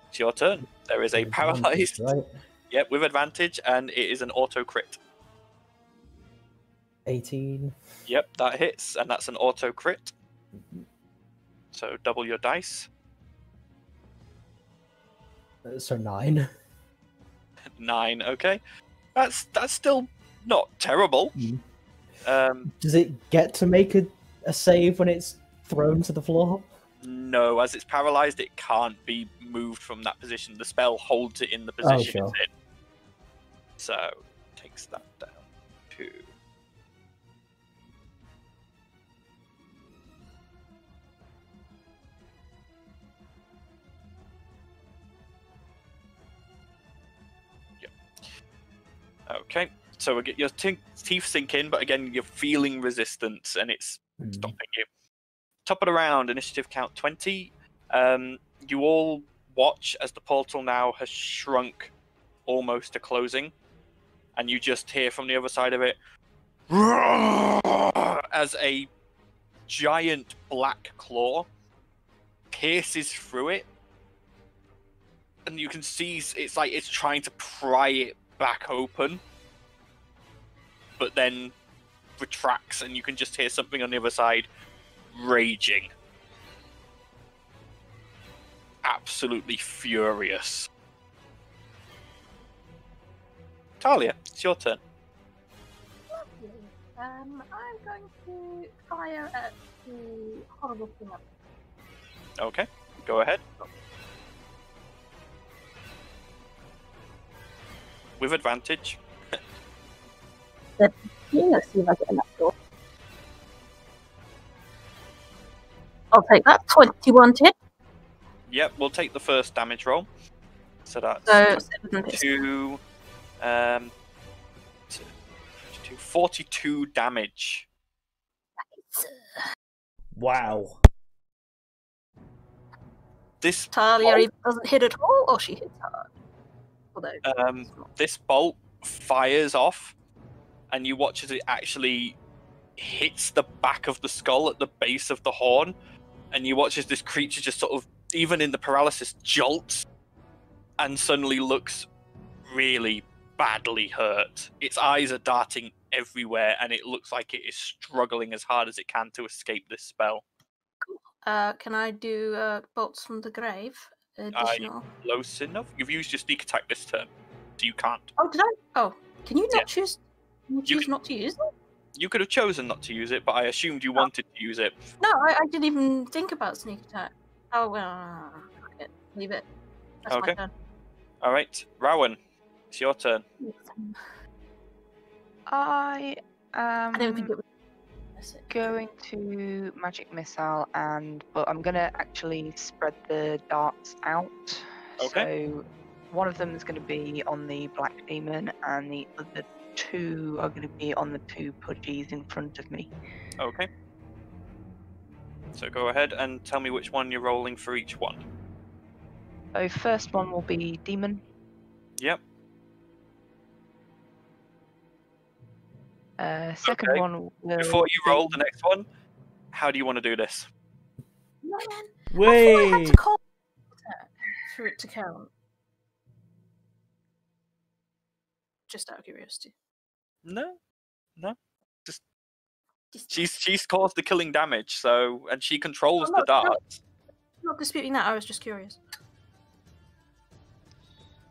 it's your turn. There is a paralyzed... Right? Yep, with advantage, and it is an auto crit. 18. Yep, that hits, and that's an auto crit. So double your dice. So 9. 9, okay. That's still not terrible. Does it get to make a save when it's thrown to the floor? No, as it's paralyzed, it can't be moved from that position. The spell holds it in the position sure. it's in. So, takes that down to... Okay, so we get your teeth sink in, but again, you're feeling resistance, and it's stopping you. Top of the round, initiative count 20. You all watch as the portal now has shrunk almost to closing, and you just hear from the other side of it as a giant black claw pierces through it, and you can see it's like it's trying to pry it back open, but then retracts, and you can just hear something on the other side raging. Absolutely furious. Talia, it's your turn. Lovely. I'm going to fire at the horrible thing up. Okay, go ahead. With advantage. Let's see if I get enough door. I'll take that. 21 to hit. Yep, we'll take the first damage roll. So that's So 42 damage. Wow. This Talia either doesn't hit at all, or she hits hard. Although, this bolt fires off, and you watch as it actually hits the back of the skull at the base of the horn, and you watch as this creature just sort of, even in the paralysis, jolts and suddenly looks really badly hurt. Its eyes are darting everywhere, and it looks like it is struggling as hard as it can to escape this spell. can I do bolts from the grave? Additional. Close enough. You've used your sneak attack this turn, so you can't. Oh, did I? Oh, can you not Yeah. choose? Can you choose not to use it? You could have chosen not to use it, but I assumed you wanted to use it. No, I didn't even think about sneak attack. Oh well, fuck it. Leave it. That's Okay. my turn. All right, Rowan, it's your turn. I I don't think am it was. going to magic missile, but I'm gonna actually spread the darts out. Okay. So one of them is going to be on the black demon, and the other two are going to be on the two pudgies in front of me. Okay. So go ahead and tell me which one you're rolling for each one. So first one will be demon. Yep. Second Okay. one will Before you be... roll the next one, how do you want to do this? No, man. I thought I Wait! had to call for it to count. Just out of curiosity. No. Just She's caused the killing damage, so, and she controls I'm the darts. not disputing that. I was just curious.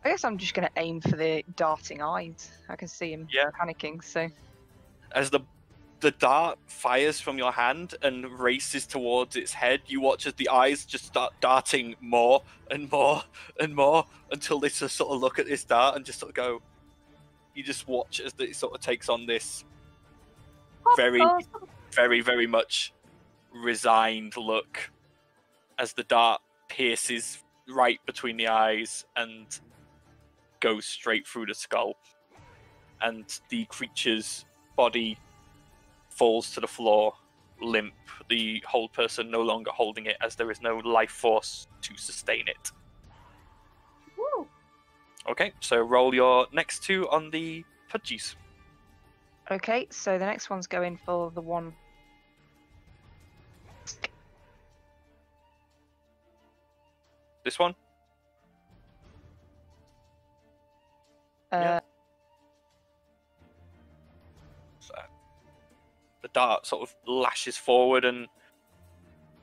I guess I'm just going to aim for the darting eyes. I can see him Yeah. panicking, so... As the dart fires from your hand and races towards its head, you watch as the eyes just start darting more and more and more until they just sort of look at this dart and just sort of go. You just watch as it sort of takes on this very, very, very much resigned look as the dart pierces right between the eyes and goes straight through the skull, and the creature's body falls to the floor, limp, the whole person no longer holding it as there is no life force to sustain it. Woo. Okay, so roll your next two on the pudgies. Okay, so the next one's going for the one... This one? Yeah. So the dart sort of lashes forward and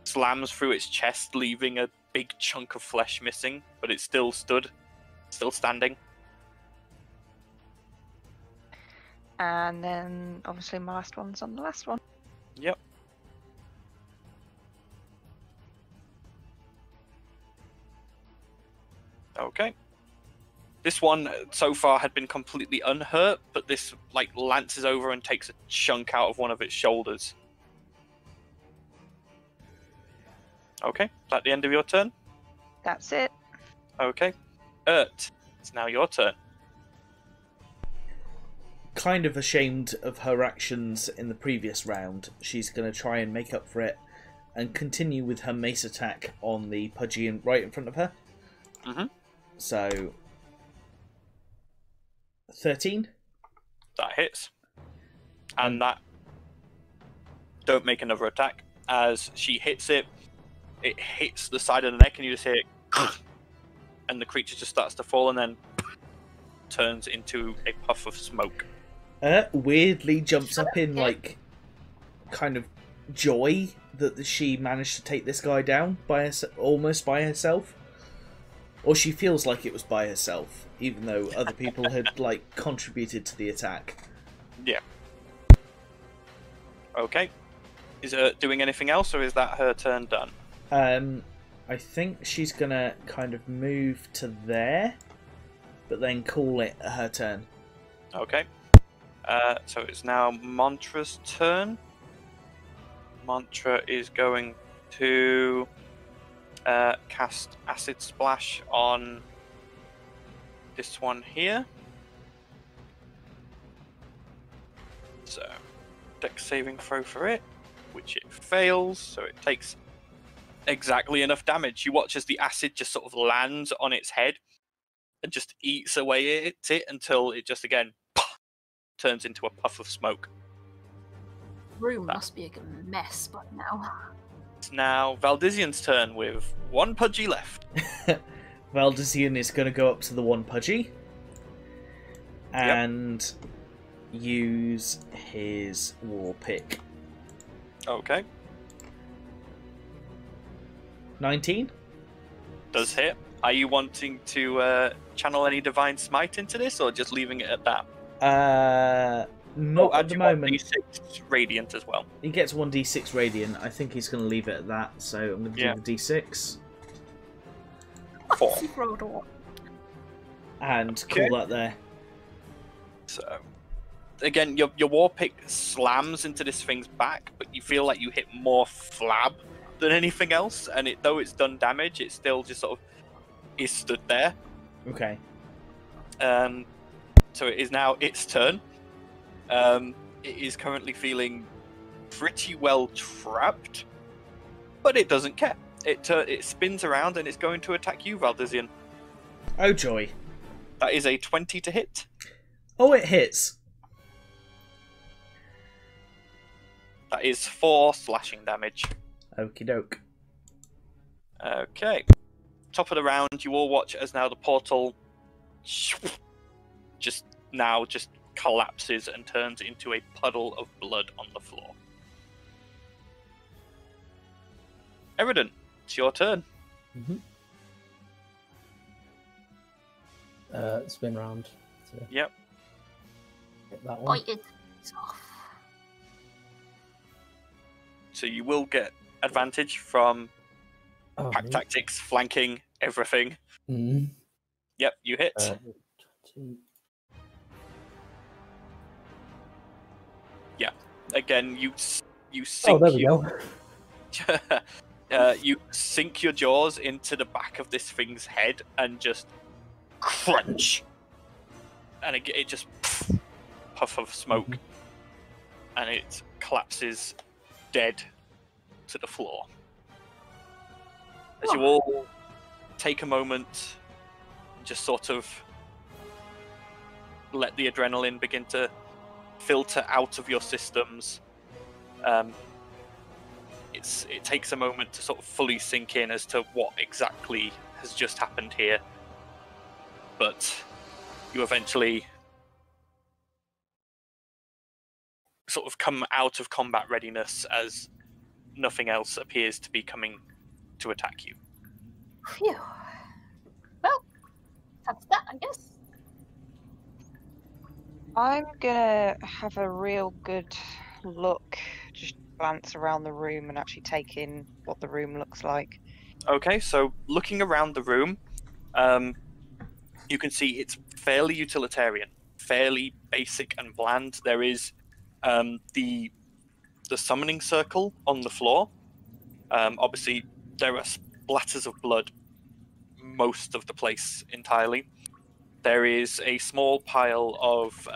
slams through its chest, leaving a big chunk of flesh missing, but it's still standing. And then, obviously, my last one's on the last one. Yep. Okay. This one so far had been completely unhurt, but this lances over and takes a chunk out of one of its shoulders. Okay, is that the end of your turn? That's it. Okay. Urt, it's now your turn. Kind of ashamed of her actions in the previous round, she's going to try and make up for it and continue with her mace attack on the pudgy right in front of her. Mm-hmm. So 13. That hits. And that... Don't make another attack. As she hits it, it hits the side of the neck and you just hear it, and the creature just starts to fall and then turns into a puff of smoke. Weirdly jumps up in kind of joy that she managed to take this guy down almost by herself. Or she feels like it was by herself, even though other people had contributed to the attack. Yeah. Okay. Is her doing anything else, or is that her turn done? I think she's gonna kind of move to there, but then call it her turn. Okay. So it's now Mantra's turn. Mantra is going to cast Acid Splash on this one here. So, dex saving throw for it, which it fails, so it takes exactly enough damage. You watch as the acid just sort of lands on its head and just eats away at it until it just again turns into a puff of smoke. Room must be a mess by now. It's now Valdizian's turn with one pudgy left. Valdizian is going to go up to the one pudgy and use his war pick. Okay. 19? Does hit. Are you wanting to channel any Divine Smite into this, or just leaving it at that? Not at the moment. D6 Radiant as well. He gets 1d6 Radiant. I think he's going to leave it at that, so I'm going to do the d6. 4. And call that there. So, again, your war pick slams into this thing's back, but you feel like you hit more flab than anything else, and though it's done damage, it still just sort of is stood there. Okay. So it is now its turn. It is currently feeling pretty well trapped, but it doesn't care. It spins around and it's going to attack you, Valdizian. Oh joy. That is a 20 to hit. Oh, it hits. That is 4 slashing damage. Okie doke. Okay. Top of the round, you all watch as now the portal just collapses and turns into a puddle of blood on the floor. Eridan, it's your turn. Spin round. Yep. Hit that one. It's off. So you will get advantage from pack neat. tactics, flanking, everything. Mhm. Yep, you hit. 20. Yeah. Again, you sink. Oh, there we go. You sink your jaws into the back of this thing's head and just crunch, and it just puff of smoke, and it collapses dead to the floor. As you all take a moment, just sort of let the adrenaline begin to filter out of your systems. It takes a moment to sort of fully sink in as to what exactly has just happened here. But you eventually sort of come out of combat readiness as nothing else appears to be coming to attack you. Phew. Well, that's that, I guess. I'm gonna have a real good look, just glance around the room and actually take in what the room looks like. Okay, so looking around the room, you can see it's fairly utilitarian, fairly basic and bland. There is the summoning circle on the floor. Obviously, there are splatters of blood most of the place entirely. There is a small pile of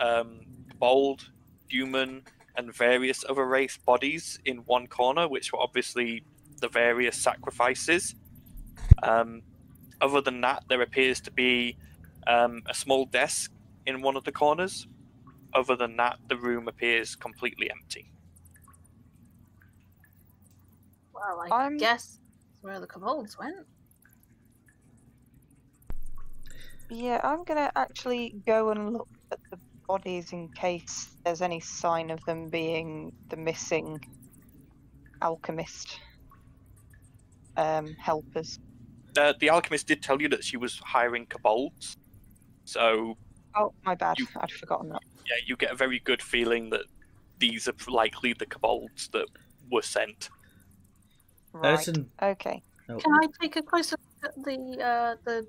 kobold, human, and various other race bodies in one corner, which were obviously the various sacrifices. Other than that, there appears to be a small desk in one of the corners. Other than that, the room appears completely empty. Well, I guess where the kobolds went. Yeah, I'm gonna actually go and look at the bodies in case there's any sign of them being the missing alchemist helpers. The alchemist did tell you that she was hiring kobolds, so... Oh, my bad. I'd forgotten that. Yeah, you get a very good feeling that these are likely the kobolds that were sent. Right. Okay. Oh. Can I take a closer look at the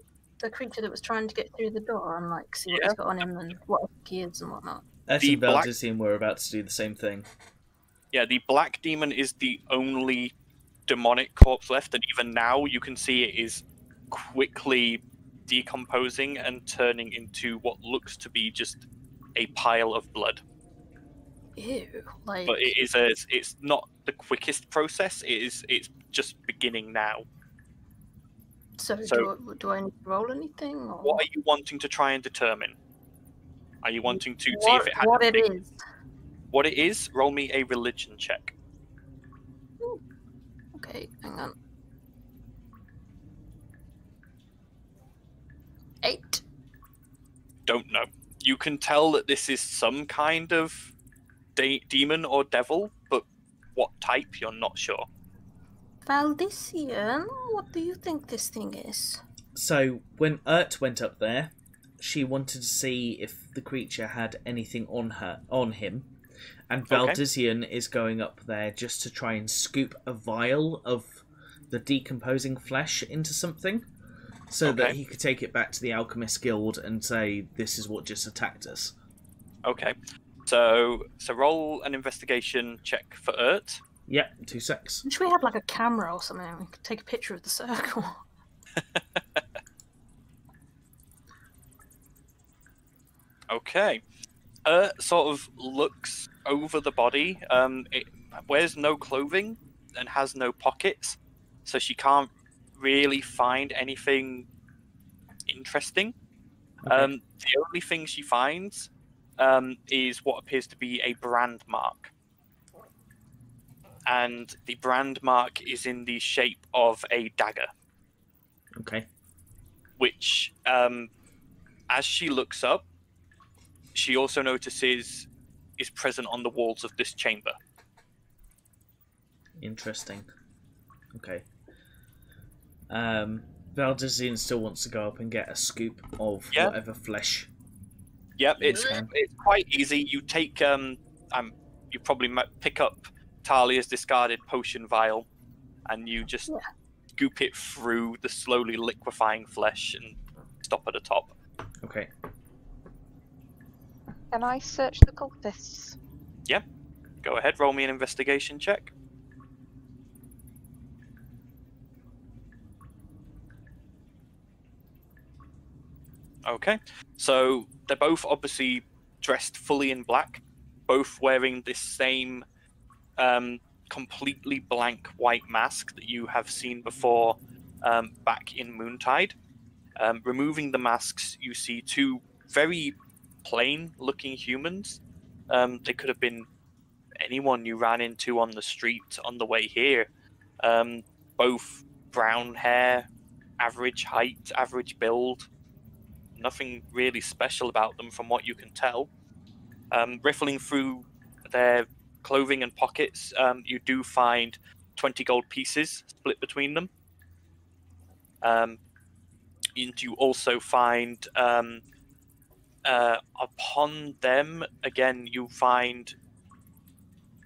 creature that was trying to get through the door and like see what he's got on him and what he is and whatnot? Actually, Valdizian were about to do the same thing. Yeah, the black demon is the only demonic corpse left, and even now you can see it is quickly decomposing and turning into what looks to be just a pile of blood. Ew, like... But it's not the quickest process. It's just beginning now. So do I need to roll anything? Or... What are you wanting to try and determine? Are you wanting to see if it has what it is? What it is? Roll me a religion check. Ooh. Okay, hang on. 8. Don't know. You can tell that this is some kind of demon or devil, but what type, you're not sure. Valdizian, what do you think this thing is? So, when Urt went up there, she wanted to see if the creature had anything on him, and Valdizian is going up there just to try and scoop a vial of the decomposing flesh into something, so that he could take it back to the Alchemist Guild and say, this is what just attacked us. Okay. So roll an investigation check for Urt. Yeah, 2 secs. Wish we had like a camera or something. We could take a picture of the circle. Okay. Sort of looks over the body. It wears no clothing and has no pockets, so she can't really find anything interesting. Okay. The only thing she finds is what appears to be a brand mark. And the brand mark is in the shape of a dagger, Okay. which, as she looks up, she also notices is present on the walls of this chamber. Interesting. Okay. Valdezine still wants to go up and get a scoop of Yeah. whatever flesh. Yep, it's Okay. quite easy. You take you probably might pick up Talia's discarded potion vial, and you just scoop it through the slowly liquefying flesh and stop at the top. Okay. Can I search the cultists? Go ahead, roll me an investigation check. Okay, so they're both obviously dressed fully in black, both wearing this same completely blank white mask that you have seen before back in Moontide. Removing the masks, you see two very plain-looking humans. They could have been anyone you ran into on the street on the way here. Both brown hair, average height, average build. Nothing really special about them from what you can tell. Riffling through their clothing and pockets, you do find 20 gold pieces split between them. And you also find, upon them, again, you find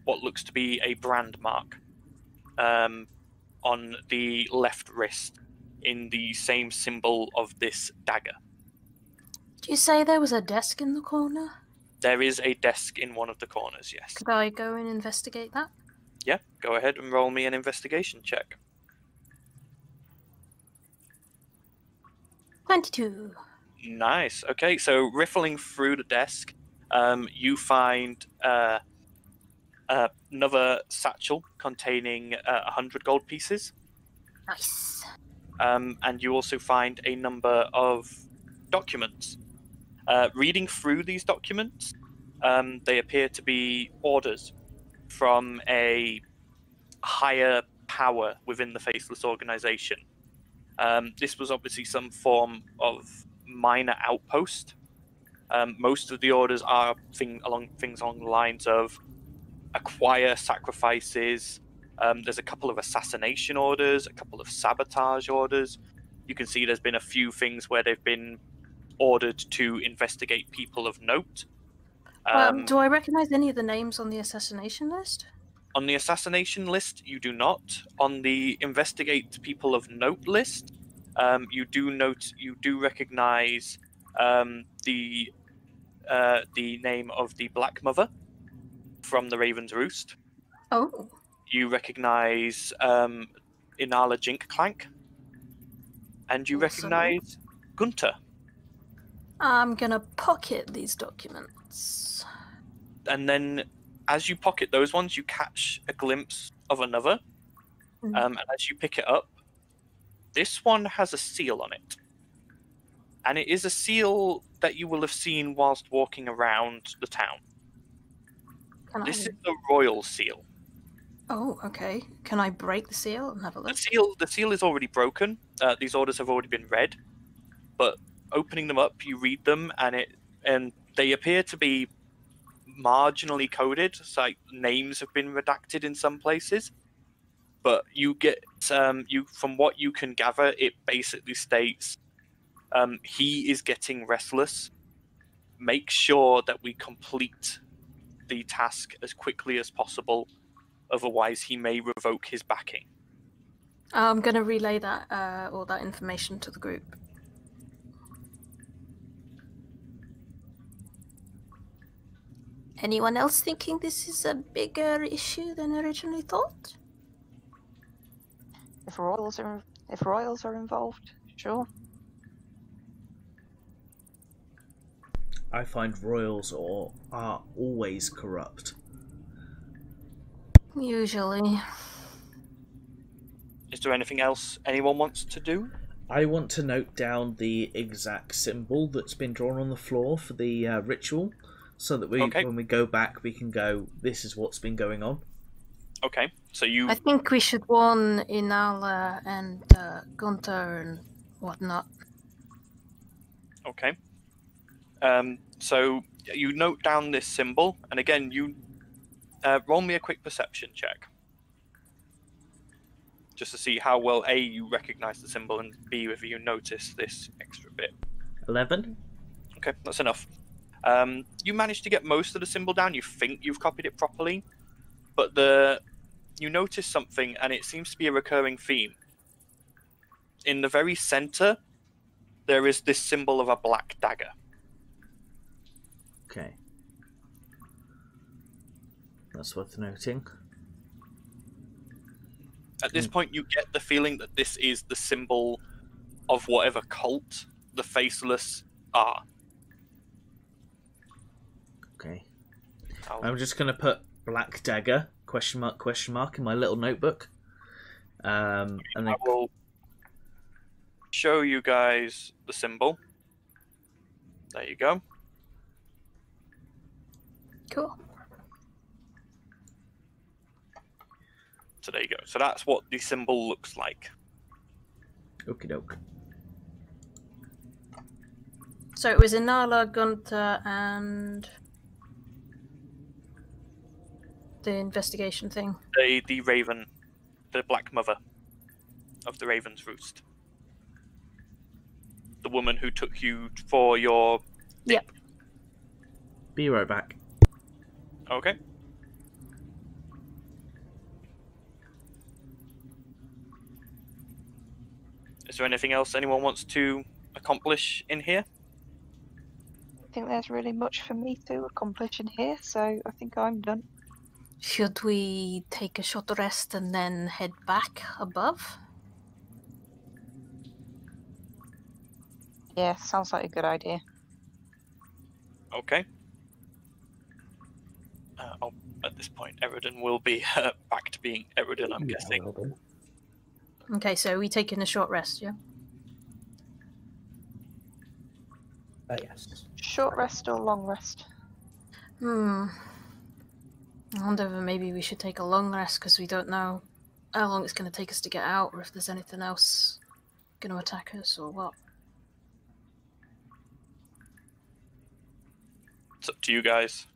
what looks to be a brand mark on the left wrist in the same symbol of this dagger. Did you say there was a desk in the corner? There is a desk in one of the corners, yes. Could I go and investigate that? Yeah, go ahead and roll me an investigation check. 22. Nice. Okay, so riffling through the desk, you find another satchel containing 100 gold pieces. Nice. And you also find a number of documents. Reading through these documents, they appear to be orders from a higher power within the Faceless organization. This was obviously some form of minor outpost. Most of the orders are things along the lines of acquire sacrifices. There's a couple of assassination orders, a couple of sabotage orders. You can see there's been a few things where they've been ordered to investigate people of note. Do I recognize any of the names on the assassination list? On the assassination list, you do not. On the investigate people of note list, you do recognize the name of the Black Mother from the Raven's Roost. Oh. You recognize Inala Jinkclank, and you recognize Gunter. I'm gonna pocket these documents. And then, as you pocket those ones, you catch a glimpse of another. And as you pick it up, this one has a seal on it. And it is a seal that you will have seen whilst walking around the town. This is the royal seal. Oh, okay. Can I break the seal and have a look? The seal is already broken. These orders have already been read. But opening them up, you read them, and they appear to be marginally coded. So like, names have been redacted in some places. But you get from what you can gather, it basically states he is getting restless. Make sure that we complete the task as quickly as possible, otherwise he may revoke his backing. I'm going to relay that all that information to the group. Anyone else thinking this is a bigger issue than originally thought? If royals are involved, sure. I find royals are always corrupt. Usually. Is there anything else anyone wants to do? I want to note down the exact symbol that's been drawn on the floor for the ritual, so that when we go back, we can go, this is what's been going on. Okay, so you... I think we should warn Inala and Gunther and whatnot. Okay. So you note down this symbol, and again, you roll me a quick perception check. Just to see how well, A, you recognize the symbol, and B, whether you notice this extra bit. 11? Okay, that's enough. You managed to get most of the symbol down. You think you've copied it properly, but you notice something, and it seems to be a recurring theme. In the very center, there is this symbol of a black dagger. Okay. That's worth noting. At this point, you get the feeling that this is the symbol of whatever cult the Faceless are. Okay. I'm just going to put black dagger, question mark, in my little notebook. And then... I will show you guys the symbol. There you go. Cool. So there you go. So that's what the symbol looks like. Okie doke. So it was Inala, Gunther, and the investigation thing. The Raven, the Black Mother of the Raven's Roost. The woman who took you for your... Yep. Be right back. Okay. Is there anything else anyone wants to accomplish in here? I think there's really much for me to accomplish in here, so I think I'm done. Should we take a short rest and then head back above? Yeah, sounds like a good idea. Okay. At this point, Eridan will be back to being Eridan, I'm guessing. Well done. Okay, so we taking a short rest, yeah? Yes. Short rest or long rest? I wonder if maybe we should take a long rest because we don't know how long it's going to take us to get out, or if there's anything else going to attack us or what. It's up to you guys.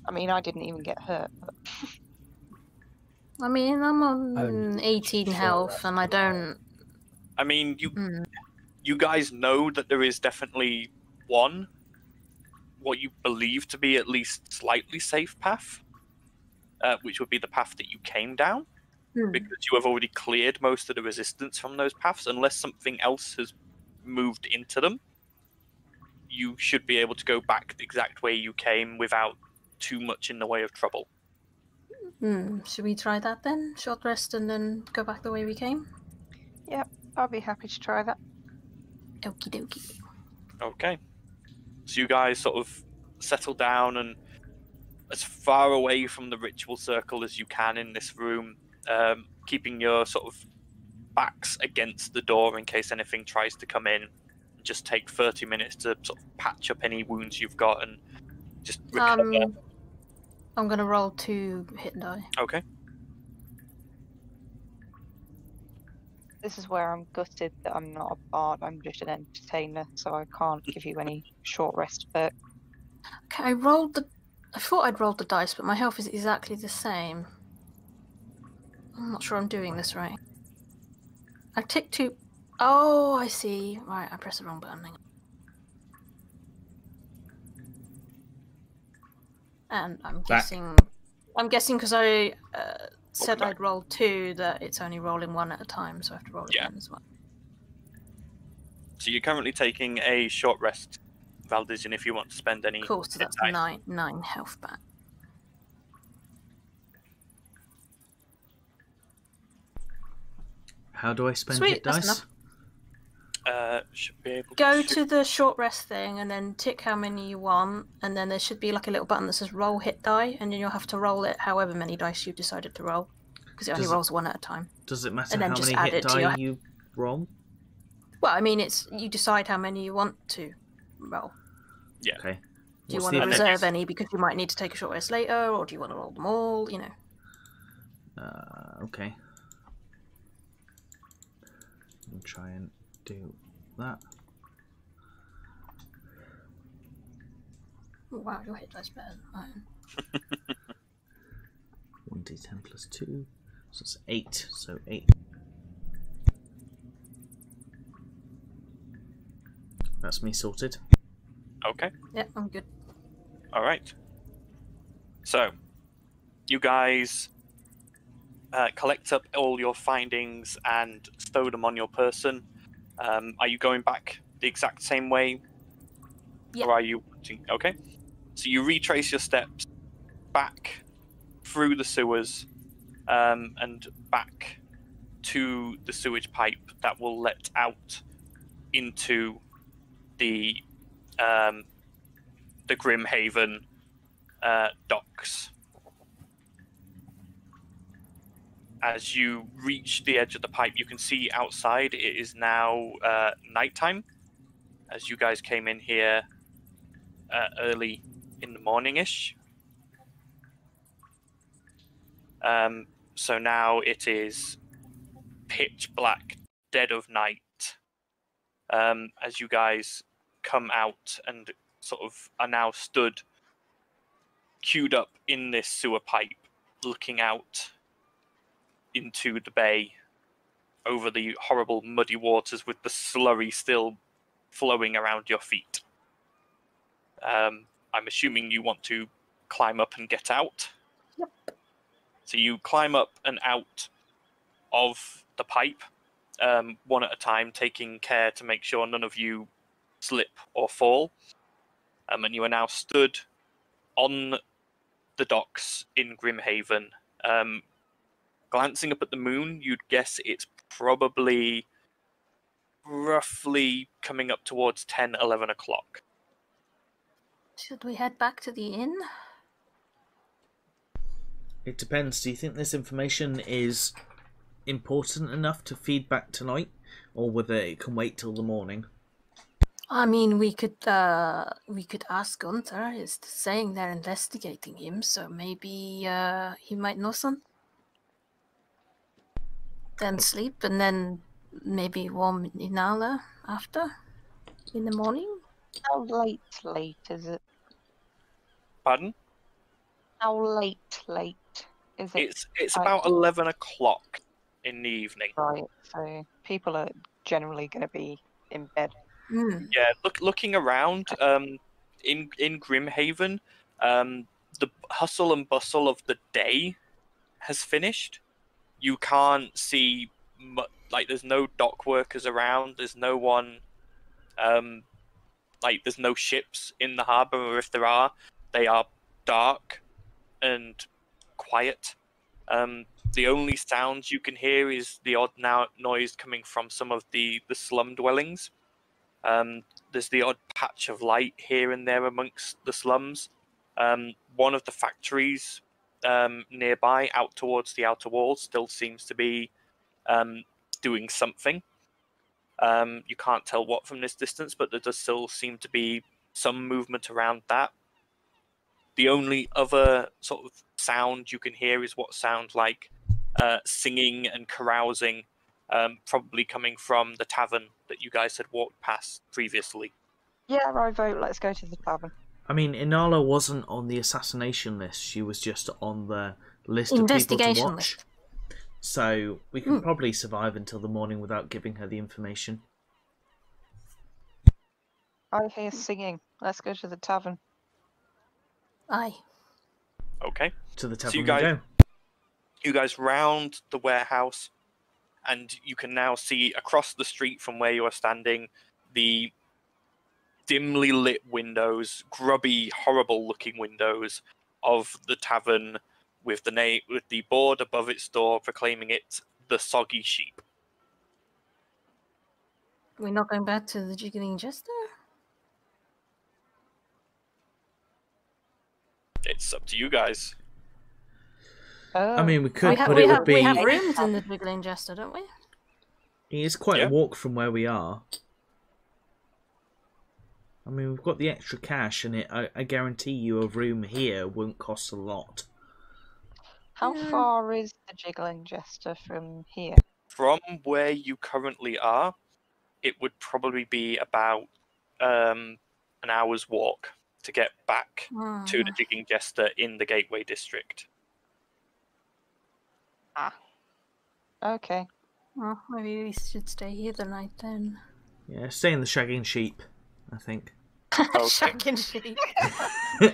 I mean, I didn't even get hurt. But... I mean, I'm on 18 short health, rest and I don't... I mean, you guys know that there is definitely one, what you believe to be at least slightly safe path, which would be the path that you came down, because you have already cleared most of the resistance from those paths. Unless something else has moved into them, you should be able to go back the exact way you came without too much in the way of trouble. Should we try that then? Short rest and then go back the way we came? Yep, I'll be happy to try that. Okie dokie. Okay. So you guys sort of settle down and as far away from the ritual circle as you can in this room, keeping your sort of backs against the door in case anything tries to come in. Just take 30 minutes to sort of patch up any wounds you've got and just recover. I'm gonna roll 2 hit die. Okay. This is where I'm gutted that I'm not a bard, I'm just an entertainer, so I can't give you any short rest perk. Okay, I thought I'd rolled the dice, but my health is exactly the same. I'm not sure I'm doing this right. I tick 2... Oh, I see. Right, I pressed the wrong button. Hang on. And I'm guessing because I said I'd roll 2 that it's only rolling 1 at a time, so I have to roll again as well. So you're currently taking a short rest Valdisian, if you want to spend any. Cool, so that's die. 9 health back. How do I spend Sweet, hit that's dice? enough. Should be able Go to. to the short rest thing and then tick how many you want, and then there should be like a little button that says roll hit die, and then you'll have to roll it however many dice you decided to roll, because it only Does it- rolls one at a time. Does it matter And then how just many add hit it to your- die you roll? Well, I mean, it's you decide how many you want to roll. Yeah. Okay. Do you What's want the to other- reserve any because you might need to take a short rest later, or do you want to roll them all? You know. Okay. I'll try and do that. Oh, wow, your hit dice better than mine. 1d10 plus 2. So it's 8. So 8. That's me sorted. Okay. Yeah, I'm good. All right. So, you guys collect up all your findings and stow them on your person. Are you going back the exact same way? Yeah. Or are you... Okay. So you retrace your steps back through the sewers and back to the sewage pipe that will let out into the Grimhaven docks. As you reach the edge of the pipe, you can see outside it is now nighttime. As you guys came in here early in the morning-ish. So now it is pitch black, dead of night. As you guys come out and sort of are now stood, queued up in this sewer pipe, looking out into the bay over the horrible muddy waters with the slurry still flowing around your feet. I'm assuming you want to climb up and get out. Yep. So you climb up and out of the pipe, one at a time, taking care to make sure none of you slip or fall. And you are now stood on the docks in Grimhaven. Glancing up at the moon, you'd guess it's probably roughly coming up towards 10, 11 o'clock. Should we head back to the inn? It depends. Do you think this information is important enough to feed back tonight, or whether it can wait till the morning? I mean, we could ask Gunther. He's saying they're investigating him, so maybe he might know something. Then sleep, and then maybe warm Inala after in the morning. How late is it? Pardon? How late is it? It's about 11 o'clock in the evening. Right, so people are generally going to be in bed. Mm. Yeah, looking around in Grimhaven, the hustle and bustle of the day has finished. You can't see there's no dock workers around. There's no one. There's no ships in the harbour, or if there are, they are dark and quiet. The only sounds you can hear is the odd noise coming from some of the slum dwellings. There's the odd patch of light here and there amongst the slums. One of the factories nearby, out towards the outer walls, still seems to be doing something. You can't tell what from this distance, but there does still seem to be some movement around that. The only other sort of sound you can hear is what sounds like singing and carousing, probably coming from the tavern that you guys had walked past previously. Yeah, I vote. Let's go to the tavern. I mean, Inala wasn't on the assassination list. She was just on the list of people to Investigation watch. list. So we can probably survive until the morning without giving her the information. I hear singing. Let's go to the tavern. Aye. Okay. To the So tavern you guys- we go. You guys round the warehouse, and you can now see across the street from where you are standing the dimly lit windows, grubby, horrible-looking windows of the tavern with the board above its door proclaiming it the Soggy Sheep. We're not going back to the Jiggling Jester? It's up to you guys. Oh. I mean, we could, we but it would be. we have rooms in the Jiggling Jester, don't we? It's quite Yeah. a walk from where we are. I mean, we've got the extra cash, and I guarantee you a room here won't cost a lot. How far is the Jiggling Jester from here? From where you currently are, it would probably be about an hour's walk to get back to the Jiggling Jester in the Gateway District. Okay. Well, maybe we should stay here the night then. Yeah, stay in the Shagging Sheep, I think. Shagging sheep.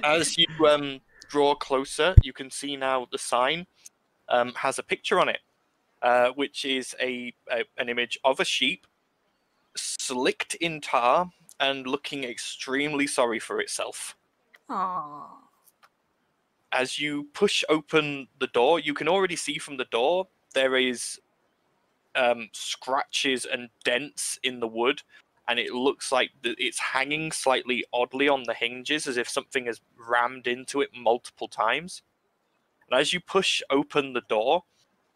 As you draw closer, you can see now the sign has a picture on it, which is an image of a sheep slicked in tar and looking extremely sorry for itself. Aww. As you push open the door, you can already see from the door there is scratches and dents in the wood, and it looks like it's hanging slightly oddly on the hinges as if something has rammed into it multiple times. And as you push open the door,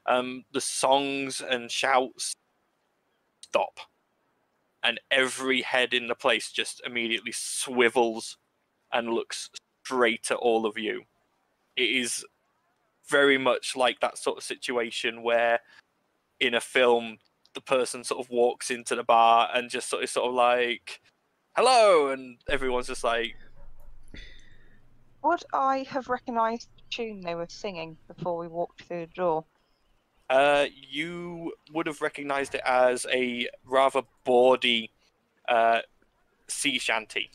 the songs and shouts stop, and every head in the place just immediately swivels and looks straight at all of you. It is very much like that sort of situation where in a film the person sort of walks into the bar and just sort of like, hello, and everyone's just like... Would I have recognised the tune they were singing before we walked through the door? You would have recognised it as a rather bawdy sea shanty.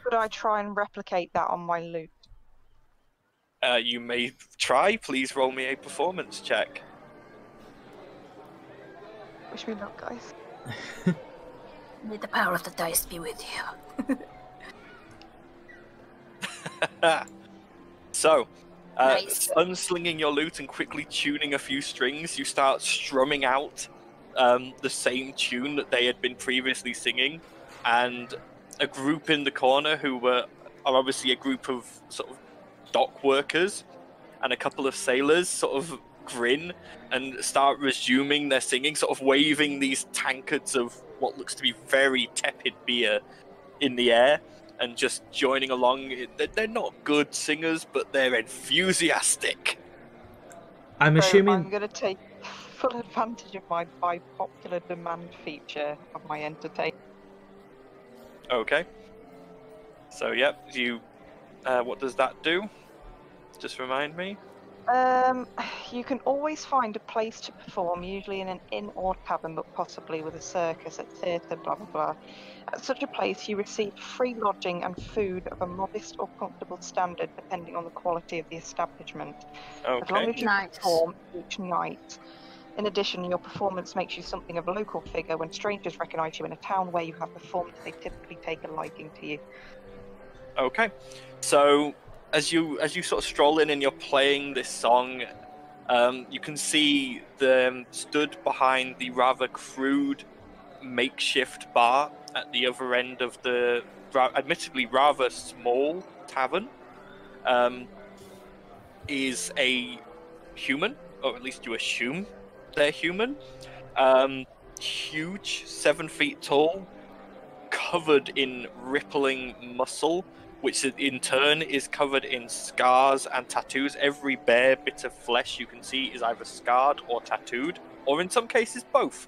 Could I try and replicate that on my loot? You may try. Please roll me a performance check. Wish me luck, guys. May the power of the dice be with you. So, Nice. unslinging your lute and quickly tuning a few strings, you start strumming out the same tune that they had been previously singing, and a group in the corner who are obviously a group of sort of dock workers and a couple of sailors sort of grin and start resuming their singing, sort of waving these tankards of what looks to be very tepid beer in the air and just joining along. They're not good singers, but they're enthusiastic. I'm So assuming. I'm going to take full advantage of my by popular demand feature of my entertainment. Okay. So, yep, you... what does that do? Just remind me. You can always find a place to perform, usually in an inn or tavern, but possibly with a circus, a theatre, blah blah blah. At such a place, you receive free lodging and food of a modest or comfortable standard, depending on the quality of the establishment. As long Okay. as you Nice. perform each night. In addition, your performance makes you something of a local figure. When strangers recognise you in a town where you have performed, they typically take a liking to you. Okay. So, as you sort of stroll in and you're playing this song, you can see them stood behind the rather crude makeshift bar at the other end of the admittedly rather small tavern. Is a human, or at least you assume they're human. Huge, 7 feet tall, covered in rippling muscle, which in turn is covered in scars and tattoos. Every bare bit of flesh you can see is either scarred or tattooed, or in some cases both.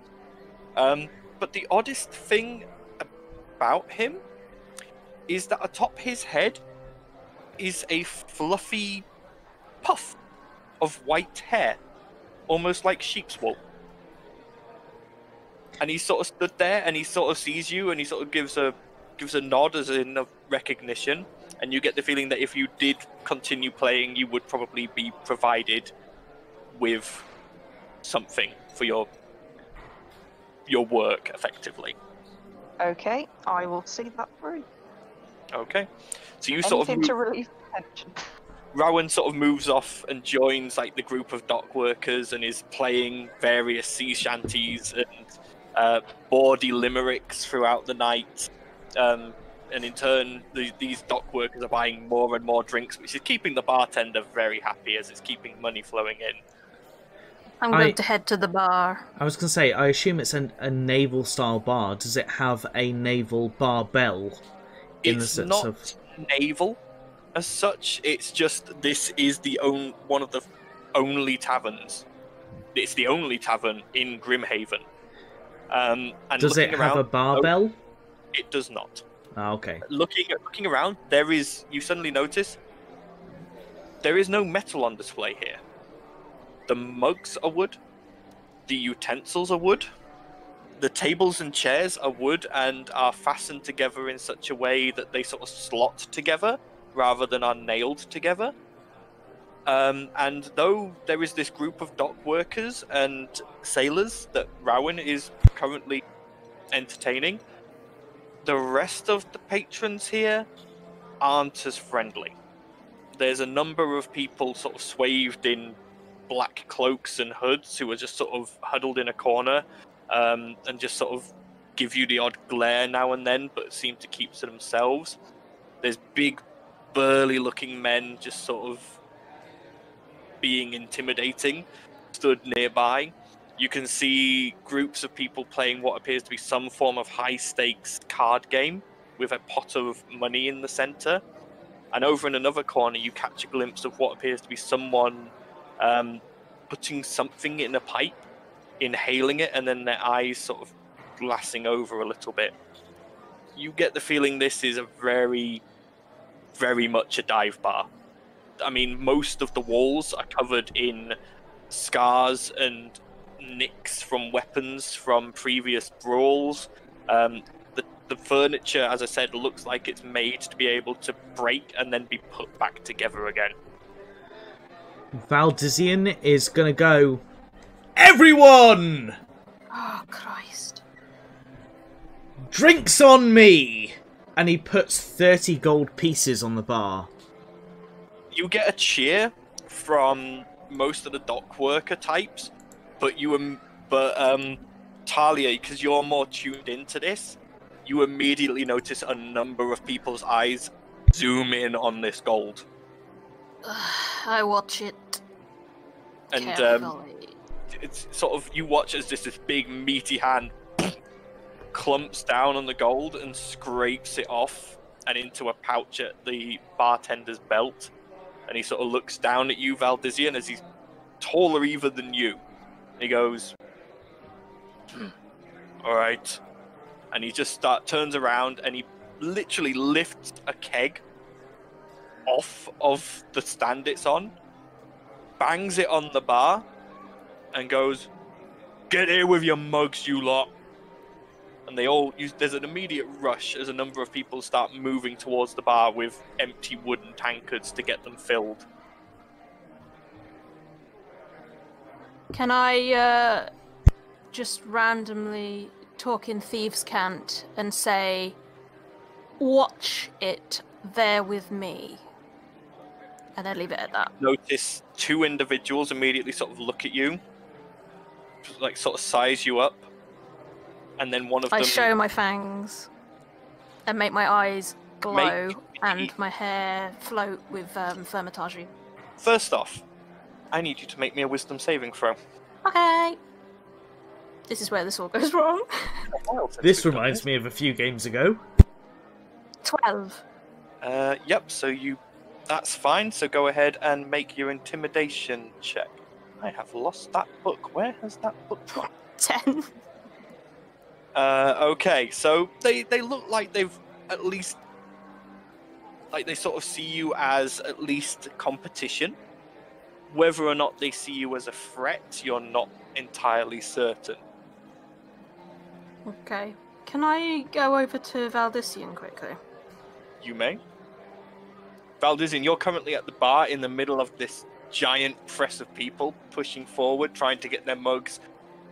But the oddest thing about him is that atop his head is a fluffy puff of white hair, almost like sheep's wool. And he sort of stood there, and he sort of sees you, and he sort of gives a nod as in of recognition, and you get the feeling that if you did continue playing, you would probably be provided with something for your work, effectively. Okay, I will see that through. Okay. So you Anything sort of to relieve tension. Rowan sort of moves off and joins like the group of dock workers and is playing various sea shanties and bawdy limericks throughout the night. And in turn, these dock workers are buying more and more drinks, which is keeping the bartender very happy as it's keeping money flowing in. I'm going to head to the bar. I was going to say, I assume it's a naval-style bar. Does it have a naval bar bell? It's not naval as such. It's just this is one of the only taverns. It's the only tavern in Grimhaven. And does it have a bar bell? It does not. Ah, okay. Looking around, you suddenly notice there is no metal on display here. The mugs are wood, the utensils are wood, the tables and chairs are wood and are fastened together in such a way that they sort of slot together rather than are nailed together. And though there is this group of dock workers and sailors that Rowan is currently entertaining, the rest of the patrons here aren't as friendly. There's a number of people sort of swathed in black cloaks and hoods who are just sort of huddled in a corner and just sort of give you the odd glare now and then, but seem to keep to themselves. There's big, burly-looking men just sort of being intimidating, stood nearby. You can see groups of people playing what appears to be some form of high-stakes card game with a pot of money in the center. And over in another corner, you catch a glimpse of what appears to be someone putting something in a pipe, inhaling it, and then their eyes sort of glassing over a little bit. You get the feeling this is a very, very much a dive bar. I mean, most of the walls are covered in scars and nicks from weapons from previous brawls. The furniture, as I said, looks like it's made to be able to break and then be put back together again. Valdizian is gonna go, everyone! Oh, Christ. Drinks on me! And he puts 30 gold pieces on the bar. You get a cheer from most of the dock worker types, but Talia, because you're more tuned into this, you immediately notice a number of people's eyes zoom in on this gold. I watch it and carefully. It's sort of, you watch as this big meaty hand clumps down on the gold and scrapes it off and into a pouch at the bartender's belt. And he sort of looks down at you, Valdizian, as he's taller even than you. He goes, all right. And he just turns around and he literally lifts a keg off of the stand it's on, bangs it on the bar, and goes, get here with your mugs, you lot. And they all there's an immediate rush as a number of people start moving towards the bar with empty wooden tankards to get them filled. Can I just randomly talk in thieves' cant and say, watch it there with me? And then leave it at that. Notice two individuals immediately sort of look at you, like sort of size you up, and then one of them... I show my fangs and make my eyes glow and my hair float with Vermitage. First off, I need you to make me a wisdom saving throw. Okay. This is where this all goes wrong. This reminds me of a few games ago. 12. Yep, so that's fine, so go ahead and make your intimidation check. I have lost that book. Where has that book gone? 10. Okay, so they look like they've at least... Like, they sort of see you as at least competition. Whether or not they see you as a threat, you're not entirely certain. Okay. Can I go over to Valdizian quickly? You may. Valdizian, you're currently at the bar in the middle of this giant press of people pushing forward, trying to get their mugs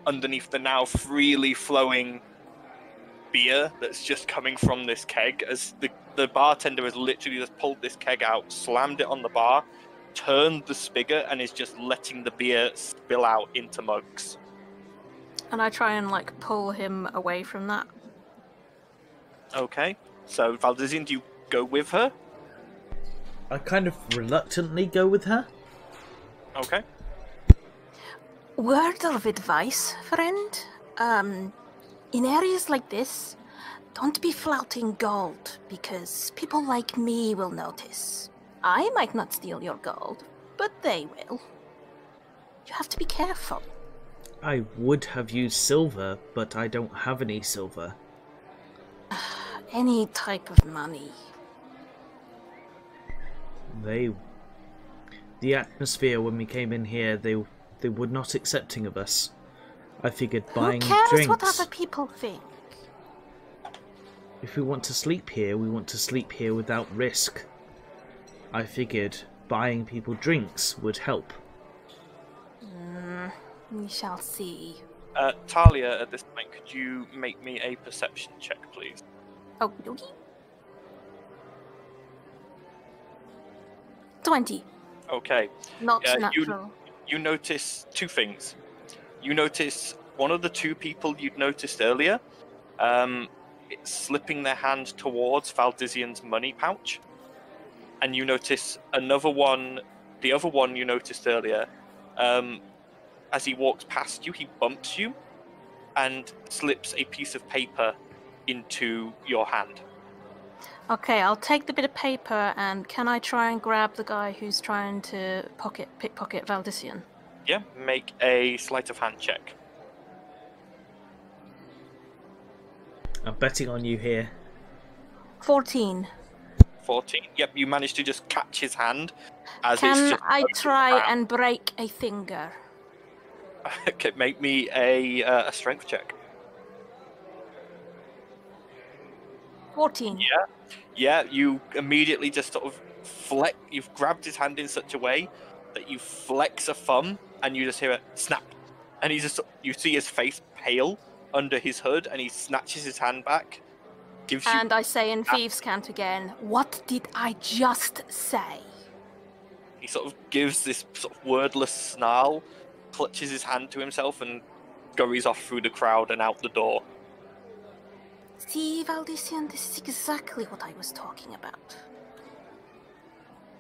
underneath the now freely flowing beer that's just coming from this keg as the bartender has literally just pulled this keg out, slammed it on the bar, turned the spigot, and is just letting the beer spill out into mugs. And I try and like pull him away from that. Okay, so Valdizian, do you go with her? I kind of reluctantly go with her. Okay. Word of advice, friend. In areas like this, don't be flouting gold, because people like me will notice. I might not steal your gold, but they will. You have to be careful. I would have used silver, but I don't have any silver. Any type of money. The atmosphere when we came in here, they were not accepting of us. I figured buying Who cares drinks. what other people think? If we want to sleep here, we want to sleep here without risk. I figured buying people drinks would help. We shall see. Talia, at this point, could you make me a perception check, please? Oh, okay. 20. Okay. Not natural. You notice two things. You notice one of the two people you'd noticed earlier, it's slipping their hand towards Valdizian's money pouch. And you notice another one, the other one you noticed earlier, as he walks past you, he bumps you and slips a piece of paper into your hand. Okay, I'll take the bit of paper, and can I try and grab the guy who's trying to pickpocket Valdizian? Yeah, make a sleight of hand check. I'm betting on you here. 14. 14. Yep, you managed to just catch his hand as it's Can just I floating try around. and break a finger? Okay, make me a strength check. 14. Yeah, you immediately just sort of you've grabbed his hand in such a way that you flex a thumb and you just hear a snap. And you see his face pale under his hood, and he snatches his hand back. And I say in Thieves' Cant again, what did I just say? He sort of gives this sort of wordless snarl, clutches his hand to himself, and scurries off through the crowd and out the door. See, Valdizian, this is exactly what I was talking about.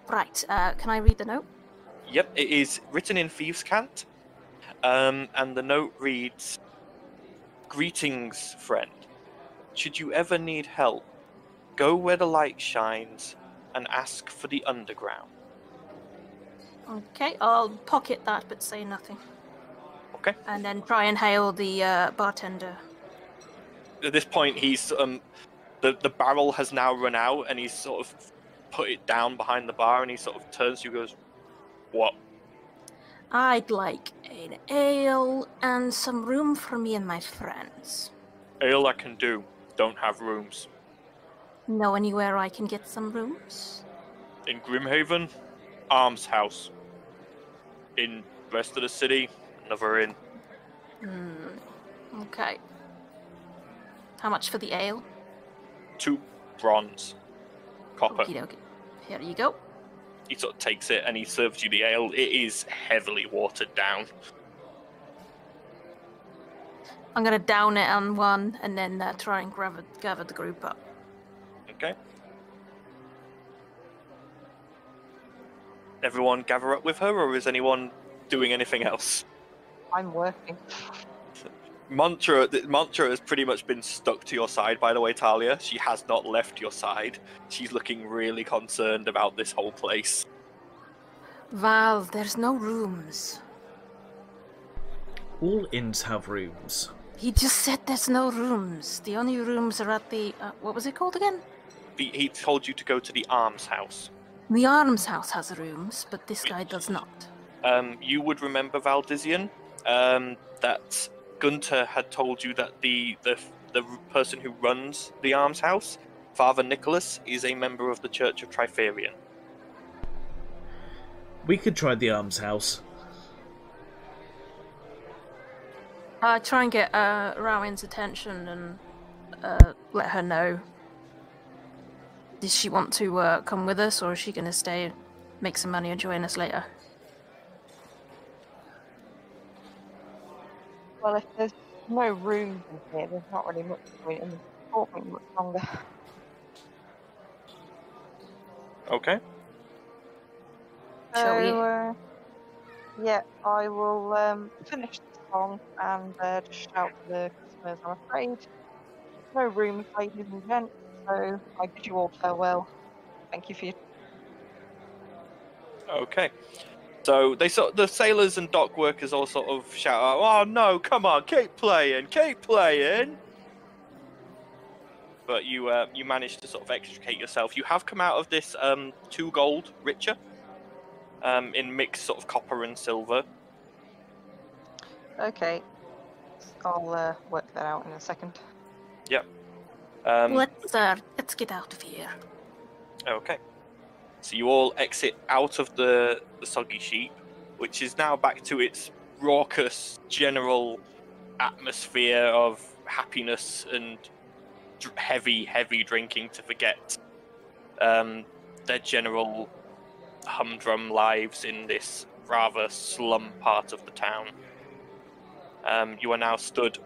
Right, can I read the note? Yep, it is written in Thieves' Cant, and the note reads, "Greetings, friend. Should you ever need help, go where the light shines and ask for the underground." Okay, I'll pocket that but say nothing. Okay. And then try and hail the bartender. At this point, he's the barrel has now run out, and he's sort of put it down behind the bar, and he sort of turns to you and goes, "What?" I'd like an ale and some room for me and my friends. Ale I can do. Don't have rooms. Know anywhere I can get some rooms? In Grimhaven, Almshouse. In rest of the city, another inn. Okay. How much for the ale? 2 bronze. Copper. Okie dokie. Here you go. He sort of takes it and he serves you the ale. It is heavily watered down. I'm gonna down it on one and then try and gather the group up. Okay. Everyone gather up with her, or is anyone doing anything else? I'm working. Mantra has pretty much been stuck to your side, by the way, Talia. She has not left your side. She's looking really concerned about this whole place. Val, there's no rooms. All inns have rooms. He just said there's no rooms. The only rooms are at the... what was it called again? He told you to go to the Almshouse. The Arms House has rooms, but this guy does not. You would remember, Valdizian, that Gunter had told you that the person who runs the Almshouse, Father Nicholas, is a member of the Church of Triferian. We could try the Almshouse. Try and get Rowan's attention and let her know. Does she want to come with us, or is she going to stay, make some money, and join us later? Well, if there's no rooms in here, there's not really much point in talking much longer. Okay. Shall we? So, yeah, I will finish the song and just shout to the customers, I'm afraid. No rooms, ladies and gents, so I bid you all farewell. Thank you for your Okay. So the sailors and dock workers all sort of shout out, "Oh no, come on, keep playing, keep playing!" But you manage to sort of extricate yourself. You have come out of this 2 gold richer, in mixed sort of copper and silver. Okay, I'll work that out in a second. Yep. Let's get out of here. Okay. So you all exit out of the Soggy Sheep, which is now back to its raucous general atmosphere of happiness and heavy drinking to forget their general humdrum lives in this rather slum part of the town. You are now stood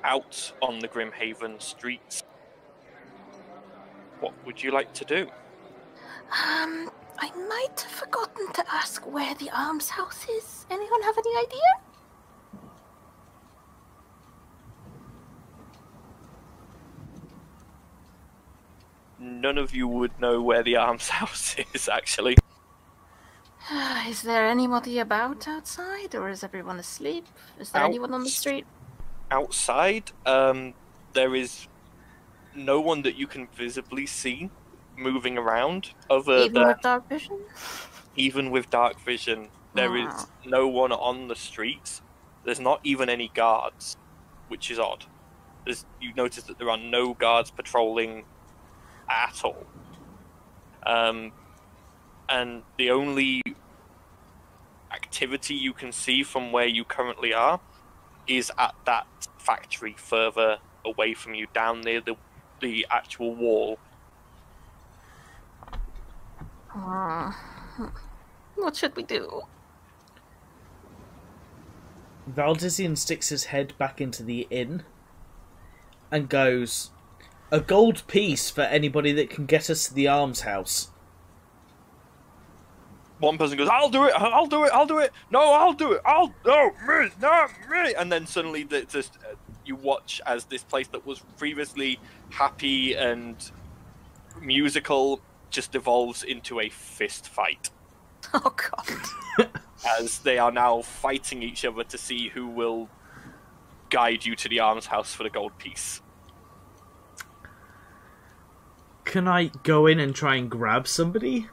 out on the Grimhaven streets. What would you like to do? I might have forgotten to ask where the almshouse is. Anyone have any idea? None of you would know where the almshouse is, actually. Is there anybody about outside, or is everyone asleep? Is there anyone on the street? Outside, there is no one that you can visibly see moving around. Even with dark vision? Even with dark vision, there is no one on the streets. There's not even any guards, which is odd. You notice that there are no guards patrolling at all. And the only activity you can see from where you currently are is at that factory further away from you, down near the actual wall. What should we do? Valdizian sticks his head back into the inn and goes, "A gold piece for anybody that can get us to the almshouse." One person goes, I'll do it, I'll do it, I'll do it, no, I'll do it, me, not me. And then suddenly you watch as this place that was previously happy and musical just evolves into a fist fight. Oh god. As they are now fighting each other to see who will guide you to the almshouse for the gold piece. Can I go in and try and grab somebody?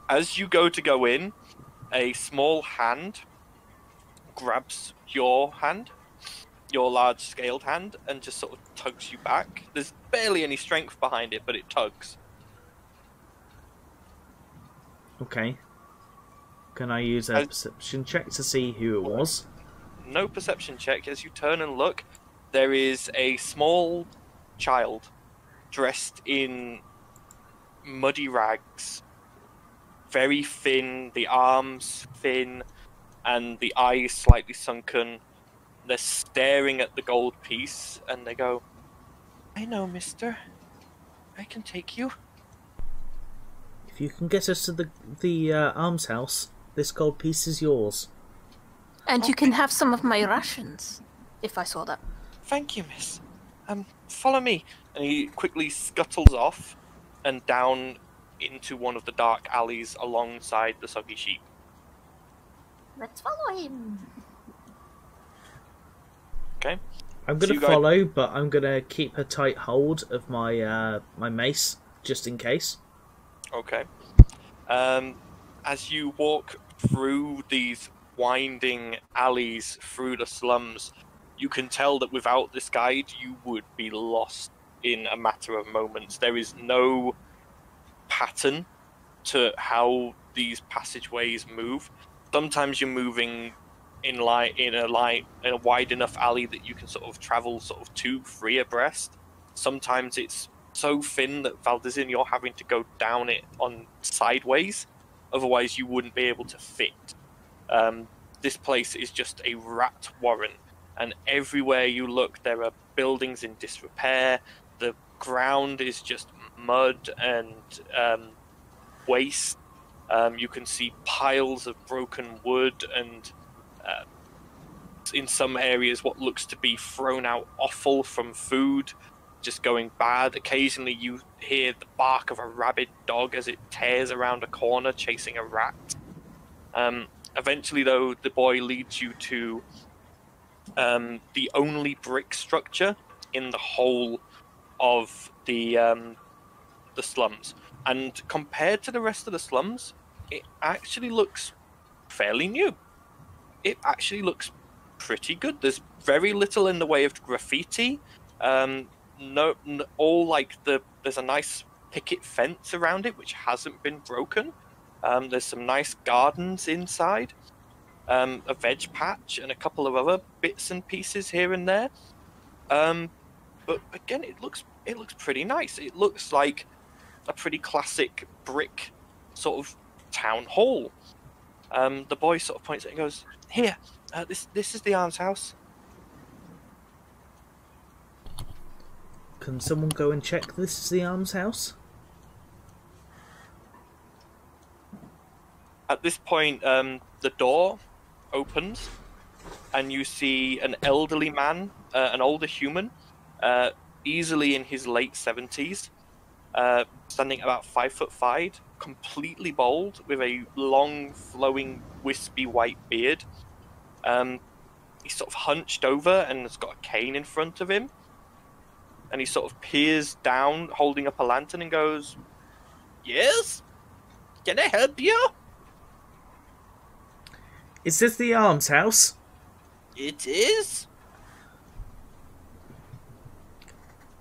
As you go in, a small hand grabs your hand, your large-scaled hand, and just sort of tugs you back. There's barely any strength behind it, but it tugs. Okay. Can I use a perception check to see who it was? No perception check. As you turn and look, there is a small child dressed in muddy rags. Very thin, the arms thin, and the eyes slightly sunken. They're staring at the gold piece, and they go, I know, mister. I can take you. If you can get us to the almshouse, this gold piece is yours. And you can have some of my rations, if I saw that. Thank you, miss. Follow me. And he quickly scuttles off and down into one of the dark alleys alongside the Soggy Sheep. Let's follow him. Okay. I'm going to follow, but I'm going to keep a tight hold of my my mace, just in case. Okay. As you walk through these winding alleys through the slums, you can tell that without this guide, you would be lost in a matter of moments. There is no pattern to how these passageways move. Sometimes you're moving in a wide enough alley that you can sort of travel 2-3 abreast. Sometimes it's so thin that Valdizin, you're having to go down it on sideways, otherwise you wouldn't be able to fit. This place is just a rat warren, and everywhere you look there are buildings in disrepair. The ground is just mud and waste. You can see piles of broken wood and in some areas what looks to be thrown out offal from food just going bad. Occasionally you hear the bark of a rabid dog as it tears around a corner chasing a rat. Eventually though, the boy leads you to the only brick structure in the whole of the slums, and compared to the rest of the slums it actually looks fairly new. It actually looks pretty good. There's very little in the way of graffiti. There's a nice picket fence around it which hasn't been broken. There's some nice gardens inside, a veg patch and a couple of other bits and pieces here and there. But again, it looks pretty nice. It looks like a pretty classic brick sort of town hall. The boy sort of points at it and goes, "Here, this is the almshouse." Can someone go and check this is the almshouse? At this point, the door opens, and you see an elderly man, an older human, easily in his late 70s, standing about 5'5", completely bald, with a long, flowing, wispy white beard. He's sort of hunched over and has got a cane in front of him. And he sort of peers down, holding up a lantern, and goes, "Yes? Can I help you?" Is this the almshouse? It is.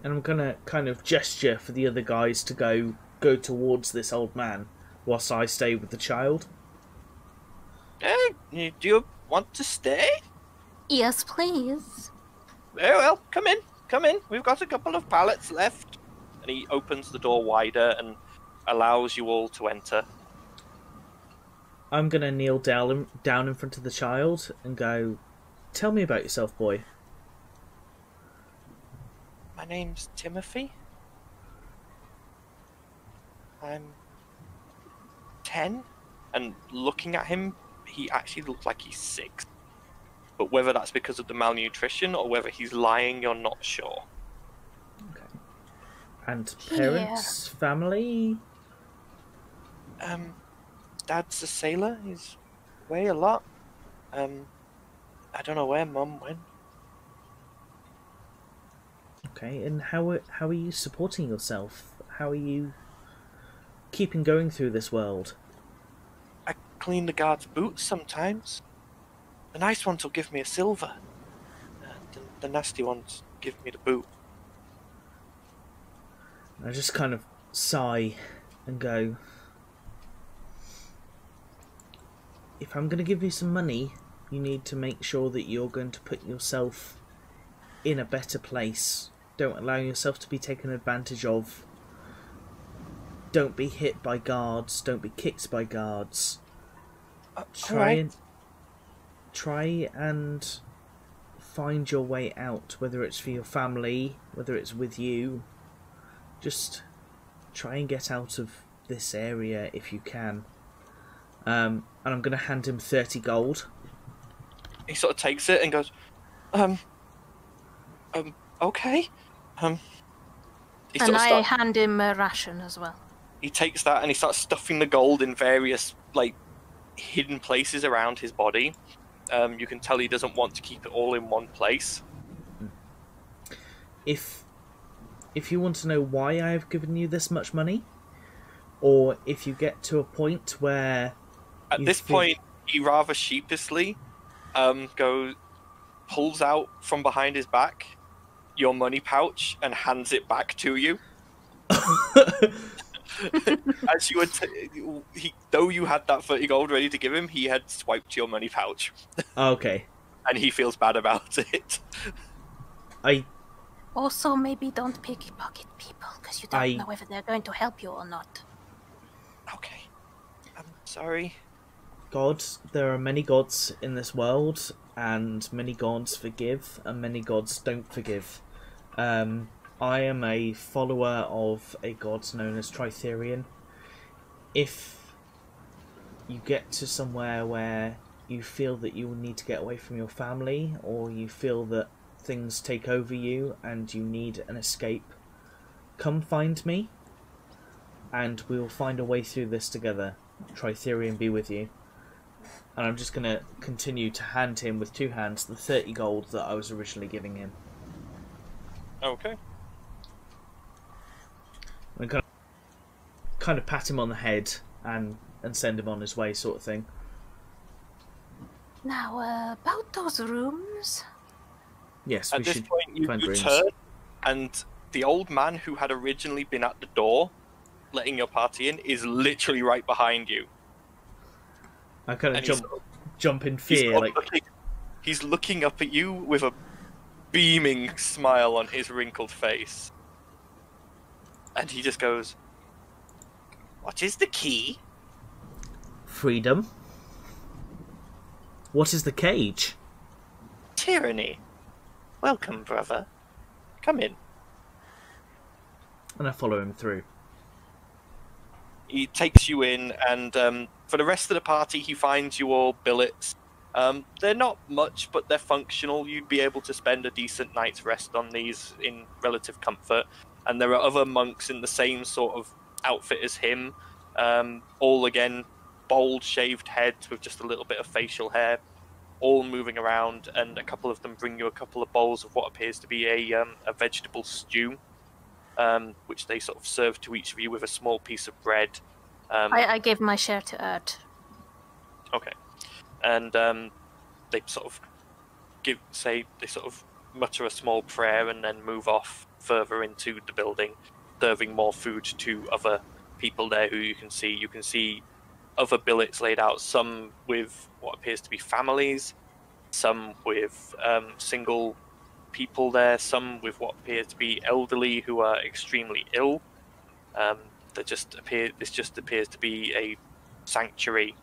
And I'm gonna kind of gesture for the other guys to go towards this old man, whilst I stay with the child. Do you want to stay? Yes, please. Very well, come in. We've got a couple of pallets left. And he opens the door wider and allows you all to enter. I'm gonna kneel down in front of the child and go, "Tell me about yourself, boy." My name's Timothy. I'm 10. And looking at him, he actually looks like he's 6. But whether that's because of the malnutrition or whether he's lying, you're not sure. Okay. And parents, family? Dad's a sailor. He's away a lot. I don't know where Mum went. Okay, and how are you supporting yourself? How are you keeping going through this world? I clean the guards' boots sometimes. The nice ones will give me a silver. The nasty ones give me the boot. I just kind of sigh and go, "If I'm going to give you some money, you need to make sure that you're going to put yourself in a better place. Don't allow yourself to be taken advantage of. Don't be hit by guards. Don't be kicked by guards. Try and find your way out, whether it's for your family, whether it's with you. Just try and get out of this area if you can." And I'm going to hand him 30 gold. He sort of takes it and goes, okay. And I hand him a ration as well. He takes that and he starts stuffing the gold in various, hidden places around his body. You can tell he doesn't want to keep it all in one place. If you want to know why I have given you this much money, or if you get to a point where... At this point, he rather sheepishly pulls out from behind his back your money pouch and hands it back to you. As you were though you had that 30 gold ready to give him, he had swiped your money pouch. Okay. And he feels bad about it. I Also, maybe don't pickpocket people, because you don't know whether they're going to help you or not. Okay. I'm sorry. Gods, there are many gods in this world, and many gods forgive, and many gods don't forgive. I am a follower of a god known as Tritherion. If you get to somewhere where you feel that you need to get away from your family, or you feel that things take over you and you need an escape, come find me, and we will find a way through this together. Tritherion be with you. And I'm just going to continue to hand him with 2 hands the 30 gold that I was originally giving him. Okay. I'm going to kind of pat him on the head and send him on his way, sort of thing. Now, about those rooms... Yes, At this point, you turn, and the old man who had originally been at the door, letting your party in, is literally right behind you. I kind of jump in fear. He's looking up at you with a beaming smile on his wrinkled face. And he just goes, "What is the key?" Freedom. What is the cage? Tyranny. Welcome, brother. Come in. And I follow him through. He takes you in, and for the rest of the party, he finds you all billets. They're not much, but they're functional. You'd be able to spend a decent night's rest on these in relative comfort. And there are other monks in the same sort of outfit as him, all again, bald, shaved heads with just a little bit of facial hair, all moving around, and a couple of them bring you a couple of bowls of what appears to be a vegetable stew, which they sort of serve to each of you with a small piece of bread. I gave my share to Erd. Okay. And they sort of mutter a small prayer and then move off further into the building, serving more food to other people there who you can see. You can see other billets laid out, some with what appears to be families, some with single people there, some with what appears to be elderly who are extremely ill. This just appears to be a sanctuary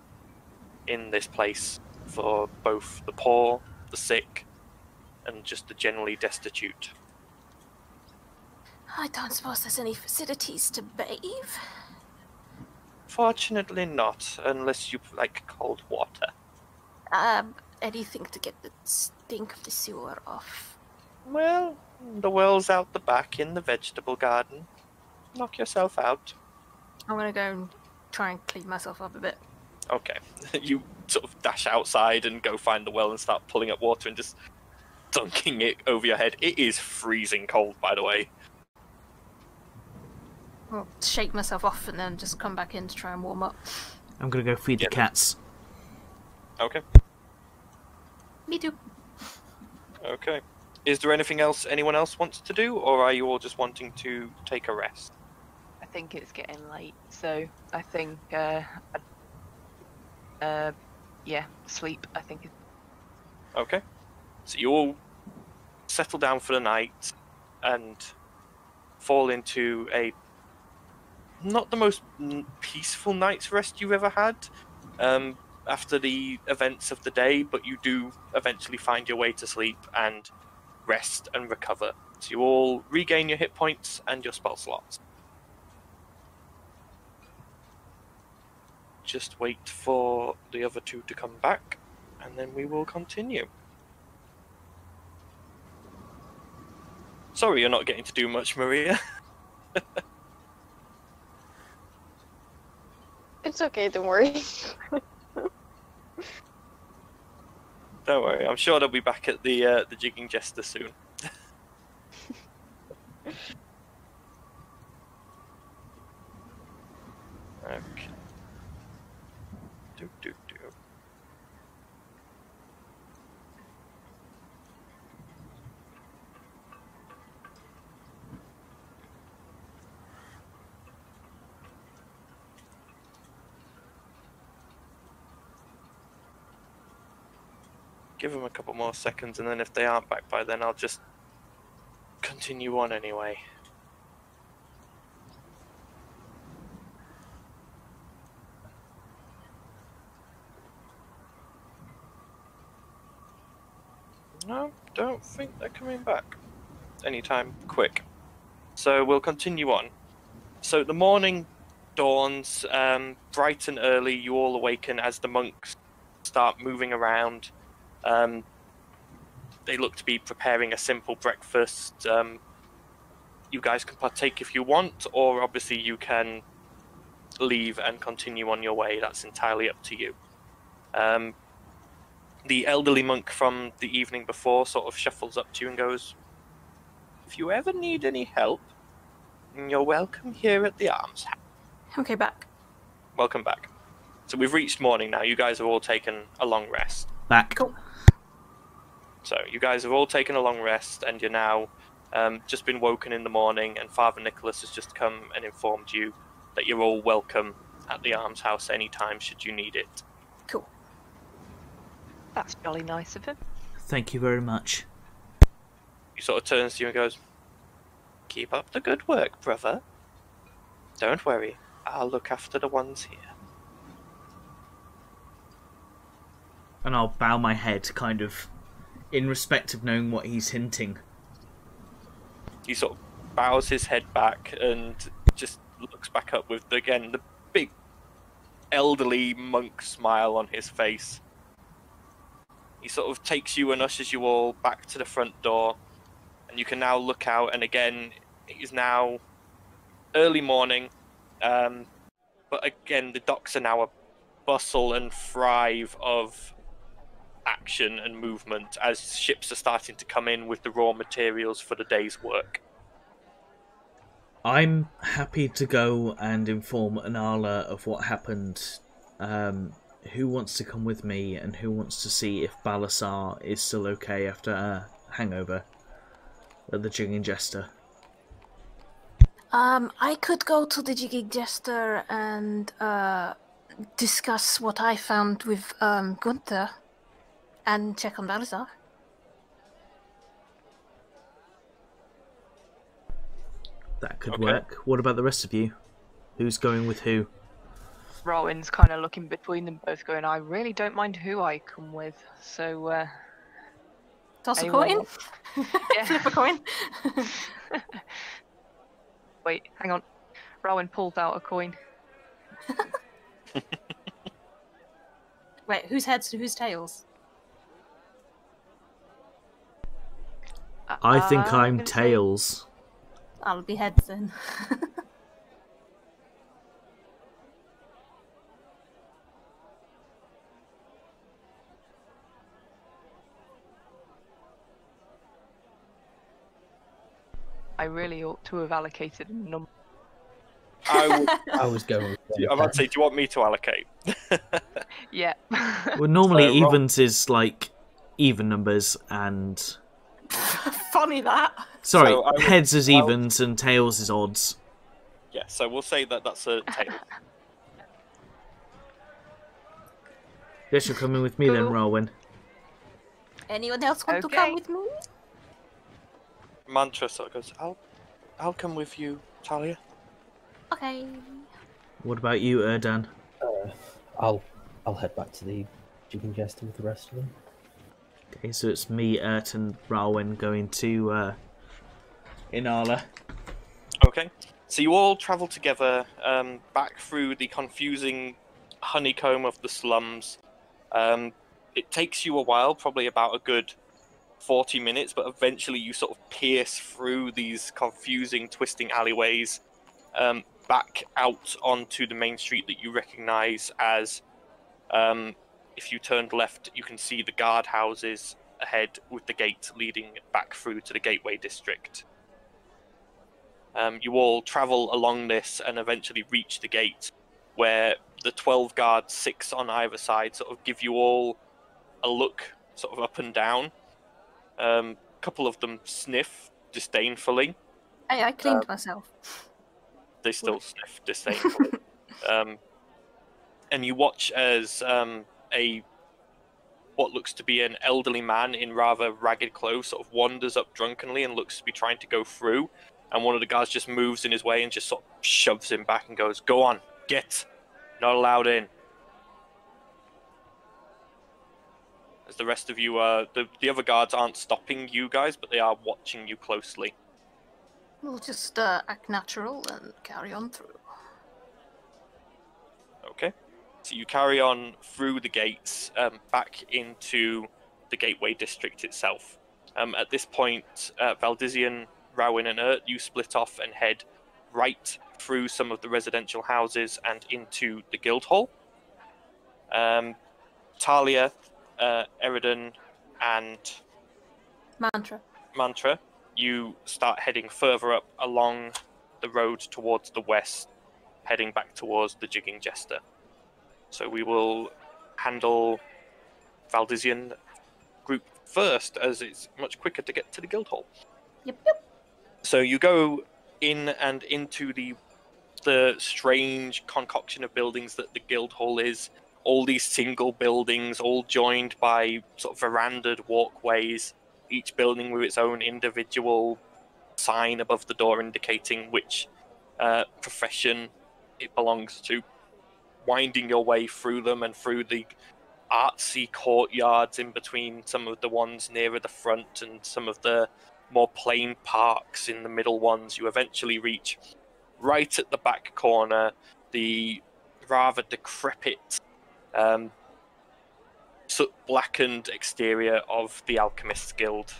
in this place for both the poor, the sick, and just the generally destitute. I don't suppose there's any facilities to bathe? Fortunately not, unless you like cold water. Anything to get the stink of the sewer off. Well, the well's out the back in the vegetable garden. Knock yourself out. I'm gonna go and try and clean myself up a bit. Okay. You sort of dash outside and go find the well and start pulling up water and just dunking it over your head. It is freezing cold, by the way. I'll shake myself off and then just come back in to try and warm up. I'm going to go feed the cats. Okay. Me too. Okay. Is there anything else anyone else wants to do, or are you all just wanting to take a rest? I think it's getting late, so I think, sleep, I think. Okay. So you all settle down for the night and fall into a not the most peaceful night's rest you've ever had after the events of the day, but you do eventually find your way to sleep and rest and recover. So you all regain your hit points and your spell slots. Just wait for the other two to come back, and then we will continue. Sorry you're not getting to do much, Maria. It's okay, don't worry. Don't worry, I'm sure they'll be back at the Jigging Jester soon. Okay. Do. Give them a couple more seconds, and then if they aren't back by then, I'll just continue on anyway. No, don't think they're coming back anytime quick. So we'll continue on. So the morning dawns, bright and early. You all awaken as the monks start moving around. They look to be preparing a simple breakfast. You guys can partake if you want, or obviously you can leave and continue on your way. That's entirely up to you. The elderly monk from the evening before sort of shuffles up to you and goes, "If you ever need any help, you're welcome here at the almshouse." Okay, back. Welcome back. So we've reached morning now. You guys have all taken a long rest. Back. Cool. So you guys have all taken a long rest, and you're now just been woken in the morning, and Father Nicholas has just come and informed you that you're all welcome at the almshouse anytime should you need it. Cool. That's jolly nice of him. Thank you very much. He sort of turns to you and goes, "Keep up the good work, brother. Don't worry, I'll look after the ones here." And I'll bow my head, kind of, in respect of knowing what he's hinting. He sort of bows his head back and just looks back up with, again, the big elderly monk smile on his face. He sort of takes you and ushers you all back to the front door, and you can now look out, and again, it is now early morning, but again, the docks are now a bustle and thrive of action and movement as ships are starting to come in with the raw materials for the day's work. I'm happy to go and inform Anala of what happened. Who wants to come with me, and who wants to see if Balasar is still okay after a hangover at the Jigging Jester? I could go to the Jigging Jester and discuss what I found with Gunther and check on Balasar. That could Okay. work. What about the rest of you? Who's going with who? Rowan's kind of looking between them both, going, "I really don't mind who I come with." So, Toss a anyone coin? want- Yeah. Flip a coin? Wait, hang on. Rowan pulled out a coin. Wait, whose heads to whose tails? I think I'm gonna say- Tails. I'll be heads then. I really ought to have allocated a number. I was going. I'm about to say, do you want me to allocate? Yeah. Well, normally So, roll- evens is like even numbers, and Funny that. sorry, So I would- heads is I would- evens and tails is odds. Yeah, so we'll say that that's a tail. Guess you're coming with me then, Cool. Rowan. Anyone else want to Okay. come with me? Mantra sort of goes, I'll come with you, Talia. Okay. What about you, Erdan? I'll head back to the Jigging Jester with the rest of them. Okay, so it's me, Ert, and Rowan going to Inala. Okay. So you all travel together back through the confusing honeycomb of the slums. It takes you a while, probably about a good 40 minutes, but eventually you sort of pierce through these confusing, twisting alleyways back out onto the main street that you recognize as, if you turned left, you can see the guard houses ahead with the gate leading back through to the Gateway District. You all travel along this and eventually reach the gate, where the 12 guards, 6 on either side, sort of give you all a look sort of up and down. A couple of them sniff disdainfully. Hey, I cleaned myself. They still sniff disdainfully. And you watch as a what looks to be an elderly man in rather ragged clothes sort of wanders up drunkenly and looks to be trying to go through, and one of the guards just moves in his way and just sort of shoves him back and goes, "Go on, get. Not allowed in." As the rest of you, the other guards aren't stopping you guys, but they are watching you closely. We'll just act natural and carry on through. Okay. So you carry on through the gates, back into the Gateway District itself. At this point, Valdizian, Rowan, and Ert, you split off and head right through some of the residential houses and into the Guildhall. Talia, Eridan, and Mantra, you start heading further up along the road towards the west, heading back towards the Jigging Jester. So we will handle Valdizian group first, as it's much quicker to get to the Guildhall. Yep. So you go in and into the strange concoction of buildings that the Guildhall is. All these single buildings, all joined by sort of verandaed walkways, each building with its own individual sign above the door indicating which profession it belongs to. Winding your way through them and through the artsy courtyards in between some of the ones nearer the front and some of the more plain parks in the middle ones, you eventually reach right at the back corner the rather decrepit, soot-blackened exterior of the Alchemist's Guild.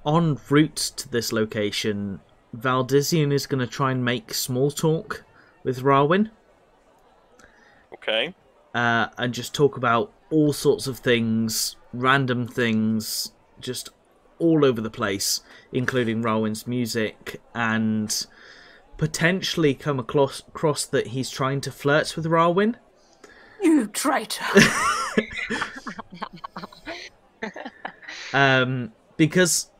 En route to this location, Valdizian is going to try and make small talk with Rawin. Okay. And just talk about all sorts of things, random things, just all over the place, including Rawin's music, and potentially come across that he's trying to flirt with Rawin. You traitor! Because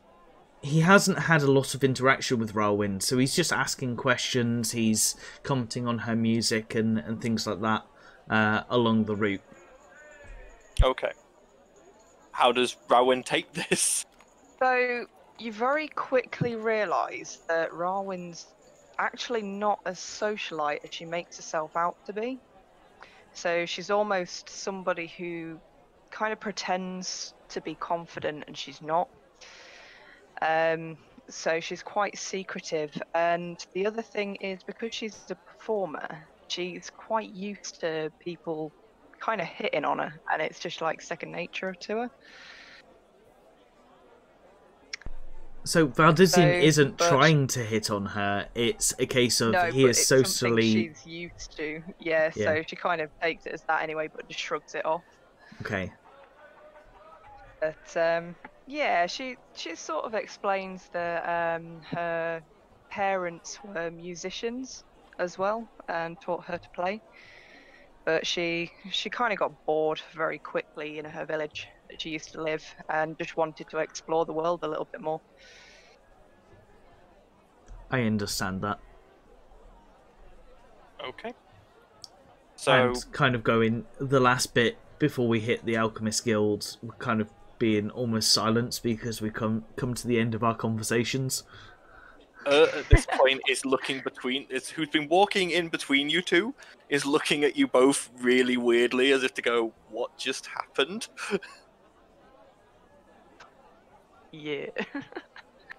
he hasn't had a lot of interaction with Rawin, so he's just asking questions, he's commenting on her music and things like that along the route. Okay. How does Rawin take this? So, you very quickly realise that Rawin's actually not as socialite as she makes herself out to be. So she's almost somebody who kind of pretends to be confident and she's not. So she's quite secretive. And the other thing is, because she's a performer, she's quite used to people kind of hitting on her, and it's just like second nature to her. So Valdizian isn't trying to hit on her, it's a case of he is socially... she's used to, yeah, so she kind of takes it as that anyway, but just shrugs it off. Okay. But, yeah, she sort of explains that her parents were musicians as well, and taught her to play. But she kind of got bored very quickly in her village that she used to live, and just wanted to explore the world a little bit more. I understand that. Okay. So, and kind of going the last bit before we hit the Alchemist Guild, we're kind of being almost silence because we come to the end of our conversations. At this point is looking between, who's been walking in between you two, is looking at you both really weirdly as if to go, what just happened? Yeah.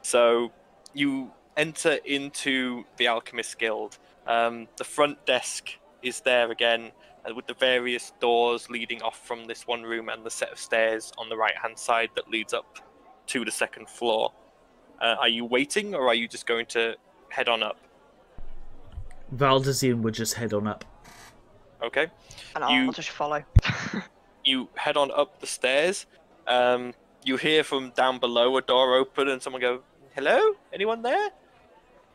So you enter into the Alchemist Guild. The front desk is there again, with the various doors leading off from this one room and the set of stairs on the right hand side that leads up to the second floor. Are you waiting, or are you just going to head on up? Valdizian would just head on up. Okay. And I'll just follow. You head on up the stairs. You hear from down below a door open and someone go, "Hello? Anyone there?"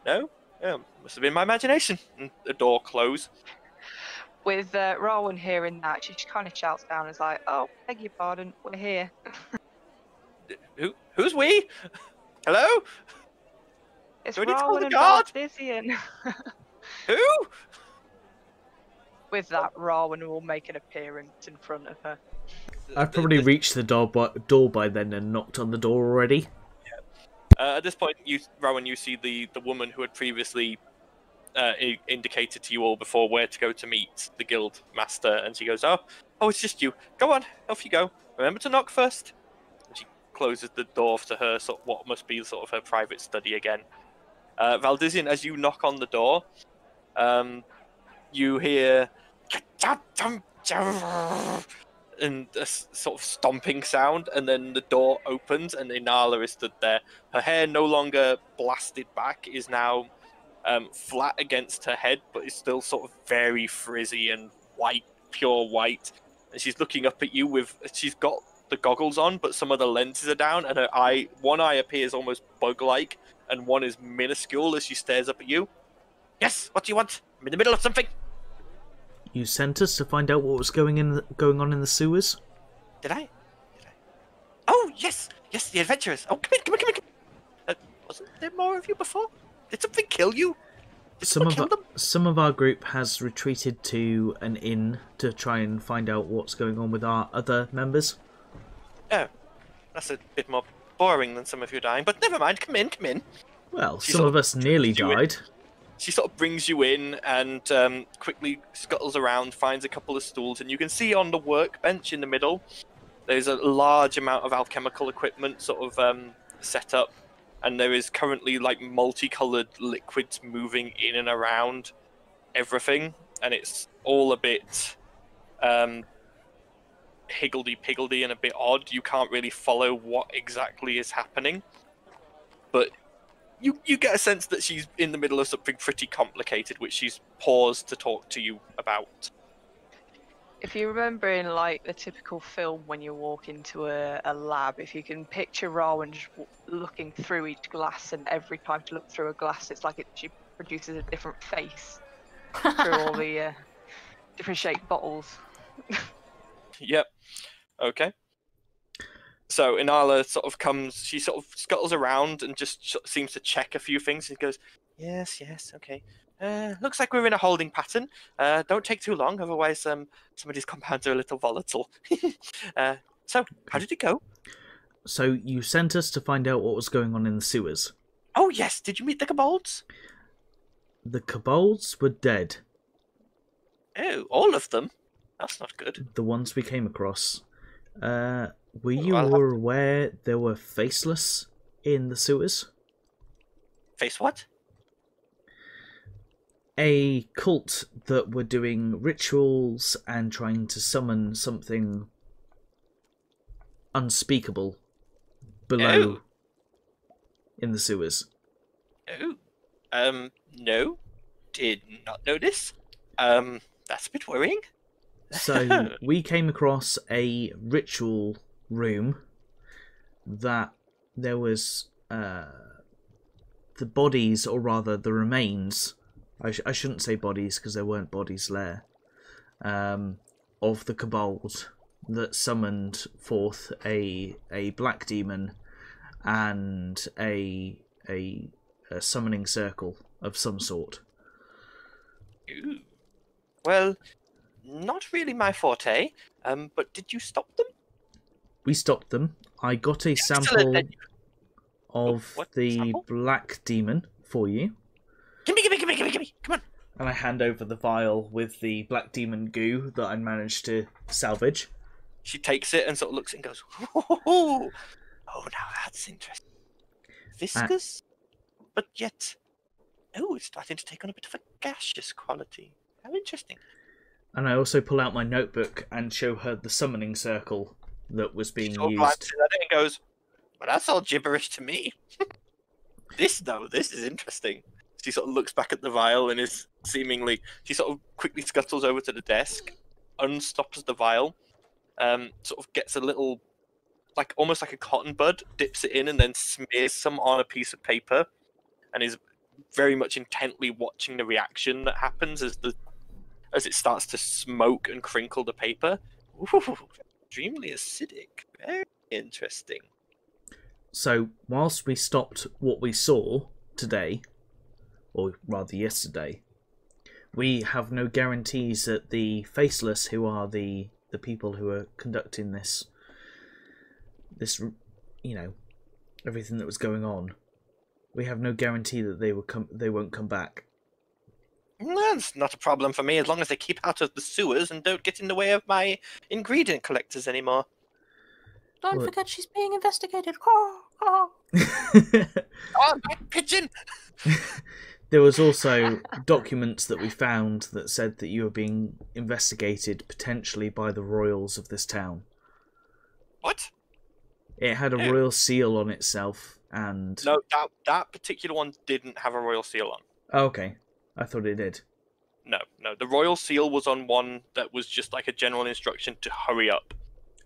No? Oh, must have been my imagination. And the door close. With Rawin hearing that, she just kind of shouts down and is like, "Oh, beg your pardon, we're here." Who's we? Hello? It's Do I need to call Rawin the and guard? Valdizian. Who? With that, Rawin will make an appearance in front of her. I've probably reached the door by then and knocked on the door already. At this point, Rowan, you see the woman who had previously indicated to you all before where to go to meet the guild master, and she goes, "Oh, it's just you. Go on, off you go. Remember to knock first." And she closes the door to her, what must be sort of her private study again. Valdizian, as you knock on the door, you hear and a sort of stomping sound, and then the door opens, and Inala is stood there. Her hair, no longer blasted back, is now flat against her head, but is still sort of very frizzy and white, pure white. And she's looking up at you she's got the goggles on, but some of the lenses are down, and one eye appears almost bug-like, and one is minuscule as she stares up at you. Yes, what do you want? I'm in the middle of something. You sent us to find out what was going on in the sewers? Did I? Oh, yes, the adventurers. Oh, come in. Wasn't there more of you before? Did something kill you? Some of our group has retreated to an inn to try and find out what's going on with our other members. Oh, that's a bit more boring than some of you dying, but never mind. Come in. Well, some of us nearly died. She sort of brings you in and quickly scuttles around, finds a couple of stools, and you can see on the workbench in the middle, there's a large amount of alchemical equipment sort of set up, and there is currently like multicolored liquids moving in and around everything, and it's all a bit higgledy-piggledy and a bit odd. You can't really follow what exactly is happening, but you get a sense that she's in the middle of something pretty complicated, which she's paused to talk to you about. If you remember in like a typical film when you walk into a lab, if you can picture Rowan just looking through each glass, and every time she looks through a glass, it's like she produces a different face through all the different shaped bottles. Yep. Okay. So Inala sort of she sort of scuttles around and just seems to check a few things and goes, yes, okay. Looks like we're in a holding pattern. Don't take too long, otherwise some of these compounds are a little volatile. So, how did it go? So, you sent us to find out what was going on in the sewers. Oh yes, did you meet the kobolds? The kobolds were dead. Oh, all of them? That's not good. The ones we came across. Were you aware there were faceless in the sewers? Face what? A cult that were doing rituals and trying to summon something unspeakable below in the sewers. Oh. No. Did not notice. That's a bit worrying. So, we came across a ritual room that there was the bodies, or rather the remains, I shouldn't say bodies because there weren't bodies there, of the kobold that summoned forth a black demon and a summoning circle of some sort. Ooh. Well, not really my forte, but did you stop them? We stopped them. I got a sample of the sample? black demon for you. Gimme! Come on! And I hand over the vial with the black demon goo that I managed to salvage. She takes it and sort of looks and goes, oh, now that's interesting. Viscous, but yet, it's starting to take on a bit of a gaseous quality. How interesting. And I also pull out my notebook and show her the summoning circle that was being used. Glances at it and goes, well, that's all gibberish to me. This is interesting. She sort of looks back at the vial and is she sort of quickly scuttles over to the desk, unstops the vial, sort of gets a little, almost like a cotton bud, dips it in and then smears some on a piece of paper, and is very much intently watching the reaction that happens as it starts to smoke and crinkle the paper. Ooh, extremely acidic. Very interesting. So, whilst we stopped what we saw today, or rather yesterday, we have no guarantees that the Faceless, who are the the people who are conducting this, everything that was going on. We have no guarantee that they won't come back. That's not a problem for me, as long as they keep out of the sewers and don't get in the way of my ingredient collectors anymore. Don't forget she's being investigated. Oh, my pigeon! There was also documents that we found that said that you were being investigated potentially by the royals of this town. What? It had a royal seal on itself, and... No, that particular one didn't have a royal seal on. Oh, okay. I thought it did. No. The royal seal was on one that was just like a general instruction to hurry up.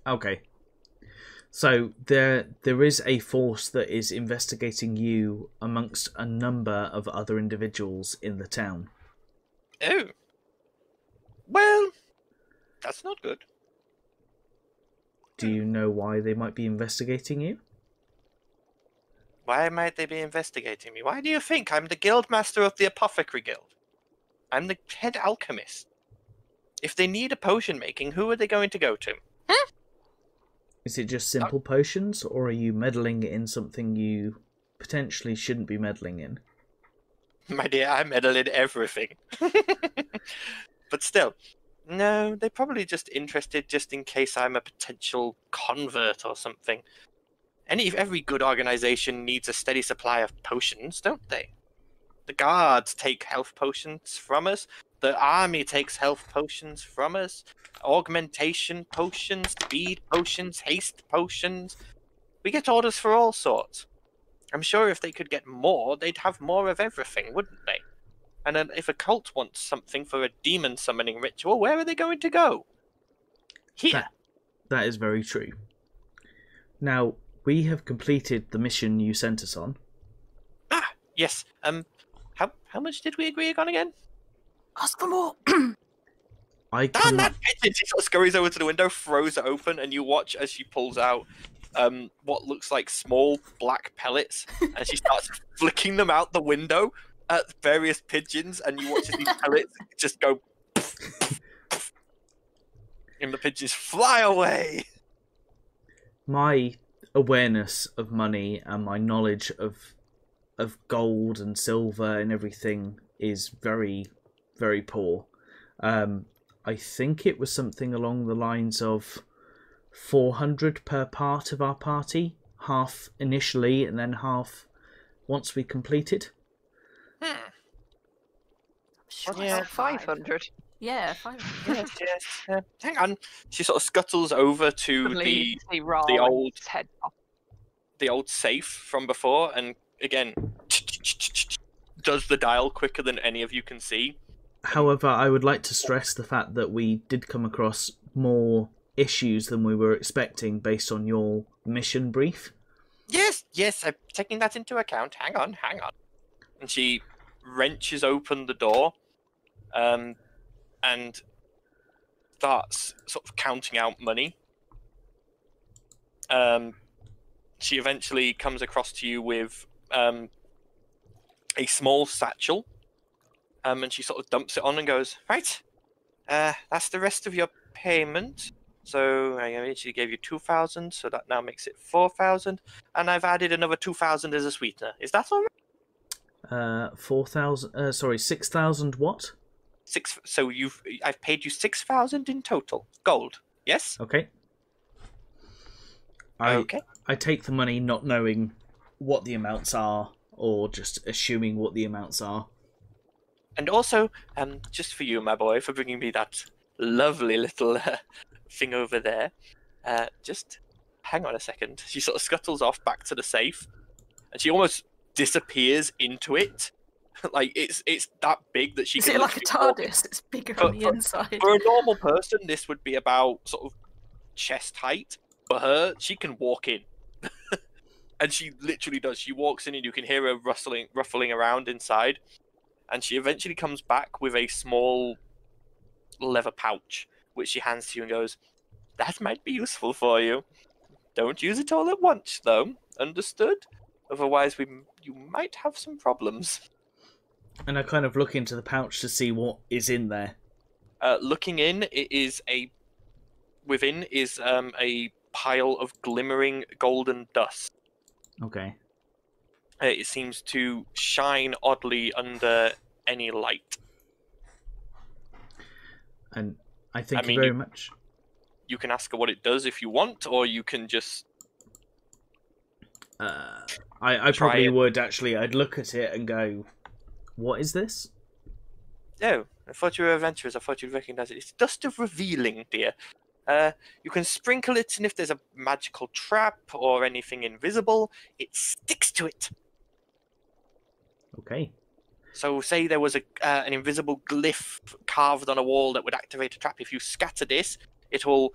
Okay. So there is a force that is investigating you amongst a number of other individuals in the town. Oh. Well, that's not good. Do you know why they might be investigating you? Why might they be investigating me? Why do you think? I'm the guildmaster of the Apothecary Guild. I'm the head alchemist. If they need a potion making, who are they going to go to? Huh? Is it just simple potions, or are you meddling in something you potentially shouldn't be meddling in? My dear, I meddle in everything. But still, no, they're probably just interested just in case I'm a potential convert or something. Every good organization needs a steady supply of potions, don't they? The guards take health potions from us. The army takes health potions from us. Augmentation potions, speed potions, haste potions. We get orders for all sorts. I'm sure if they could get more, they'd have more of everything, wouldn't they? And then if a cult wants something for a demon summoning ritual, where are they going to go? Here. That is very true. Now, we have completed the mission you sent us on. Ah, yes. How much did we agree on again? ask for more. Damn that pigeon! She sort of scurries over to the window, throws it open, and you watch as she pulls out what looks like small black pellets, and she starts flicking them out the window at various pigeons, and you watch as these pellets just go and the pigeons fly away. My awareness of money and my knowledge of gold and silver and everything is very, very poor. I think it was something along the lines of 400 per part of our party, half initially and then half once we completed. Sure, Yeah, 500. Yeah, 500. Yes. Hang on. She sort of scuttles over to the old safe from before, and again does the dial quicker than any of you can see. However, I would like to stress the fact that we did come across more issues than we were expecting based on your mission brief. Yes, I'm taking that into account. Hang on. And she wrenches open the door and starts sort of counting out money. She eventually comes across to you with a small satchel. And she sort of dumps it on and goes, right, that's the rest of your payment. So I eventually gave you 2,000, so that now makes it 4,000. And I've added another 2,000 as a sweetener. Is that all right? 4,000, 6,000 what? So I've paid you 6,000 in total. Gold, yes? Okay. Okay. I take the money not knowing what the amounts are, or just assuming what the amounts are. And also, just for you, my boy, for bringing me that lovely little thing over there, just hang on a second. She sort of scuttles off back to the safe, and she almost disappears into it. Like, it's that big that she can... Is it like a TARDIS? It's bigger on the inside. For a normal person, this would be about sort of chest height. For her, she can walk in. And she literally does. She walks in and you can hear her ruffling around inside. And she eventually comes back with a small leather pouch, which she hands to you and goes, that might be useful for you. Don't use it all at once, though. Understood? Otherwise, you might have some problems. And I kind of look into the pouch to see what is in there. Looking in, it is a within is a pile of glimmering golden dust. Okay. It seems to shine oddly under any light. And I thank you very much. You can ask her what it does if you want, or you can just... I probably would, actually. I'd look at it and go, what is this? Oh, I thought you were adventurers. I thought you'd recognize it. It's dust of revealing, dear. You can sprinkle it, and if there's a magical trap or anything invisible, it sticks to it. Okay. So say there was an invisible glyph carved on a wall that would activate a trap. If you scatter this, it will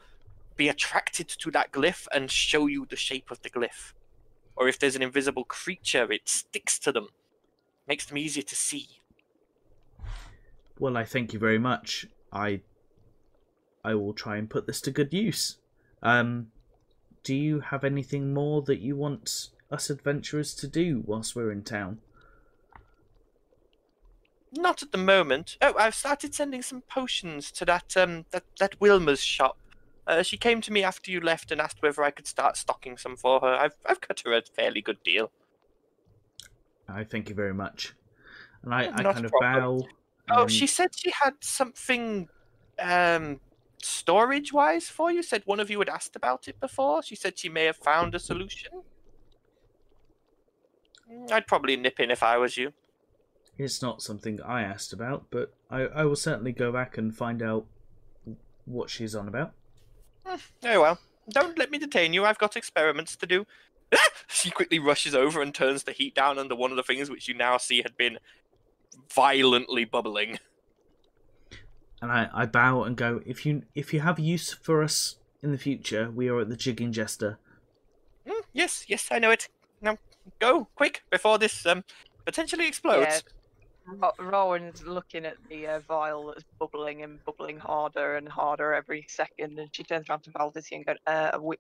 be attracted to that glyph and show you the shape of the glyph. Or if there's an invisible creature, it sticks to them. Makes them easier to see. Well, I thank you very much. I will try and put this to good use. Do you have anything more that you want us adventurers to do whilst we're in town? Not at the moment. Oh, I've started sending some potions to that Wilma's shop. She came to me after you left and asked whether I could start stocking some for her. I've cut her a fairly good deal. I thank you very much. And I Not kind a of problem. bow. Oh, she said she had something storage-wise for you. Said one of you had asked about it before. She said she may have found a solution. I'd probably nip in if I was you. It's not something I asked about, but I will certainly go back and find out what she's on about. Oh well, don't let me detain you. I've got experiments to do. She quickly rushes over and turns the heat down under one of the things which you now see had been violently bubbling. And I bow and go, if you have use for us in the future, we are at the Jigging Jester. Yes, I know it. Now, go, quick, before this potentially explodes. Yeah. Rowan's looking at the vial that's bubbling and bubbling harder and harder every second, and she turns around to Valdisi and goes,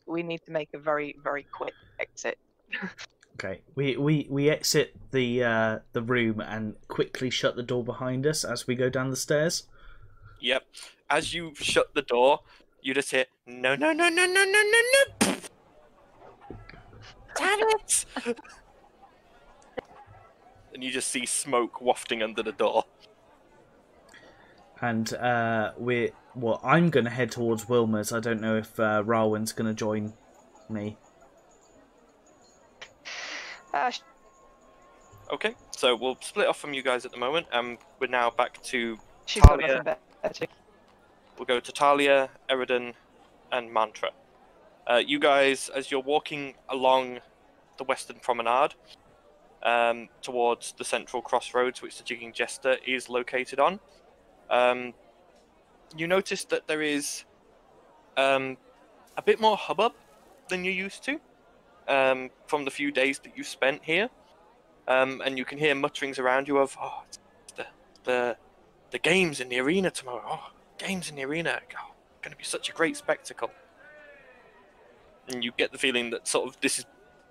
we need to make a very, very quick exit. Okay, we exit the room and quickly shut the door behind us as we go down the stairs. Yep. As you shut the door, you just hear, no. Damn it! And you just see smoke wafting under the door. And I'm going to head towards Wilma's. I don't know if Rawin's going to join me. Okay, so we'll split off from you guys at the moment. We're now back to She's got Talia. nothing better. We'll go to Talia, Eridan, and Mantra. You guys, as you're walking along the Western Promenade, towards the central crossroads which the Jigging Jester is located on, you notice that there is a bit more hubbub than you're used to from the few days that you've spent here, and you can hear mutterings around you of, oh, the games in the arena tomorrow, games in the arena, going to be such a great spectacle. And you get the feeling that this is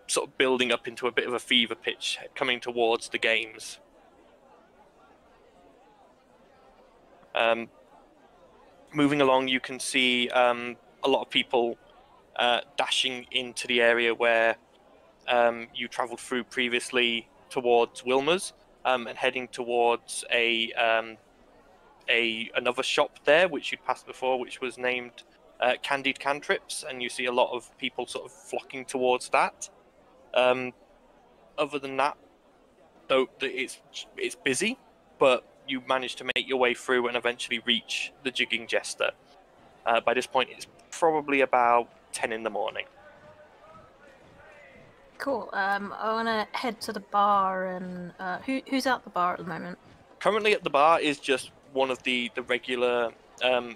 sort of building up into a bit of a fever pitch coming towards the games. Moving along, you can see a lot of people dashing into the area where you travelled through previously towards Wilma's, and heading towards another shop there which you'd passed before, which was named Candied Cantrips, and you see a lot of people sort of flocking towards that. Other than that, though, it's busy, but you manage to make your way through and eventually reach the Jigging Jester. By this point, it's probably about 10 in the morning. Cool. I want to head to the bar, and who's at the bar at the moment? Currently at the bar is just one of the regular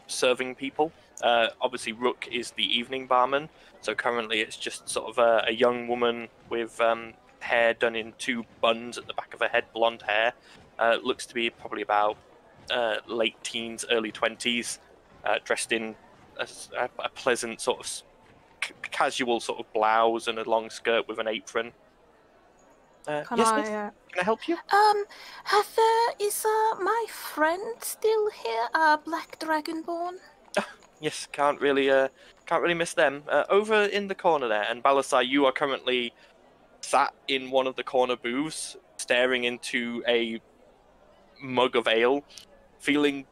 serving people. Obviously, Rook is the evening barman, so currently it's just sort of a young woman with hair done in 2 buns at the back of her head, blonde hair. Looks to be probably about late teens, early 20s, dressed in a pleasant sort of casual sort of blouse and a long skirt with an apron. Yes, miss? Can I help you? Is my friend still here? Black Dragonborn? Yes, can't really miss them. Over in the corner there, and Balasar, you are currently sat in one of the corner booths, staring into a mug of ale, feeling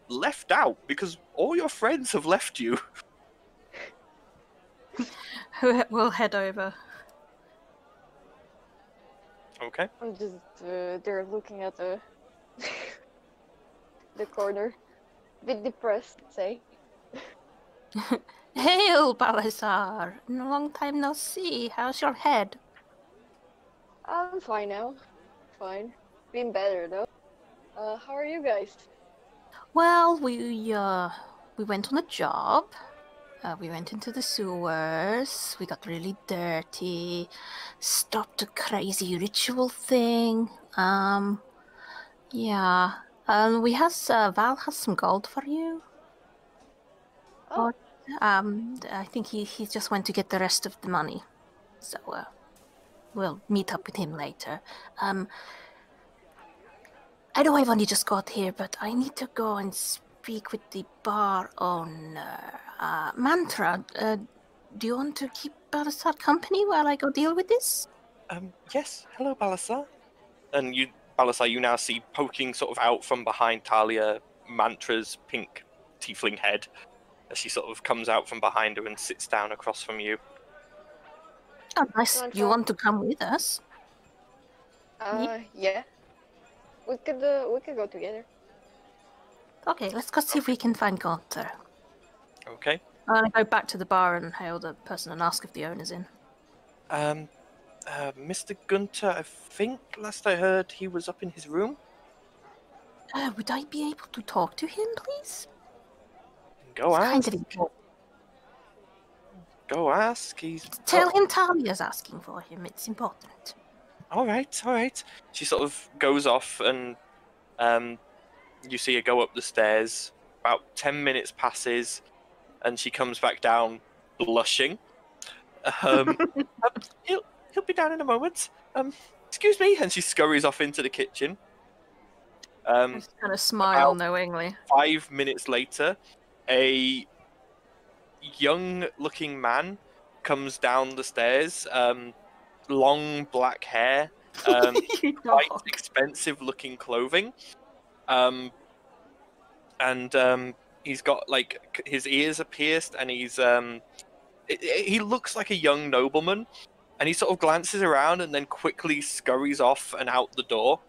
left out because all your friends have left you. We'll head over. Okay. I'm just there looking at the the corner, a bit depressed, say. Hail, Balasar! Long time no see. How's your head? I'm fine now. Fine. Been better though. How are you guys? Well, we went on a job. We went into the sewers. We got really dirty. Stopped a crazy ritual thing. Yeah. Val has some gold for you. Oh, I think he just went to get the rest of the money. So we'll meet up with him later. I know I've only just got here, but I need to go and speak with the bar owner. Mantra, do you want to keep Balasar company while I go deal with this? Yes. Hello, Balasar. And you, Balasar, you now see poking sort of out from behind Talia, Mantra's pink tiefling head, as she sort of comes out from behind her and sits down across from you. Oh, nice. Mantra? You want to come with us? yeah. We could go together. Okay, let's go see if we can find Gunther. Okay. I'll go back to the bar and hail the person and ask if the owner's in. Mr. Gunter, I think last I heard he was up in his room. Would I be able to talk to him, please? Go It's ask. kind of important. Go ask. He's Tell him Talia's asking for him. It's important. All right. She sort of goes off, and you see her go up the stairs. About 10 minutes passes, and she comes back down, blushing. He'll be down in a moment. Excuse me, and she scurries off into the kitchen. I just kind of smile about knowingly. 5 minutes later, a young-looking man comes down the stairs. Long black hair, quite expensive-looking clothing, and he's got like his ears are pierced, and he looks like a young nobleman, and he sort of glances around and then quickly scurries off and out the door.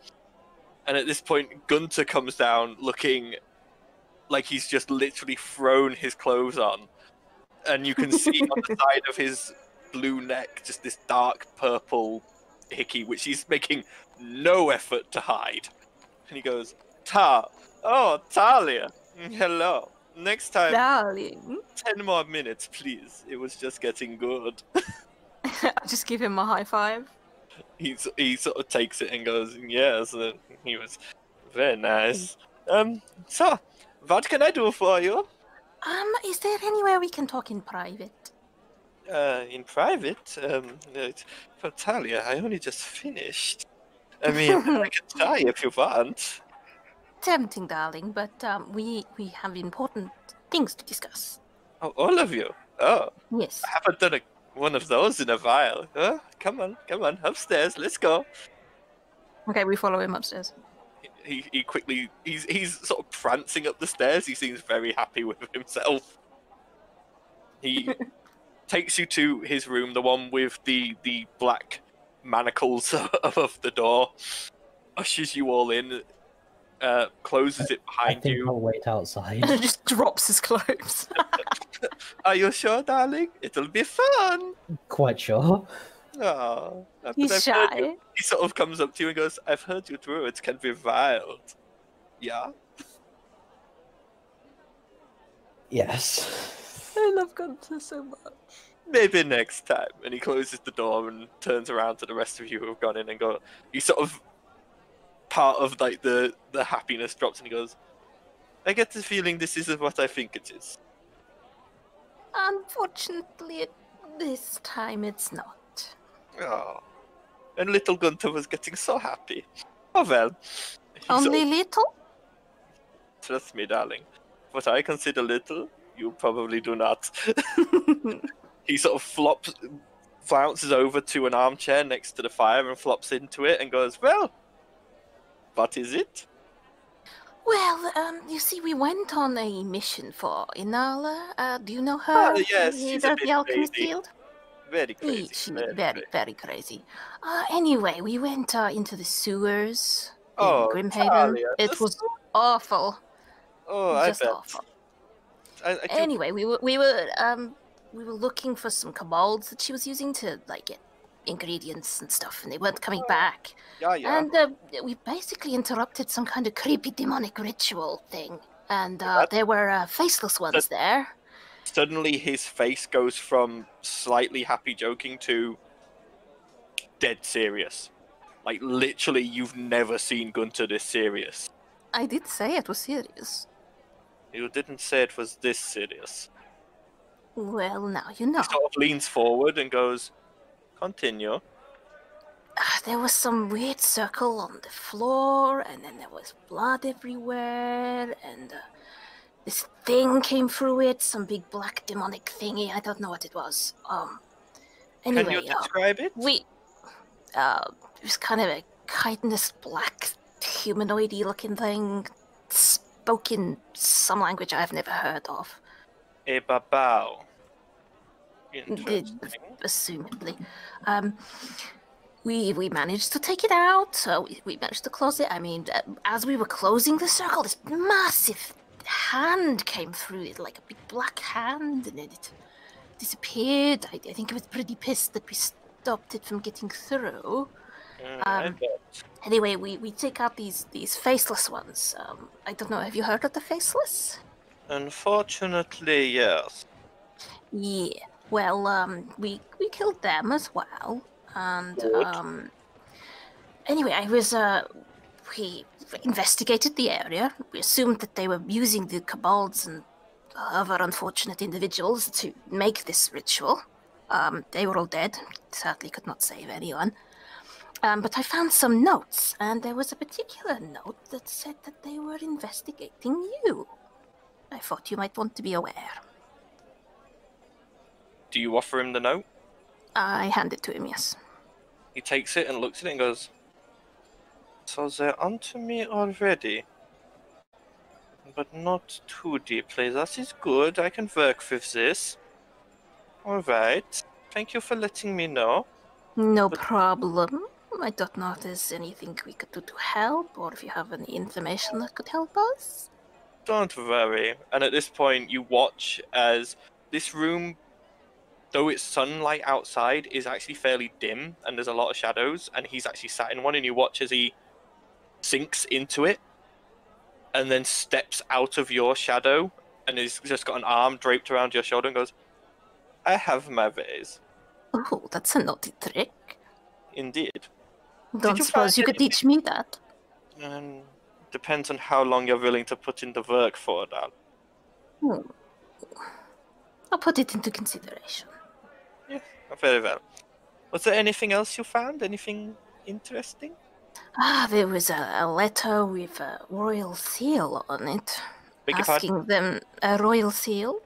And at this point, Gunter comes down looking like he's just literally thrown his clothes on, and you can see on the side of his blue neck just this dark purple hickey, which he's making no effort to hide. And he goes, Talia, hello. Next time, Darling. 10 more minutes, please. It was just getting good. I just give him a high five. He sort of takes it and goes, yes, he was very nice. So, what can I do for you? Is there anywhere we can talk in private? In private? For Talia, I only just finished. I mean, I can try if you want. Tempting, darling, but we have important things to discuss. Oh, all of you? Oh, Yes. I haven't done one of those in a while. Huh? Come on, upstairs, let's go. Okay, we follow him upstairs. He quickly, he's sort of prancing up the stairs. He seems very happy with himself. He takes you to his room, the one with the black manacles above the door, ushers you all in, closes it I behind think you. I'll wait outside. And just drops his clothes. Are you sure, darling? It'll be fun. Quite sure. Oh, He's shy. He sort of comes up to you and goes, I've heard you druids can be wild. Yeah? Yes. I love Gunther so much. Maybe next time. And he closes the door and turns around to the rest of you who have gone in and go. He sort of, part of like the happiness drops, and he goes, I get the feeling this isn't what I think it is. Unfortunately, this time it's not. Oh. And little Gunther was getting so happy. Oh well. He Only sort of, little? trust me, darling. What I consider little You probably do not. He sort of flounces over to an armchair next to the fire and flops into it and goes, well, what is it? Well, you see, we went on a mission for Inala. Do you know her? Oh, yes, He she's a does bit the Alchemist crazy. Guild? Very crazy. She's very very, crazy. very crazy. Anyway, we went into the sewers in Oh, Grimhaven. Talia, It was awful. Oh, I Just bet. awful. I do... Anyway, we were looking for some kobolds that she was using to like get ingredients and stuff, and they weren't coming back. Yeah. And we basically interrupted some kind of creepy demonic ritual thing, and there were faceless ones there. Suddenly, his face goes from slightly happy joking to dead serious. Like literally, you've never seen Gunter this serious. I did say it was serious. You didn't say it was this serious. Well, now you know. He sort of leans forward and goes, continue. There was some weird circle on the floor, and then there was blood everywhere, and this thing came through it, some big black demonic thingy. I don't know what it was. Anyway, Can you describe it? It was kind of a chitinous black humanoid-y looking thing, spoke in some language I've never heard of. A babao. Interesting. Assumedly. We managed to take it out, so we managed to close it. I mean, as we were closing the circle, this massive hand came through it, like a big black hand, and then it disappeared. I think it was pretty pissed that we stopped it from getting through. Anyway, we take out these faceless ones. I don't know, have you heard of the faceless? Unfortunately, yes. Yeah. Well, we killed them as well. And anyway, we investigated the area. We assumed that they were using the kobolds and other unfortunate individuals to make this ritual. They were all dead. Sadly, could not save anyone. But I found some notes, and there was a particular note that said that they were investigating you. I thought you might want to be aware. Do you offer him the note? I hand it to him, yes. He takes it and looks at it and goes, so they're onto me already. But not too deeply. That is good. I can work with this. Alright. Thank you for letting me know. No problem. I don't know if there's anything we could do to help, or if you have any information that could help us. Don't worry. And at this point, you watch as this room, though it's sunlight outside, is actually fairly dim, and there's a lot of shadows, and he's actually sat in one, and you watch as he sinks into it, and then steps out of your shadow, and he's just got an arm draped around your shoulder, and goes, I have my ways. Oh, that's a naughty trick. Indeed. Don't suppose you could teach me that? Depends on how long you're willing to put in the work for that. I'll put it into consideration. Yeah, very well. Was there anything else you found? Anything interesting? There was a letter with a royal seal on it. Beg your pardon? Asking them a royal seal.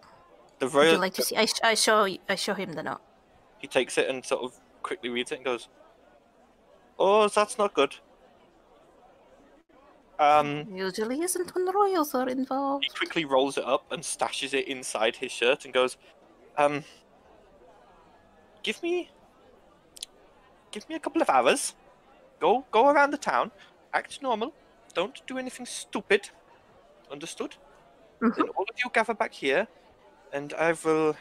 The royal... Would you like to see? I show him the note. He takes it and sort of quickly reads it and goes, oh, that's not good. Usually isn't when the royals are involved. He quickly rolls it up and stashes it inside his shirt and goes, give me a couple of hours. Go around the town, act normal, don't do anything stupid. Understood? Mm-hmm. Then all of you gather back here, and I will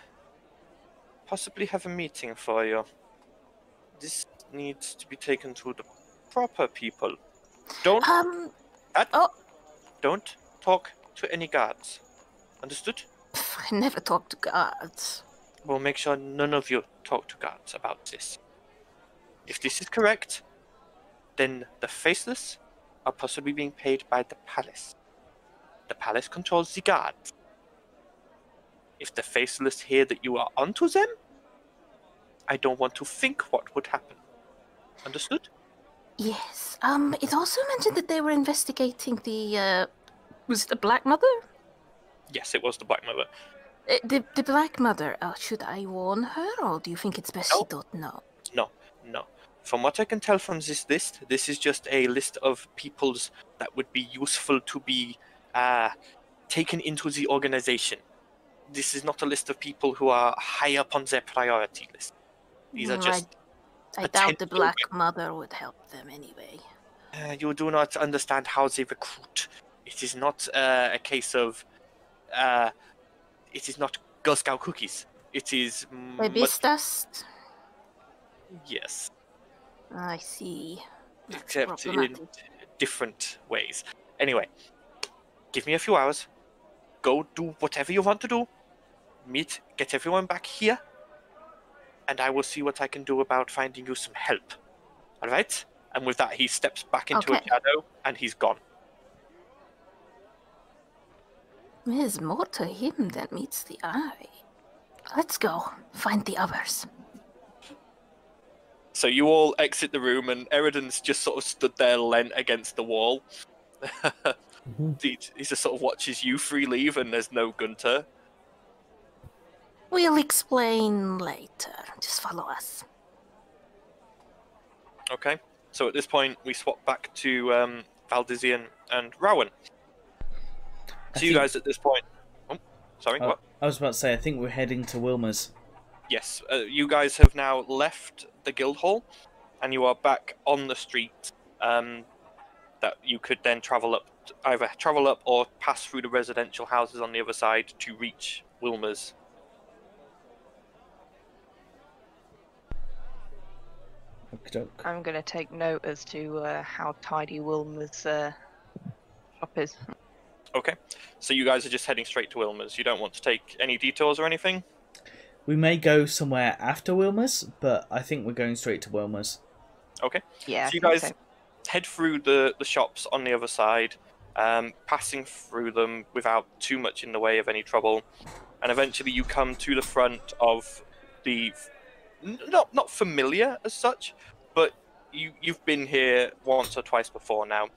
possibly have a meeting for you. This needs to be taken to the proper people. Don't talk to any guards. Understood? I never talk to guards. We'll make sure none of you talk to guards about this. If this is correct, then the Faceless are possibly being paid by the Palace. The Palace controls the guards. If the Faceless hear that you are onto them, I don't want to think what would happen. Understood? Yes. It also mentioned that they were investigating the, was it the Black Mother? Yes, it was the Black Mother. The Black Mother, should I warn her, or do you think it's best she don't know? No. From what I can tell from this list, this is just a list of peoples that would be useful to be taken into the organization. This is not a list of people who are high up on their priority list. These are just... I doubt the Black Mother would help them anyway. You do not understand how they recruit. It is not a case of... it is not Girl Scout cookies. It is... Baby's dust? Yes. I see. That's Except in different ways. Anyway, give me a few hours. Go do whatever you want to do. Get everyone back here. And I will see what I can do about finding you some help. Alright? And with that, he steps back into a shadow, and he's gone. There's more to him than meets the eye. Let's go. Find the others. So you all exit the room, and Eridan's just sort of stood there leant against the wall. He just sort of watches you three leave, and there's no Gunter. We'll explain later. Just follow us. Okay. So at this point, we swap back to Valdizian and Rowan. So you guys at this point... Oh, sorry, what? I was about to say, I think we're heading to Wilma's. Yes, you guys have now left the guild hall, and you are back on the street that you could then travel up, either travel up or pass through the residential houses on the other side to reach Wilma's. I'm going to take note as to how tidy Wilma's shop is. Okay, so you guys are just heading straight to Wilma's. You don't want to take any detours or anything? We may go somewhere after Wilma's, but I think we're going straight to Wilma's. Okay. Yeah. So you guys head through the shops on the other side, passing through them without too much in the way of any trouble, and eventually you come to the front of the not familiar as such, but you've been here once or twice before now,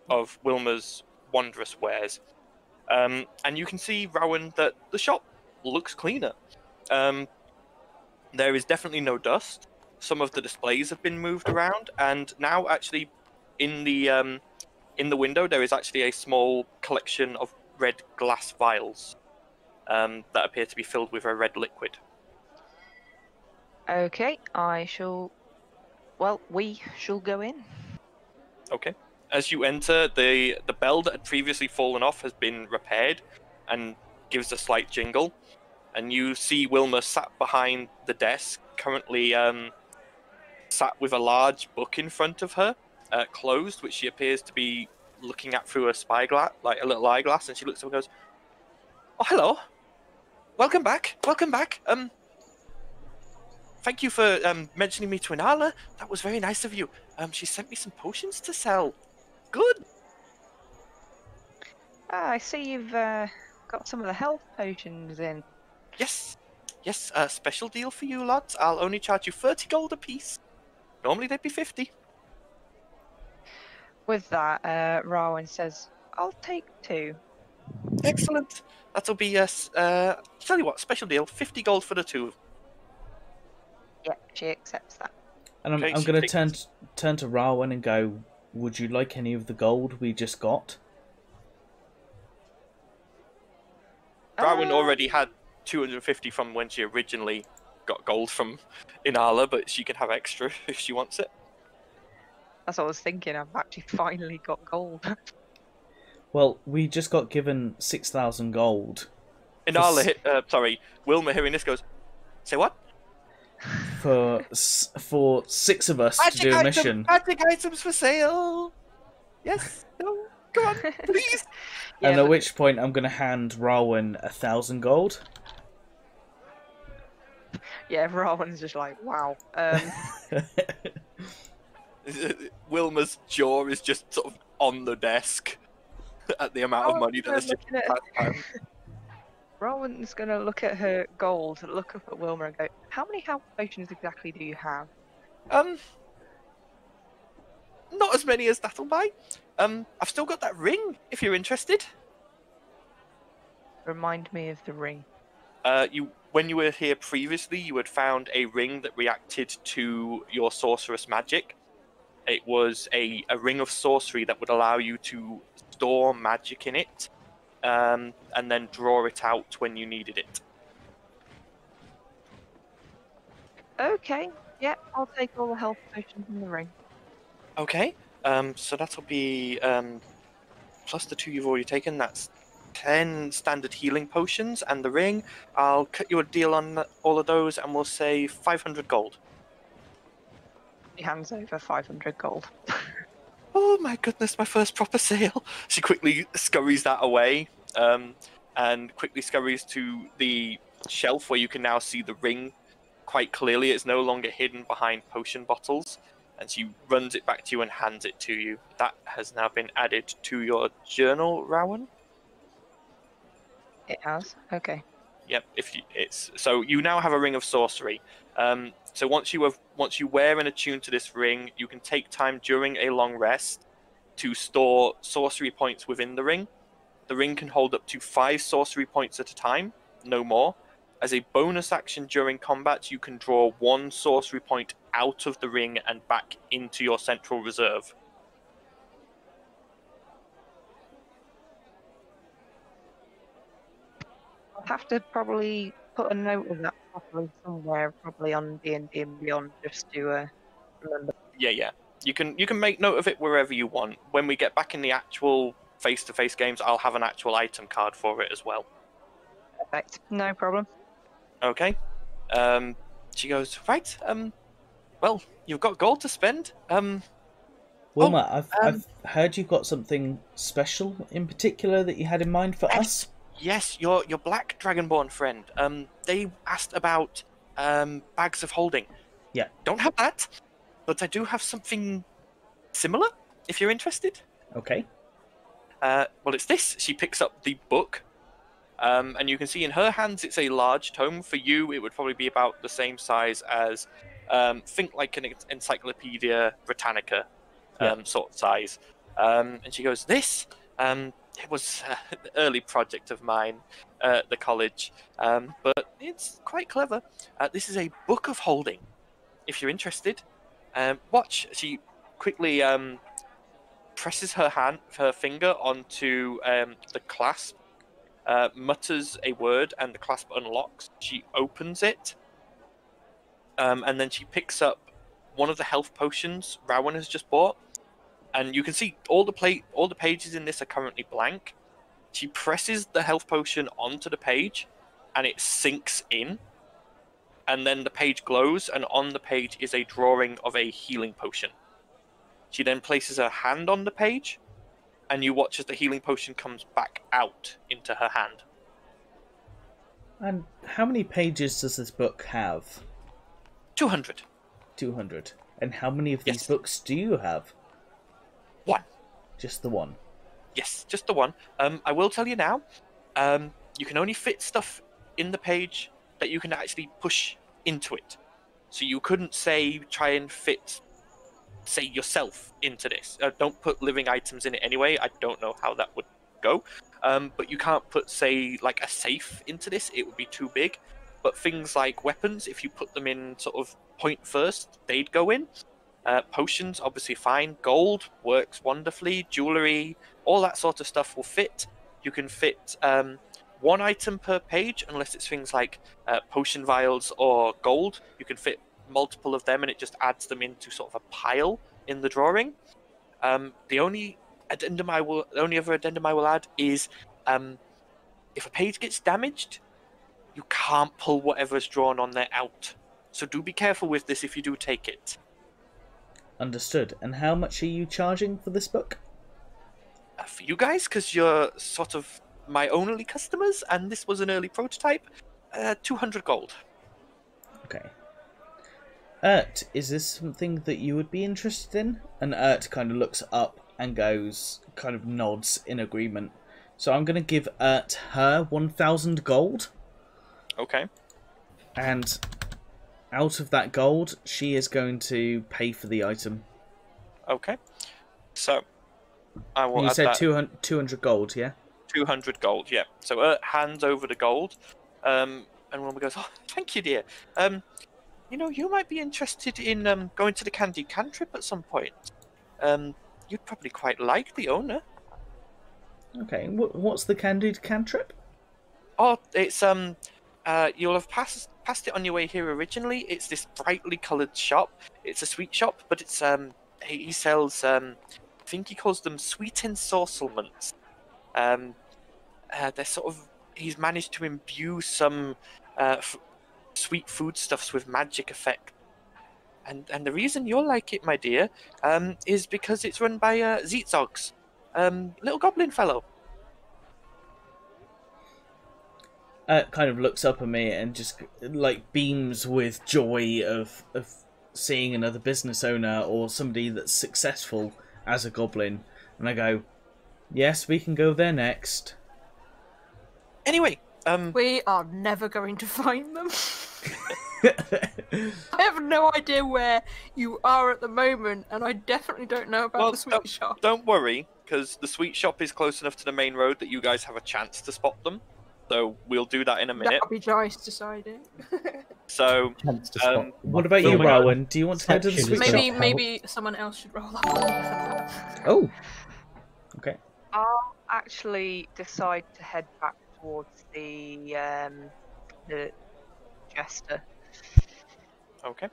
of Wilma's Wondrous Wares, and you can see, Rowan, that the shop looks cleaner. There is definitely no dust. Some of the displays have been moved around, and now actually in the window there is actually a small collection of red glass vials that appear to be filled with a red liquid. Okay, we shall go in. Okay. As you enter, the bell that had previously fallen off has been repaired and gives a slight jingle. And you see Wilma sat behind the desk, currently sat with a large book in front of her, closed, which she appears to be looking at through a spyglass, like a little eyeglass, and she looks up and goes, "Oh, hello. Welcome back. Thank you for mentioning me to Inala. That was very nice of you. She sent me some potions to sell. Good." I see you've got some of the health potions in. Yes, special deal for you lads. I'll only charge you 30 gold apiece. Normally they'd be 50. With that, Rowan says, "I'll take 2. Excellent. That'll be tell you what, special deal, 50 gold for the 2. Yep, she accepts that. And I'm going to turn to Rowan and go, "Would you like any of the gold we just got?" Rowan already had 250 from when she originally got gold from Inala, but she can have extra if she wants it. That's what I was thinking. I've actually finally got gold. Well, we just got given 6,000 gold. Wilma hearing this goes, "Say what?" For 6 of us to do a mission. Magic items for sale. Yes. No. Come on, please. And at which point I'm going to hand Rowan 1,000 gold. Yeah, Rowan's just like, wow. Wilma's jaw is just sort of on the desk at the amount of money that has just passed. Rowan's gonna look at her gold, look up at Wilma and go, "How many health potions exactly do you have?" Not as many as that'll buy. I've still got that ring, if you're interested. Remind me of the ring. When you were here previously, you had found a ring that reacted to your sorceress magic. It was a ring of sorcery that would allow you to store magic in it, and then draw it out when you needed it. Okay, yeah, I'll take all the health potions in the ring. Okay, so that'll be plus the 2 you've already taken. That's 10 standard healing potions, and the ring. I'll cut you a deal on all of those, and we'll say 500 gold. He hands over 500 gold. Oh my goodness, my first proper sale. She quickly scurries that away, and quickly scurries to the shelf where you can now see the ring quite clearly. It's no longer hidden behind potion bottles, and she runs it back to you and hands it to you. That has now been added to your journal, Rowan. It has? Okay. Yep. So you now have a ring of sorcery. So once you wear and attune to this ring, you can take time during a long rest to store sorcery points within the ring. The ring can hold up to 5 sorcery points at a time, no more. As a bonus action during combat, you can draw 1 sorcery point out of the ring and back into your central reserve. I'll have to probably put a note of that properly somewhere, probably on D&D and Beyond, just to remember. Yeah. You can make note of it wherever you want. When we get back in the actual face-to-face games, I'll have an actual item card for it as well. Perfect. No problem. Okay. She goes, right, well, you've got gold to spend. Wilma, I've heard you've got something special in particular that you had in mind for us. Yes, your black dragonborn friend. They asked about bags of holding. Yeah. Don't have that, but I do have something similar, if you're interested. Okay. Well, it's this. She picks up the book, and you can see in her hands it's a large tome. For you, it would probably be about the same size as, think like an Encyclopedia Britannica sort of size. And she goes, this... it was an early project of mine at the college, but it's quite clever. This is a book of holding, if you're interested. Watch. She quickly presses her finger onto the clasp, mutters a word, and the clasp unlocks. She opens it, and then she picks up one of the health potions Rowan has just bought. And you can see all the pages in this are currently blank. She presses the health potion onto the page, and it sinks in. And then the page glows, and on the page is a drawing of a healing potion. She then places her hand on the page, and you watch as the healing potion comes back out into her hand. And how many pages does this book have? 200. 200. And how many of these books do you have? 1. Just the one? Yes, just the one. I will tell you now, you can only fit stuff in the page that you can actually push into it. So you couldn't, try and fit, yourself into this. Don't put living items in it anyway. I don't know how that would go. But you can't put, like a safe into this. It would be too big. But things like weapons, if you put them in sort of point first, they'd go in. Potions, obviously fine. Gold works wonderfully. Jewelry, all that sort of stuff will fit. You can fit 1 item per page, unless it's things like potion vials or gold. You can fit multiple of them, and it just adds them into sort of a pile in the drawing. The only other addendum I will add is if a page gets damaged, you can't pull whatever's drawn on there out. So do be careful with this if you do take it. Understood. And how much are you charging for this book? For you guys, because you're sort of my only customers, and this was an early prototype, 200 gold. Okay. Is this something that you would be interested in? And kind of looks up and kind of nods in agreement. So I'm going to give her 1,000 gold. Okay. And out of that gold, she is going to pay for the item. Okay. So, I will you add said that. 200 gold, yeah? 200 gold, yeah. So hands over the gold. And Wilma goes, "Oh, thank you, dear. You might be interested in going to the Candied Cantrip at some point. You'd probably quite like the owner." Okay, what's the Candied Cantrip? Oh, it's you'll have passed it on your way here originally. It's this brightly coloured shop. It's a sweet shop, but it's he sells I think he calls them sweet ensorcelments. They're sort of he's managed to imbue some sweet foodstuffs with magic effect. And the reason you'll like it, my dear, is because it's run by Zeetzogs, little goblin fellow. Kind of looks up at me and just like beams with joy of seeing another business owner or somebody that's successful as a goblin, and I go, "Yes, we can go there next." Anyway, we are never going to find them. I have no idea where you are at the moment, and I definitely don't know about the sweet shop. Don't worry, because the sweet shop is close enough to the main road that you guys have a chance to spot them. So we'll do that in a minute. That'll be nice deciding. So, what about you, Rowan? Do you want to go to the sweet shop? Maybe someone else should roll up. Oh, okay. I'll actually decide to head back towards the jester. Okay.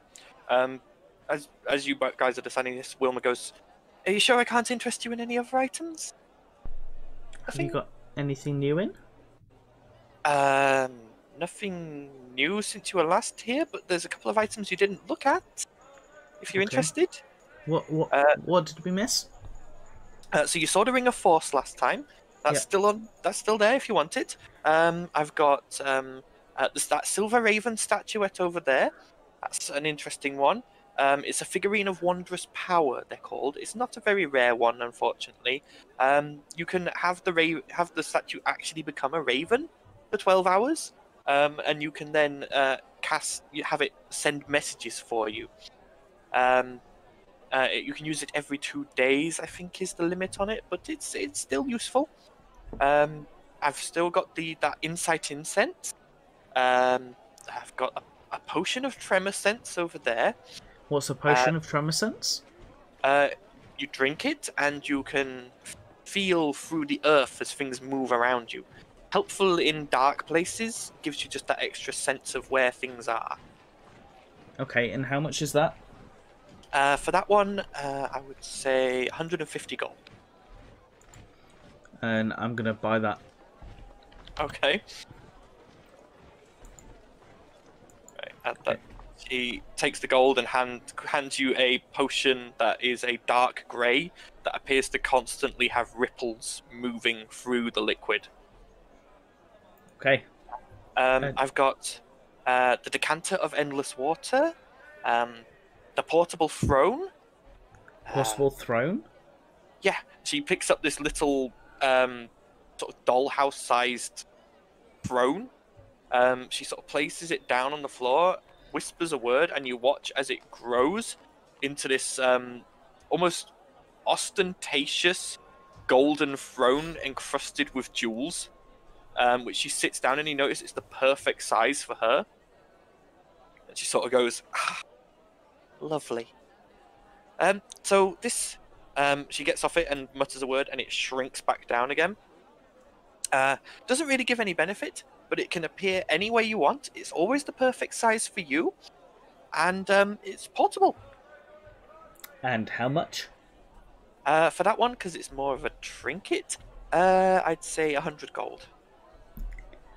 As you guys are deciding this, Wilma goes, "Are you sure I can't interest you in any other items?" Have you got anything new in? Nothing new since you were last here, but there's a couple of items you didn't look at. If you're interested. What did we miss? So you saw the Ring of Force last time. That's still on. That's still there if you want it. I've got that Silver Raven statuette over there. That's an interesting one. It's a figurine of wondrous power. They're called. It's not a very rare one, unfortunately. You can have the statue actually become a raven for 12 hours, and you can then have it send messages for you. You can use it every 2 days, I think, is the limit on it, but it's still useful. I've still got that Insight Incense. I've got a potion of Tremor Sense over there. What's a potion of Tremor Sense? You drink it, and you can feel through the earth as things move around you. Helpful in dark places, gives you just that extra sense of where things are. Okay, and how much is that? For that one, I would say 150 gold. And I'm going to buy that. Okay. Right, add that. She takes the gold and hands you a potion that is a dark grey that appears to constantly have ripples moving through the liquid. Okay. I've got the Decanter of Endless Water, the Portable Throne. Portable Throne? Yeah, she picks up this little sort of dollhouse-sized throne. She sort of places it down on the floor, whispers a word, and you watch as it grows into this almost ostentatious golden throne encrusted with jewels, which she sits down, and you notice it's the perfect size for her. And she sort of goes, lovely. So this, she gets off it and mutters a word, and it shrinks back down again. Doesn't really give any benefit, but it can appear any way you want. It's always the perfect size for you, and it's portable. And how much? For that one, because it's more of a trinket, I'd say 100 gold.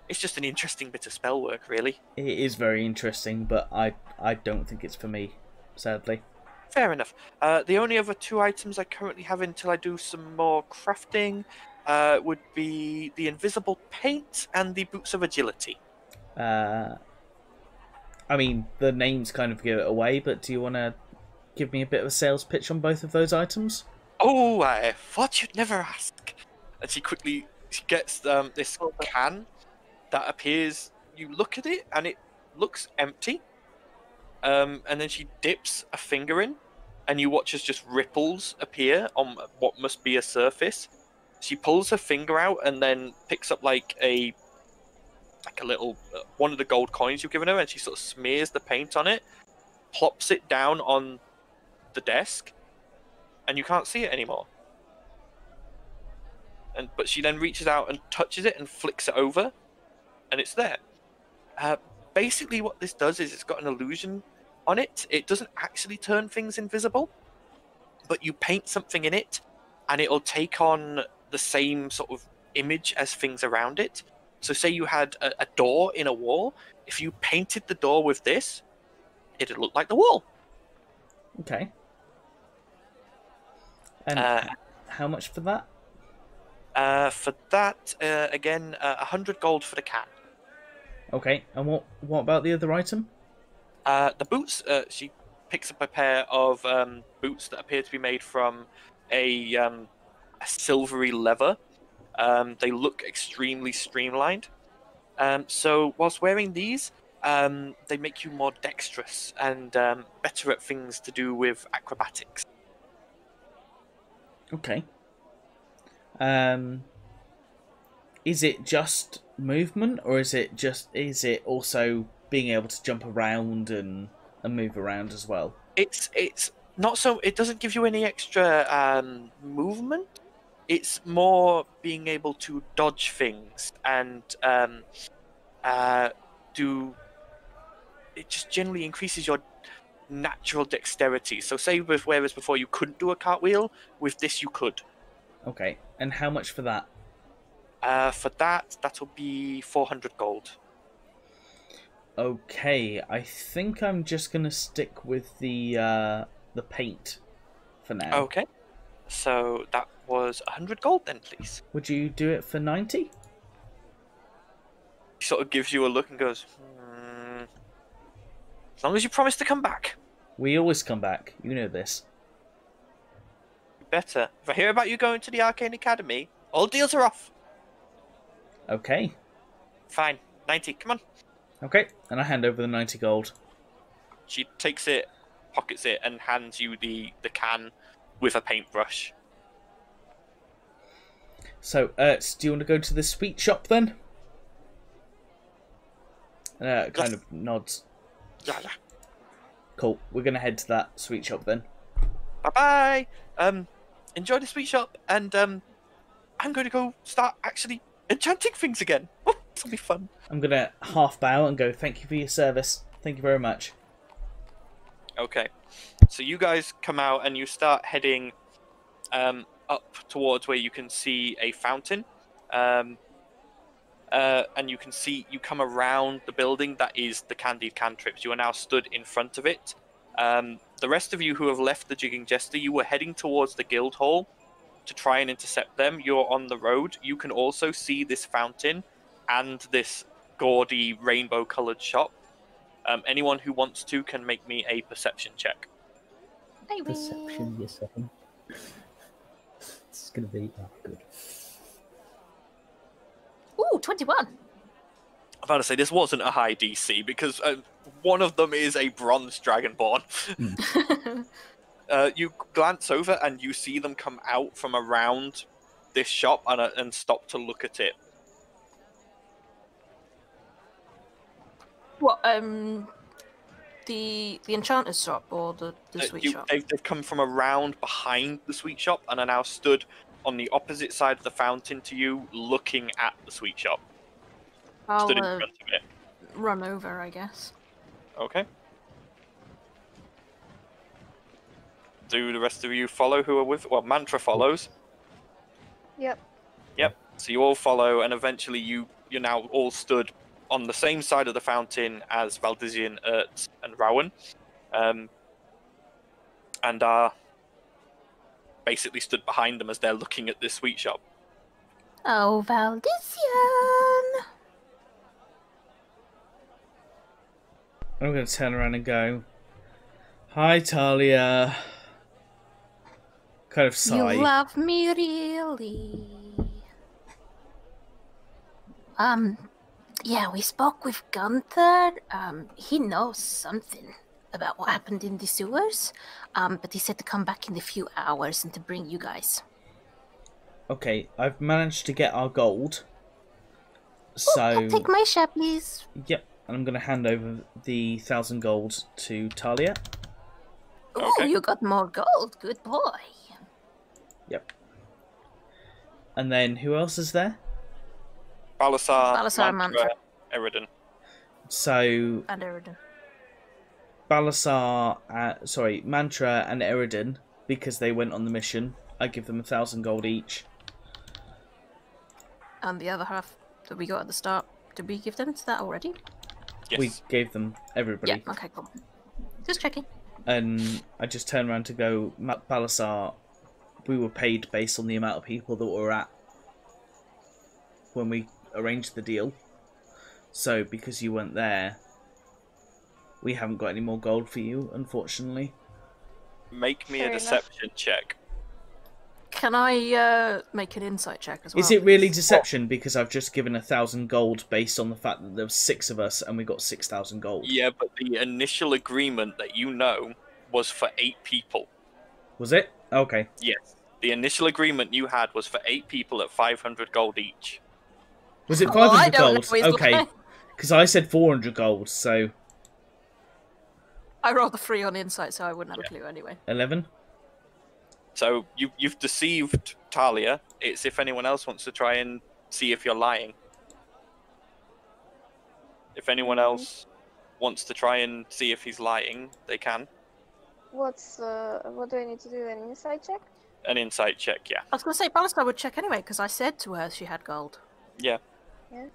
It's just an interesting bit of spell work, really. It is very interesting, but I don't think it's for me, sadly. Fair enough. The only other 2 items I currently have until I do some more crafting would be the Invisible Paint and the Boots of Agility. I mean, the names kind of give it away, but do you want to give me a bit of a sales pitch on both of those items? Oh, I thought you'd never ask. And she gets this can that appears. You look at it, and it looks empty. And then she dips a finger in, and you watch as just ripples appear on what must be a surface. she pulls her finger out and then picks up like a little one of the gold coins you've given her, and she sort of smears the paint on it, plops it down on the desk, and you can't see it anymore. But she then reaches out and touches it and flicks it over, and it's there. Basically, what this does is it's got an illusion on it. It doesn't actually turn things invisible, but you paint something in it, and it'll take on the same sort of image as things around it. So say you had a door in a wall. If you painted the door with this, it'd look like the wall. Okay. And how much for that? For that, again, 100 gold for the can. Okay, and what about the other item? The boots, she picks up a pair of boots that appear to be made from a silvery leather. They look extremely streamlined. So whilst wearing these, they make you more dexterous and better at things to do with acrobatics. Okay. Is it just movement, or is it also being able to jump around and move around as well? It's not so. It doesn't give you any extra movement. It's more being able to dodge things and do. It just generally increases your natural dexterity. So say whereas before you couldn't do a cartwheel, with this you could. Okay, and how much for that? For that'll be 400 gold. Okay, I think I'm just gonna stick with the paint for now. Okay, so that was 100 gold then, please. Would you do it for 90? He sort of gives you a look and goes, as long as you promise to come back. We always come back. You know this. Better. If I hear about you going to the Arcane Academy, all deals are off. Okay. Fine. 90. Come on. Okay, and I hand over the 90 gold. She takes it, pockets it, and hands you the can with a paintbrush. So, do you want to go to the sweet shop then? Kind of nods. Yeah. Cool. We're gonna head to that sweet shop then. Bye bye. Enjoy the sweet shop, and I'm going to go start actually enchanting things again. Oh, this will be fun. I'm gonna half bow and go, thank you for your service. Thank you very much. Okay. So you guys come out and you start heading up towards where you can see a fountain. And you can see you come around the building that is the Candied Cantrips. You are now stood in front of it. The rest of you who have left the Jigging Jester, you were heading towards the guild hall to try and intercept them. You're on the road. You can also see this fountain and this gaudy rainbow-coloured shop. Anyone who wants to can make me a perception check. Perception, yes, I think. It's going to be good. Ooh, 21. I'm about to say, this wasn't a high DC, because one of them is a bronze dragonborn. You glance over and you see them come out from around this shop and stop to look at it. What, the enchanter's shop or the sweet shop? They've come from around behind the sweet shop and are now stood on the opposite side of the fountain to you, looking at the sweet shop. I'll Stood in front of it. run over, I guess. Okay. Do the rest of you follow who are with... Well, Mantra follows. Yep. Yep. So you all follow, and eventually you're now all stood on the same side of the fountain as Valdizian, Ert, and Rowan. And are basically stood behind them as they're looking at this sweet shop. Oh, Valdizian! I'm going to turn around and go, hi, Talia. Kind of sigh. You love me really. Yeah, we spoke with Gunther. He knows something about what happened in the sewers. But he said to come back in a few hours and to bring you guys. Okay, I've managed to get our gold. I'll So, take my share, please. yep, and I'm going to hand over the 1,000 gold to Talia. Oh, Okay. you got more gold. Good boy. Yep. And then who else is there? Balasar, Mantra. Eridan. So, And Eridan. Balasar, Mantra and Eridan, because they went on the mission, I give them 1,000 gold each. And the other half that we got at the start, did we give them to that already? Yes. We gave them everybody. Yeah, okay, cool. Just checking. And I just turned around to go, Balasar, we were paid based on the amount of people that were at when we arranged the deal. So, because you weren't there, we haven't got any more gold for you, unfortunately. Make me Fair a enough. deception check. Can I make an insight check as well? Is it really please? deception because I've just given 1,000 gold based on the fact that there were 6 of us and we got 6,000 gold? Yeah, but the initial agreement that you know was for 8 people. Was it? Okay. Yes. The initial agreement you had was for 8 people at 500 gold each. Was it Oh, 500 I don't know gold? he's Okay. lying. Because I said 400 gold, so I rolled a 3 on insight, so I wouldn't have a clue anyway. 11? So you've deceived Talia. It's if anyone else wants to try and see if you're lying. If anyone else wants to try and see if he's lying, they can. What do I need to do? An insight check? An insight check, yeah. I was going to say, Balastar would check anyway, because I said to her she had gold. Yeah. Yeah.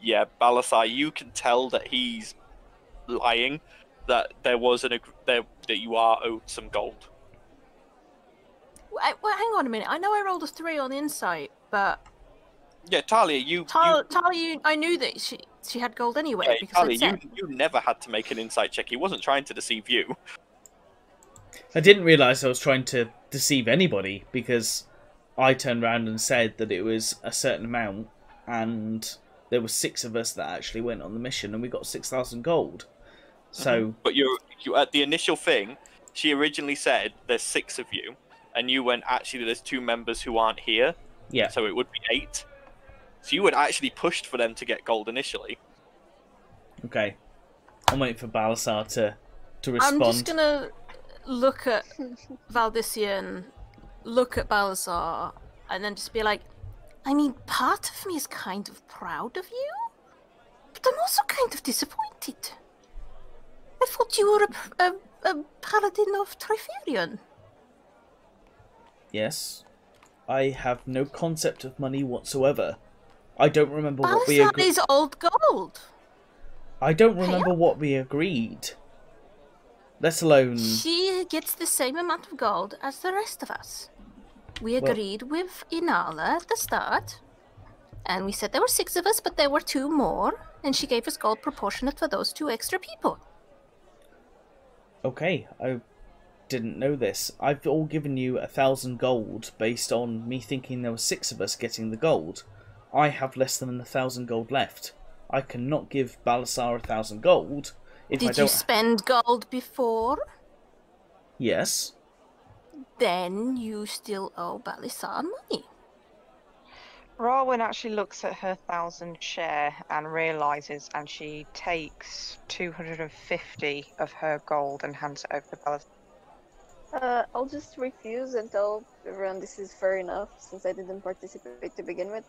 Yeah, Balasar, you can tell that he's lying, that there was that you are owed some gold. Well, hang on a minute. I know I rolled a 3 on insight, but Yeah, Talia, Talia, I knew that she had gold anyway, yeah, because I'd Talia, said. you never had to make an insight check. He wasn't trying to deceive you. I didn't realise I was trying to deceive anybody because I turned around and said that it was a certain amount and there were 6 of us that actually went on the mission and we got 6,000 gold. So, But you at the initial thing, she originally said there's 6 of you, and you went, actually there's 2 members who aren't here, yeah. so it would be 8. So you had actually pushed for them to get gold initially. Okay. I'm waiting for Balasar to respond. I'm just going to look at Valdician, look at Balasar, and then just be like, I mean, part of me is kind of proud of you, but I'm also kind of disappointed. I thought you were a paladin of Triferion. Yes. I have no concept of money whatsoever. I don't remember what we Balasar agreed. is old gold. I don't remember what we agreed. Let alone... She gets the same amount of gold as the rest of us. We Well- agreed with Inala at the start, and we said there were 6 of us, but there were 2 more, and she gave us gold proportionate for those 2 extra people. Okay, I didn't know this. I've all given you 1,000 gold based on me thinking there were 6 of us getting the gold. I have less than 1,000 gold left. I cannot give Balasar 1,000 gold if I Did don't... you spend gold before? Yes. Then you still owe Balasar money. Rawin actually looks at her 1,000 share and realizes, and she takes 250 of her gold and hands it over to Balasar. I'll just refuse and tell everyone this is fair enough since I didn't participate to begin with.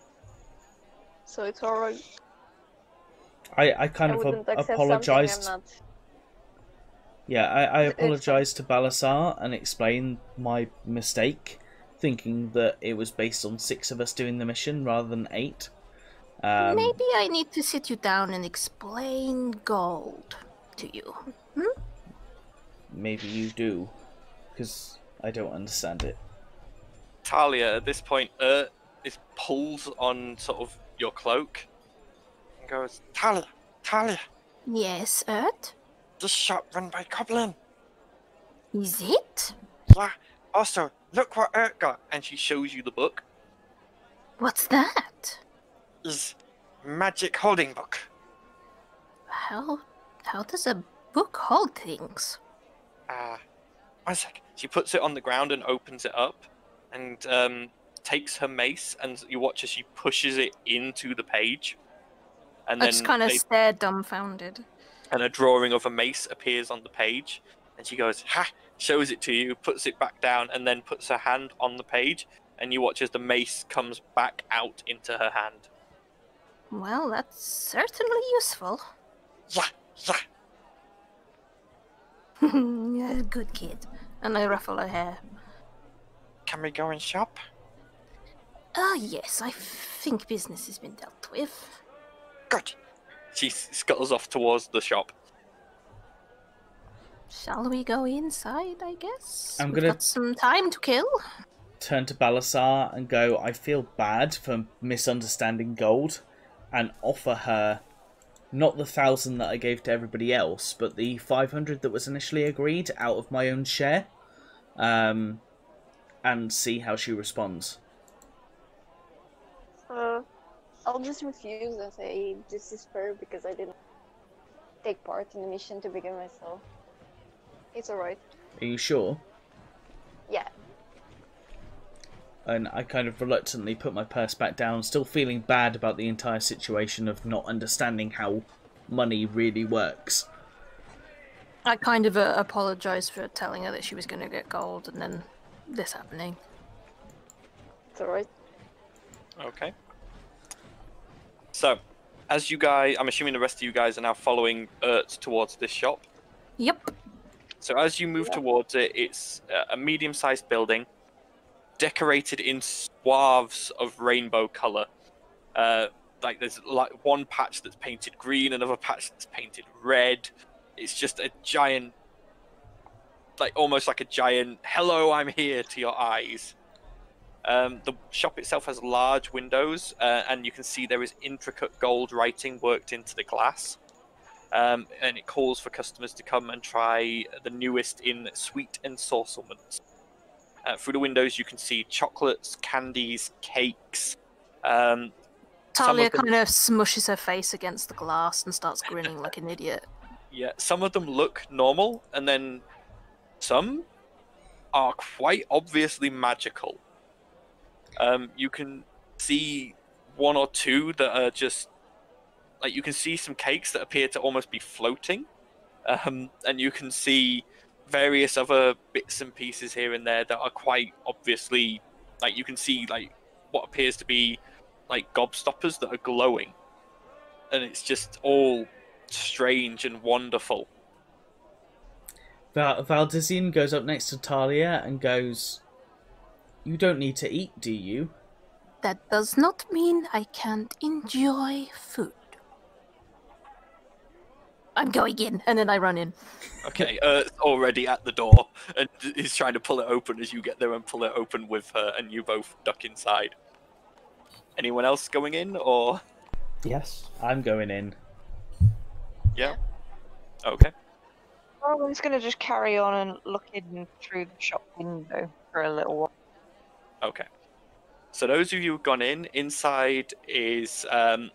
So it's alright. I kind I of wouldn't accept apologized. something I'm not. Yeah, I It's fine. apologized to Balasar and explained my mistake, thinking that it was based on 6 of us doing the mission rather than 8. Maybe I need to sit you down and explain gold to you. Maybe you do, because I don't understand it. Talia, at this point, is pulls on sort of your cloak and goes, Talia, Yes, Ert? this shop run by Goblin. Is it? Yeah. Also, look what Ert got. And she shows you the book. What's that? Is magic holding book. How does a book hold things? One sec. She puts it on the ground and opens it up, and takes her mace, and you watch as she pushes it into the page. And I then just kind of stare dumbfounded. and a drawing of a mace appears on the page, and she goes, "Ha!" Shows it to you, puts it back down, and then puts her hand on the page, and you watch as the mace comes back out into her hand. Well, that's certainly useful. Yeah, yeah. Yeah, good kid. And I ruffle her hair. Can we go and shop? Yes, I think business has been dealt with. Good. She scuttles off towards the shop. Shall we go inside, I guess? I'm We've gonna got some time to kill. turn to Balasar and go, I feel bad for misunderstanding gold, and offer her not the 1,000 that I gave to everybody else, but the 500 that was initially agreed out of my own share, and see how she responds. I'll just refuse and say this is fair because I didn't take part in the mission to begin with, so it's alright. Are you sure? Yeah. And I kind of reluctantly put my purse back down, still feeling bad about the entire situation of not understanding how money really works. I kind of apologise for telling her that she was going to get gold and then this happening. It's alright. Okay. So, as you guys, I'm assuming the rest of you guys are now following Ert towards this shop. Yep. So as you move towards it, it's a medium-sized building, decorated in swaths of rainbow color. Like there's like one patch that's painted green, another patch that's painted red. It's just a giant, like almost like a giant "Hello, I'm here" to your eyes. The shop itself has large windows, and you can see there is intricate gold writing worked into the glass. And it calls for customers to come and try the newest in sweet ensorcelment. Through the windows, you can see chocolates, candies, cakes. Talia kind of smushes her face against the glass and starts grinning like an idiot. Yeah, some of them look normal, and then some are quite obviously magical. You can see one or two that are just like you can see some cakes that appear to almost be floating, and you can see various other bits and pieces here and there that are quite obviously like you can see like what appears to be like gobstoppers that are glowing, and it's just all strange and wonderful. Valdezine goes up next to Talia and goes, "You don't need to eat, do you?" That does not mean I can't enjoy food. I'm going in, and then I run in. Okay, already at the door, and is trying to pull it open as you get there and pull it open with her, and you both duck inside. Anyone else going in, or? Yes. I'm going in. Yeah. Okay. Well, I'm just going to just carry on and look in through the shop window for a little while. Okay. So those of you who've gone in, inside is there's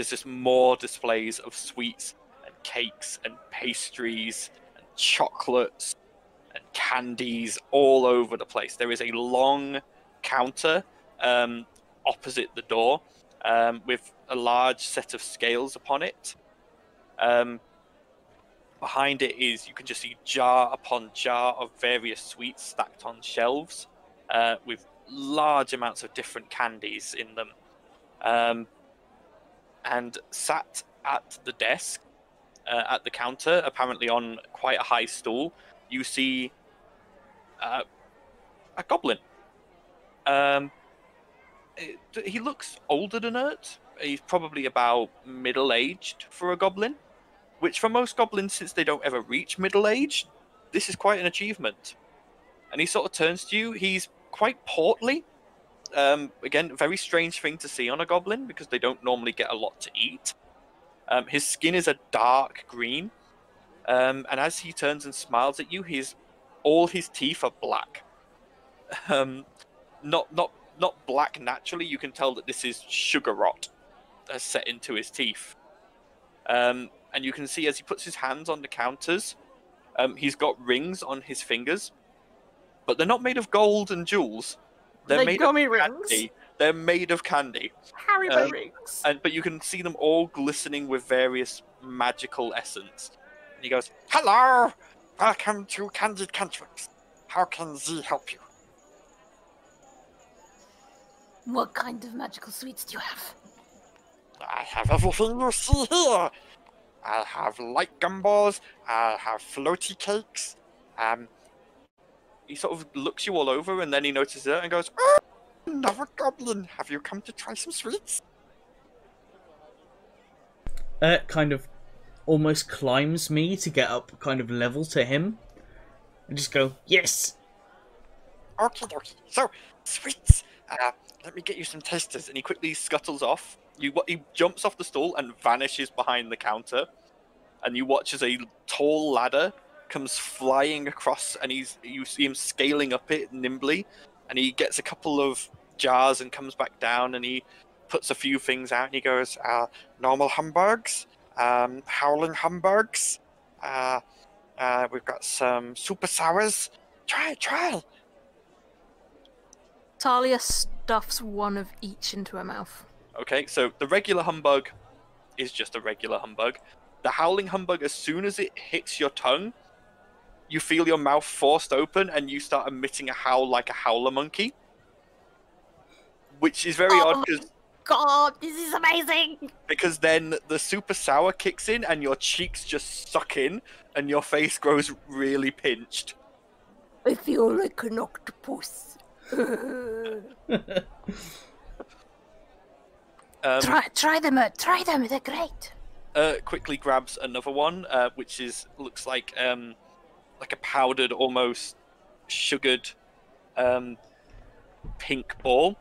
just more displays of sweets and cakes and pastries and chocolates and candies all over the place. There is a long counter opposite the door with a large set of scales upon it. Behind it is, you can just see jar upon jar of various sweets stacked on shelves with large amounts of different candies in them. And sat at the desk, at the counter, apparently on quite a high stool, you see a goblin. He looks older than Ert. He's probably about middle-aged for a goblin, which for most goblins, since they don't ever reach middle age, this is quite an achievement. And he sort of turns to you. He's quite portly. Again, very strange thing to see on a goblin because they don't normally get a lot to eat. His skin is a dark green. And as he turns and smiles at you, all his teeth are black. Not black naturally. You can tell that this is sugar rot that's set into his teeth. And you can see as he puts his hands on the counters, He's got rings on his fingers, but they're not made of gold and jewels. They're Like made gummy of rings. candy. They're made of candy. Haribo rings. But you can see them all glistening with various magical essence. And he goes, "Hello! Welcome to Candid Cantrips. How can Z help you?" What kind of magical sweets do you have? I have everything you see here. I have light gumballs. I have floaty cakes. He sort of looks you all over, and then he notices it and goes, "Oh, another goblin. Have you come to try some sweets?" Kind of almost climbs me to get up kind of level to him. And just go, yes! Okie dokie. So, sweets. Let me get you some tasters. And he quickly scuttles off. He jumps off the stool and vanishes behind the counter. And you watch as a tall ladder comes flying across, and you see him scaling up it nimbly. And he gets a couple of jars and comes back down, and he puts a few things out, and he goes, normal humbugs, howling humbugs, we've got some super sours. Try. Talia stuffs one of each into her mouth. Okay, so the regular humbug is just a regular humbug. The howling humbug, as soon as it hits your tongue, you feel your mouth forced open and you start emitting a howl like a howler monkey. Which is very odd because... God, this is amazing! Because then the super sour kicks in and your cheeks just suck in and your face grows really pinched. I feel like an octopus. Try them, they're great. Quickly grabs another one, which looks like a powdered, almost sugared pink ball.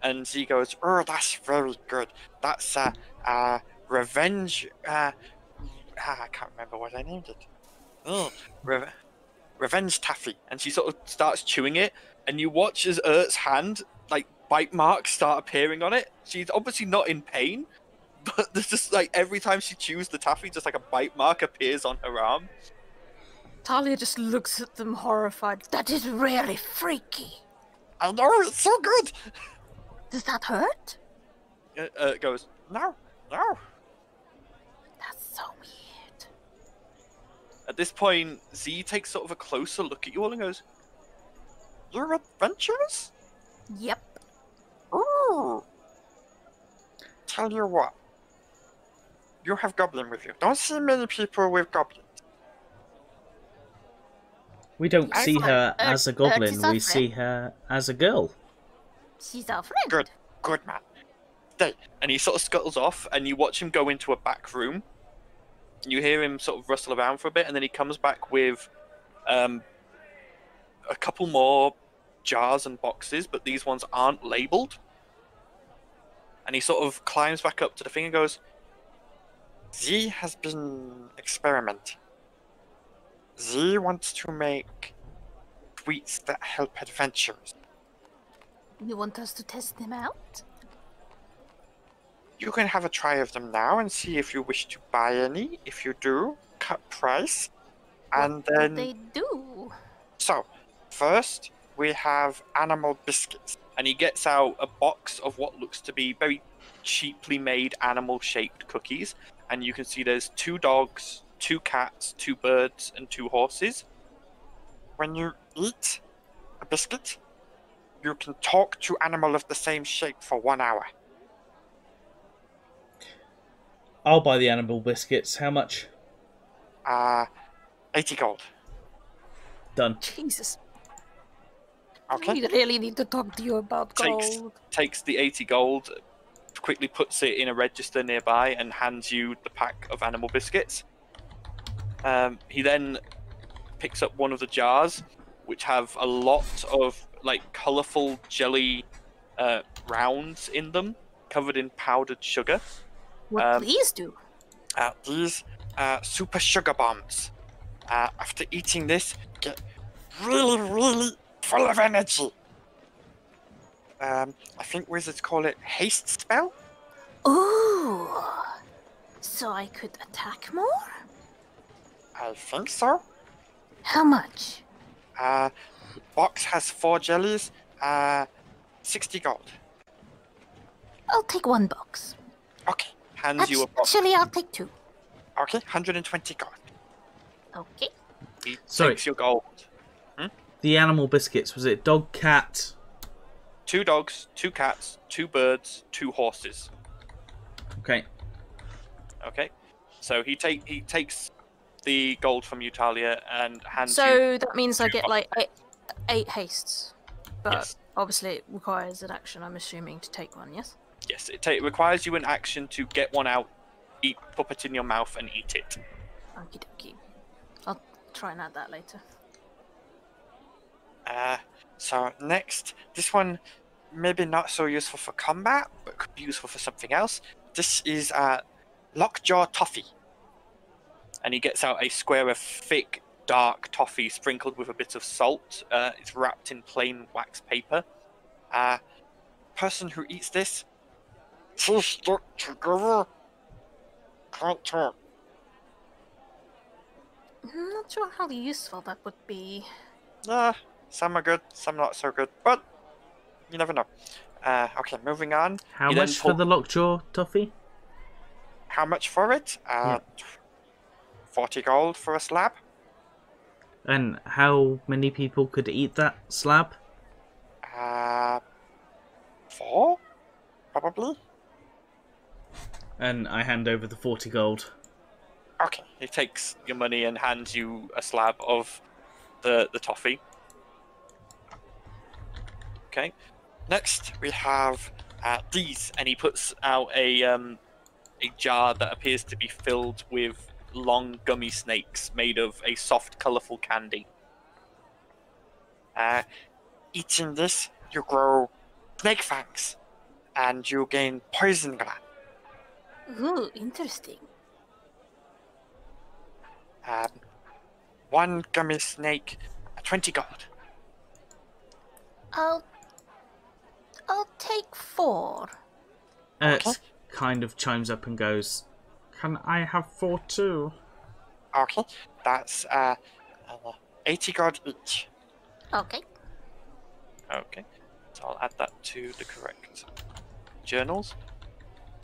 And he goes, "Oh, that's very good. That's revenge. I can't remember what I named it. Oh, revenge taffy." And she sort of starts chewing it, and you watch as Ert's hand, like, bite marks start appearing on it. She's obviously not in pain, but there's just like every time she chews the taffy, just like a bite mark appears on her arm. Talia just looks at them horrified. That is really freaky. I know, it's so good. Does that hurt? It goes, no. That's so weird. At this point, Z takes sort of a closer look at you all and goes, "You're adventurous?" Yep. Ooh. Tell you what. You have goblin with you. Don't see many people with goblins. We don't see her as a goblin, we see her as a girl. She's our friend. Good man. Stay. And he sort of scuttles off, and you watch him go into a back room. You hear him sort of rustle around for a bit, and then he comes back with a couple more jars and boxes, but these ones aren't labeled. And he sort of climbs back up to the thing and goes, "Z has been experimenting. Z wants to make sweets that help adventurers. You want us to test them out? You can have a try of them now and see if you wish to buy any. If you do, cut price. And What then... do they do? So, first, we have animal biscuits. And he gets out a box of what looks to be very cheaply made animal-shaped cookies. And you can see there's 2 dogs, 2 cats, 2 birds, and 2 horses. When you eat a biscuit, you can talk to animal of the same shape for 1 hour. I'll buy the animal biscuits. How much? 80 gold. Done. Jesus. Okay. We really need to talk to you about gold. Takes the 80 gold, quickly puts it in a register nearby, and hands you the pack of animal biscuits. He then picks up one of the jars, which have a lot of like colourful jelly rounds in them, covered in powdered sugar. What please do? These super sugar bombs. After eating this, get really, really full of energy. I think wizards call it haste spell. Ooh. So I could attack more? I think so. How much? Box has 4 jellies. 60 gold. I'll take 1 box. Okay. Hands you a box. Actually, I'll take 2. Okay, 120 gold. Okay. He Sorry. takes your gold. The animal biscuits, was it dog, cat? 2 dogs, 2 cats, 2 birds, 2 horses. Okay. Okay. So he takes the gold from you, Talia, and hands you. So that means I 2 get like boxes. 8 hastes. But Yes. obviously it requires an action, I'm assuming, to take one, yes? Yes, it requires you an action to get one out, pop it in your mouth, and eat it. Okie dokie. I'll try and add that later. So next, this one maybe not so useful for combat, but could be useful for something else. This is Lockjaw Toffee. And he gets out a square of thick, dark toffee sprinkled with a bit of salt. It's wrapped in plain wax paper. Person who eats this, teeth stuck together, can't talk. I'm not sure how useful that would be. Some are good, some not so good, but you never know. Okay, moving on. How You then much for the lockjaw toffee? How much for it? Yeah. 40 gold for a slab. And how many people could eat that slab? 4? Probably. And I hand over the 40 gold. Okay, he takes your money and hands you a slab of the toffee. Okay. Next, we have these, and he puts out a jar that appears to be filled with long gummy snakes made of a soft, colourful candy. Eating this, you grow snake fangs, and you gain poison gland. Ooh, interesting. 1 gummy snake, 20 gold. I'll take 4. It kind of chimes up and goes, "Can I have 4 too?" Okay, that's 80 gold each. Okay. Okay, so I'll add that to the correct journals.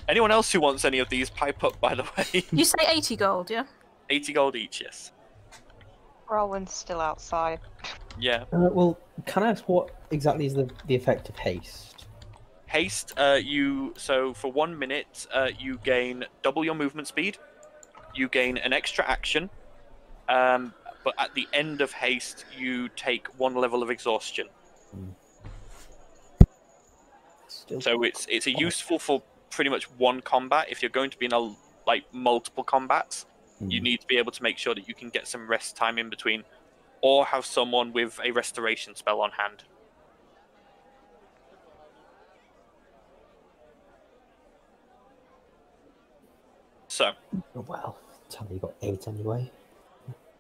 Anyone else who wants any of these, pipe up, by the way. You say 80 gold, yeah? 80 gold each, yes. Rowan's still outside. Yeah. Well, can I ask what exactly is the effect of haste? Haste, so for 1 minute, you gain double your movement speed. You gain an extra action. But at the end of haste, you take 1 level of exhaustion. Still... So it's a useful for pretty much 1 combat. If you're going to be in multiple combats, you need to be able to make sure that you can get some rest time in between, or have someone with a restoration spell on hand. So. Well, Tally got 8 anyway.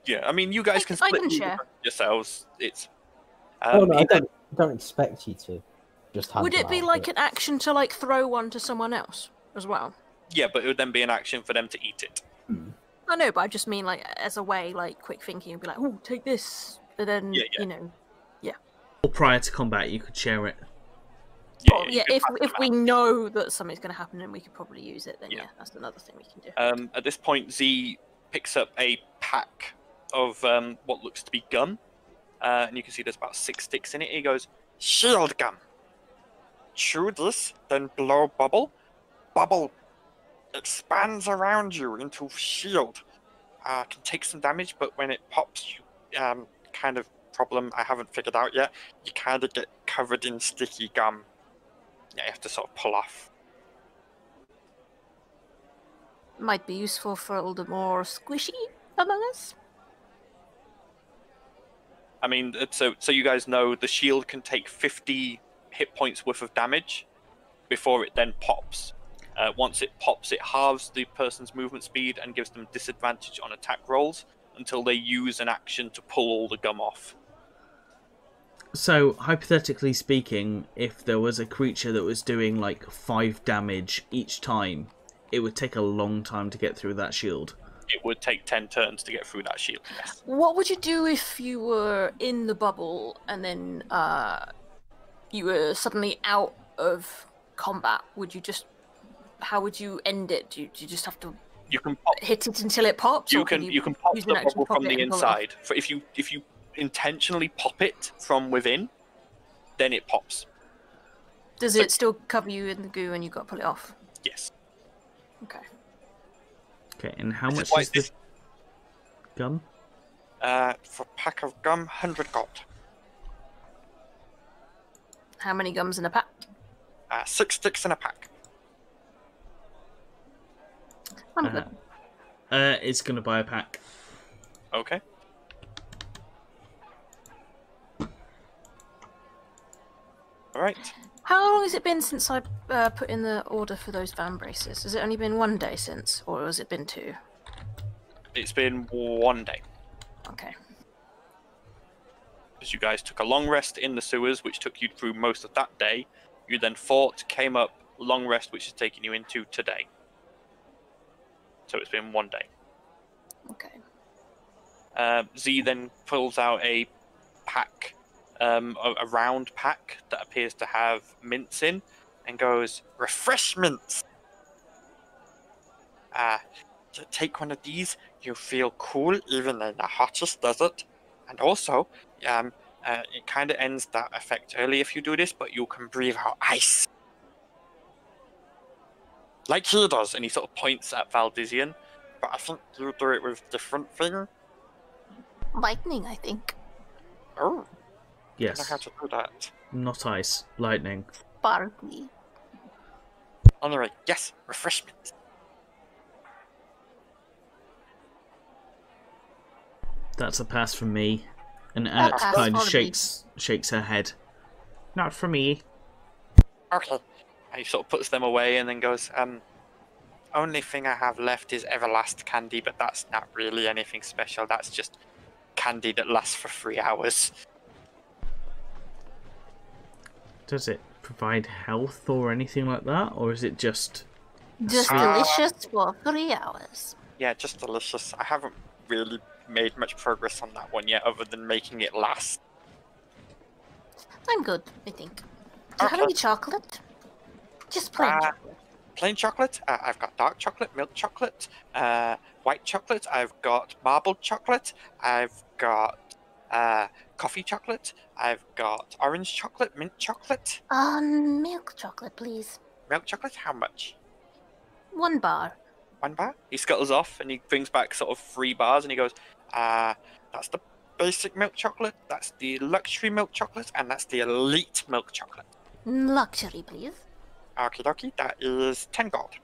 Yeah, I mean, you guys can I split can share. yourselves. It's. Oh no, I don't expect you to. Just hand Would them it be out, like but- an action to like throw one to someone else as well? Yeah, but it would then be an action for them to eat it. I know, but I just mean like as a way, like quick thinking, and be like, "Oh, take this," but then Yeah. you know, Or prior to combat, you could share it. well, you can if pass them we out. know that something's going to happen and we could probably use it, then Yeah. yeah, that's another thing we can do. At this point, Z picks up a pack of what looks to be gum, and you can see there's about 6 sticks in it. He goes, "Shield gum. Chew this, then blow bubble. Bubble expands around you into shield. Can take some damage, but when it pops, you kind of problem I haven't figured out yet. You kind of get covered in sticky gum. Yeah, you have to sort of pull off. Might be useful for all the more squishy among us. I mean, so you guys know the shield can take 50 hit points worth of damage before it then pops. Once it pops, it halves the person's movement speed and gives them disadvantage on attack rolls until they use an action to pull all the gum off. So, hypothetically speaking, if there was a creature that was doing like 5 damage each time, it would take a long time to get through that shield. it would take 10 turns to get through that shield. Yes. What would you do if you were in the bubble and then you were suddenly out of combat? Would you just... How would you end it? Do you just have to You can pop. hit it until it pops? You or can pop use the an action to bubble pop from it the and pull it off? inside. For if you intentionally pop it from within, then it pops. Does it still cover you in the goo and you've got to pull it off? Yes. Okay. Okay, and how This much why is the this- gum? For a pack of gum, 100 gold. How many gums in a pack? 6 sticks in a pack. I'm good. It's gonna buy a pack. Okay. All right. How long has it been since I put in the order for those van braces? Has it only been 1 day since, or has it been 2? It's been 1 day. Okay. As you guys took a long rest in the sewers, which took you through most of that day. You then fought, came up, long rest, which is taking you into today. So it's been 1 day. Okay. Z then pulls out a pack, a round pack that appears to have mints in, and goes, "Refreshments! Take one of these, you feel cool even in the hottest desert. And also, it kind of ends that effect early if you do this, but you can breathe out ice. Like he does," and he sort of points at Valdizian. "But I think you do it with different thing." Lightning, I think. "Oh, I don't know Yes, how to do that." not ice, lightning. Sparkly. Anyway, yes, refreshments. That's a pass from me. And A Ert pass kind of for me. shakes her head. Not for me. Okay. And he sort of puts them away and then goes, "Only thing I have left is Everlast candy, but that's not really anything special. That's just candy that lasts for 3 hours." Does it provide health or anything like that, or is it just? Just delicious for 3 hours. Yeah, just delicious. I haven't really made much progress on that one yet, other than making it last. I'm good, I think. Do you have Okay. any chocolate? Just plain chocolate. Plain chocolate. I've got dark chocolate, milk chocolate, white chocolate. I've got marbled chocolate. I've got coffee chocolate. I've got orange chocolate, mint chocolate, Milk chocolate, please. milk chocolate. How much? 1 bar. 1 bar? He scuttles off and he brings back sort of 3 bars and he goes, "That's the basic milk chocolate, that's the luxury milk chocolate, and that's the elite milk chocolate." Luxury, please. Okie dokie, that is 10 gold.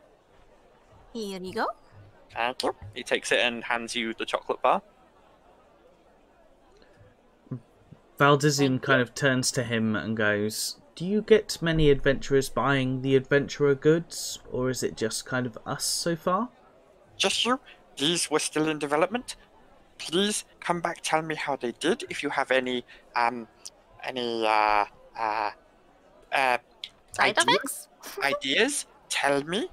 Here you go. Thank you. He takes it and hands you the chocolate bar. Valdizian kind of turns to him and goes, "Do you get many adventurers buying the adventurer goods, or is it just kind of us so far?" Just you. These were still in development. Please come back, tell me how they did. If you have any Side ideas, effects? ideas, tell me,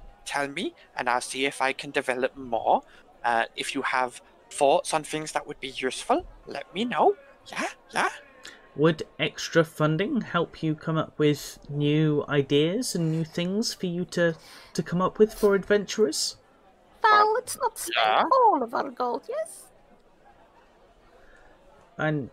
and I'll see if I can develop more. If you have thoughts on things that would be useful, let me know. Yeah. Would extra funding help you come up with new ideas and new things for you to come up with for adventurers? Well, let's not spend yeah. all of our gold, yes? And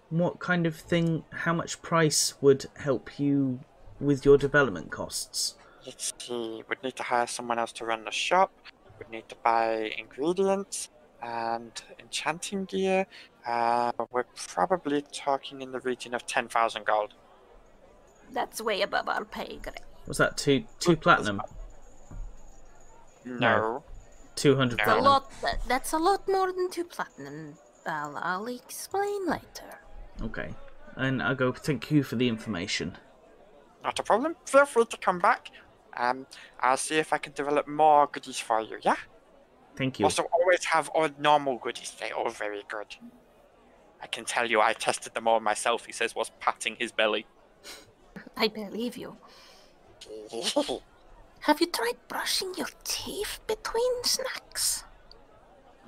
what kind of thing, how much price would help you with your development costs? Let's see. We'd need to hire someone else to run the shop. We'd need to buy ingredients and enchanting gear. We're probably talking in the region of 10,000 gold. That's way above our pay grade. Was that two platinum? No. 200 No. platinum. That's a lot more than 2 platinum. I'll explain later. Okay. And I go, "Thank you for the information." Not a problem. Feel free to come back. I'll see if I can develop more goodies for you, yeah? Thank you. Also, always have all normal goodies. They're all very good. I can tell you, I tested them all myself, he says, whilst patting his belly. I believe you. Have you tried brushing your teeth between snacks?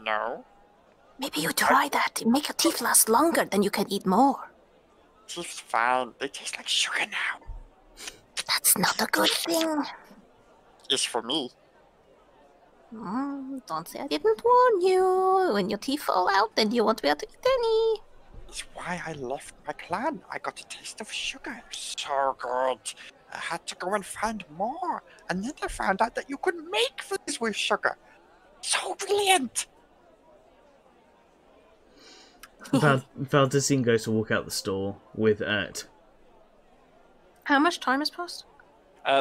No. Maybe you try that. Make your teeth last longer, then you can eat more. Teeth's fine. They taste like sugar now. That's not a good thing. It's for me. Don't say I didn't warn you. When your teeth fall out, then you won't be able to eat any. It's why I left my clan. I got a taste of sugar. So good. I had to go and find more. And then I found out that you could make things with sugar. So brilliant. Valdezine goes to walk out the store with Ert. How much time has passed?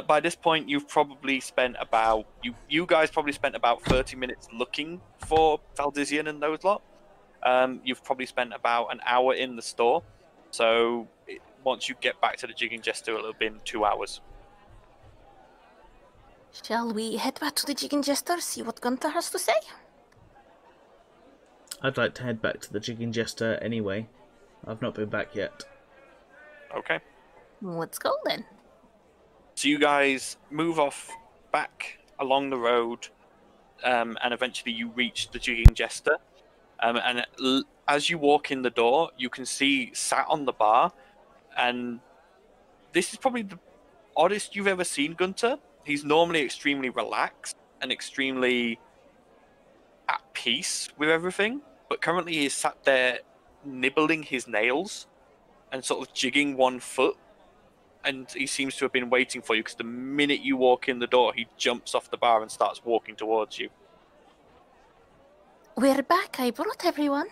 By this point, you've probably spent about... You guys probably spent about 30 minutes looking for Valdizian and those lot. You've probably spent about an hour in the store. So once you get back to the Jigging Jester, it'll have been 2 hours. Shall we head back to the Jigging Jester, see what Gunther has to say? I'd like to head back to the Jigging Jester anyway. I've not been back yet. Okay. Let's go then. So you guys move off back along the road, and eventually you reach the Jigging Jester. As you walk in the door, you can see sat on the bar, and this is probably the oddest you've ever seen Gunther. He's normally extremely relaxed and extremely at peace with everything, but currently he's sat there nibbling his nails and sort of jigging one foot, and he seems to have been waiting for you, because the minute you walk in the door, he jumps off the bar and starts walking towards you. We're back. I brought everyone.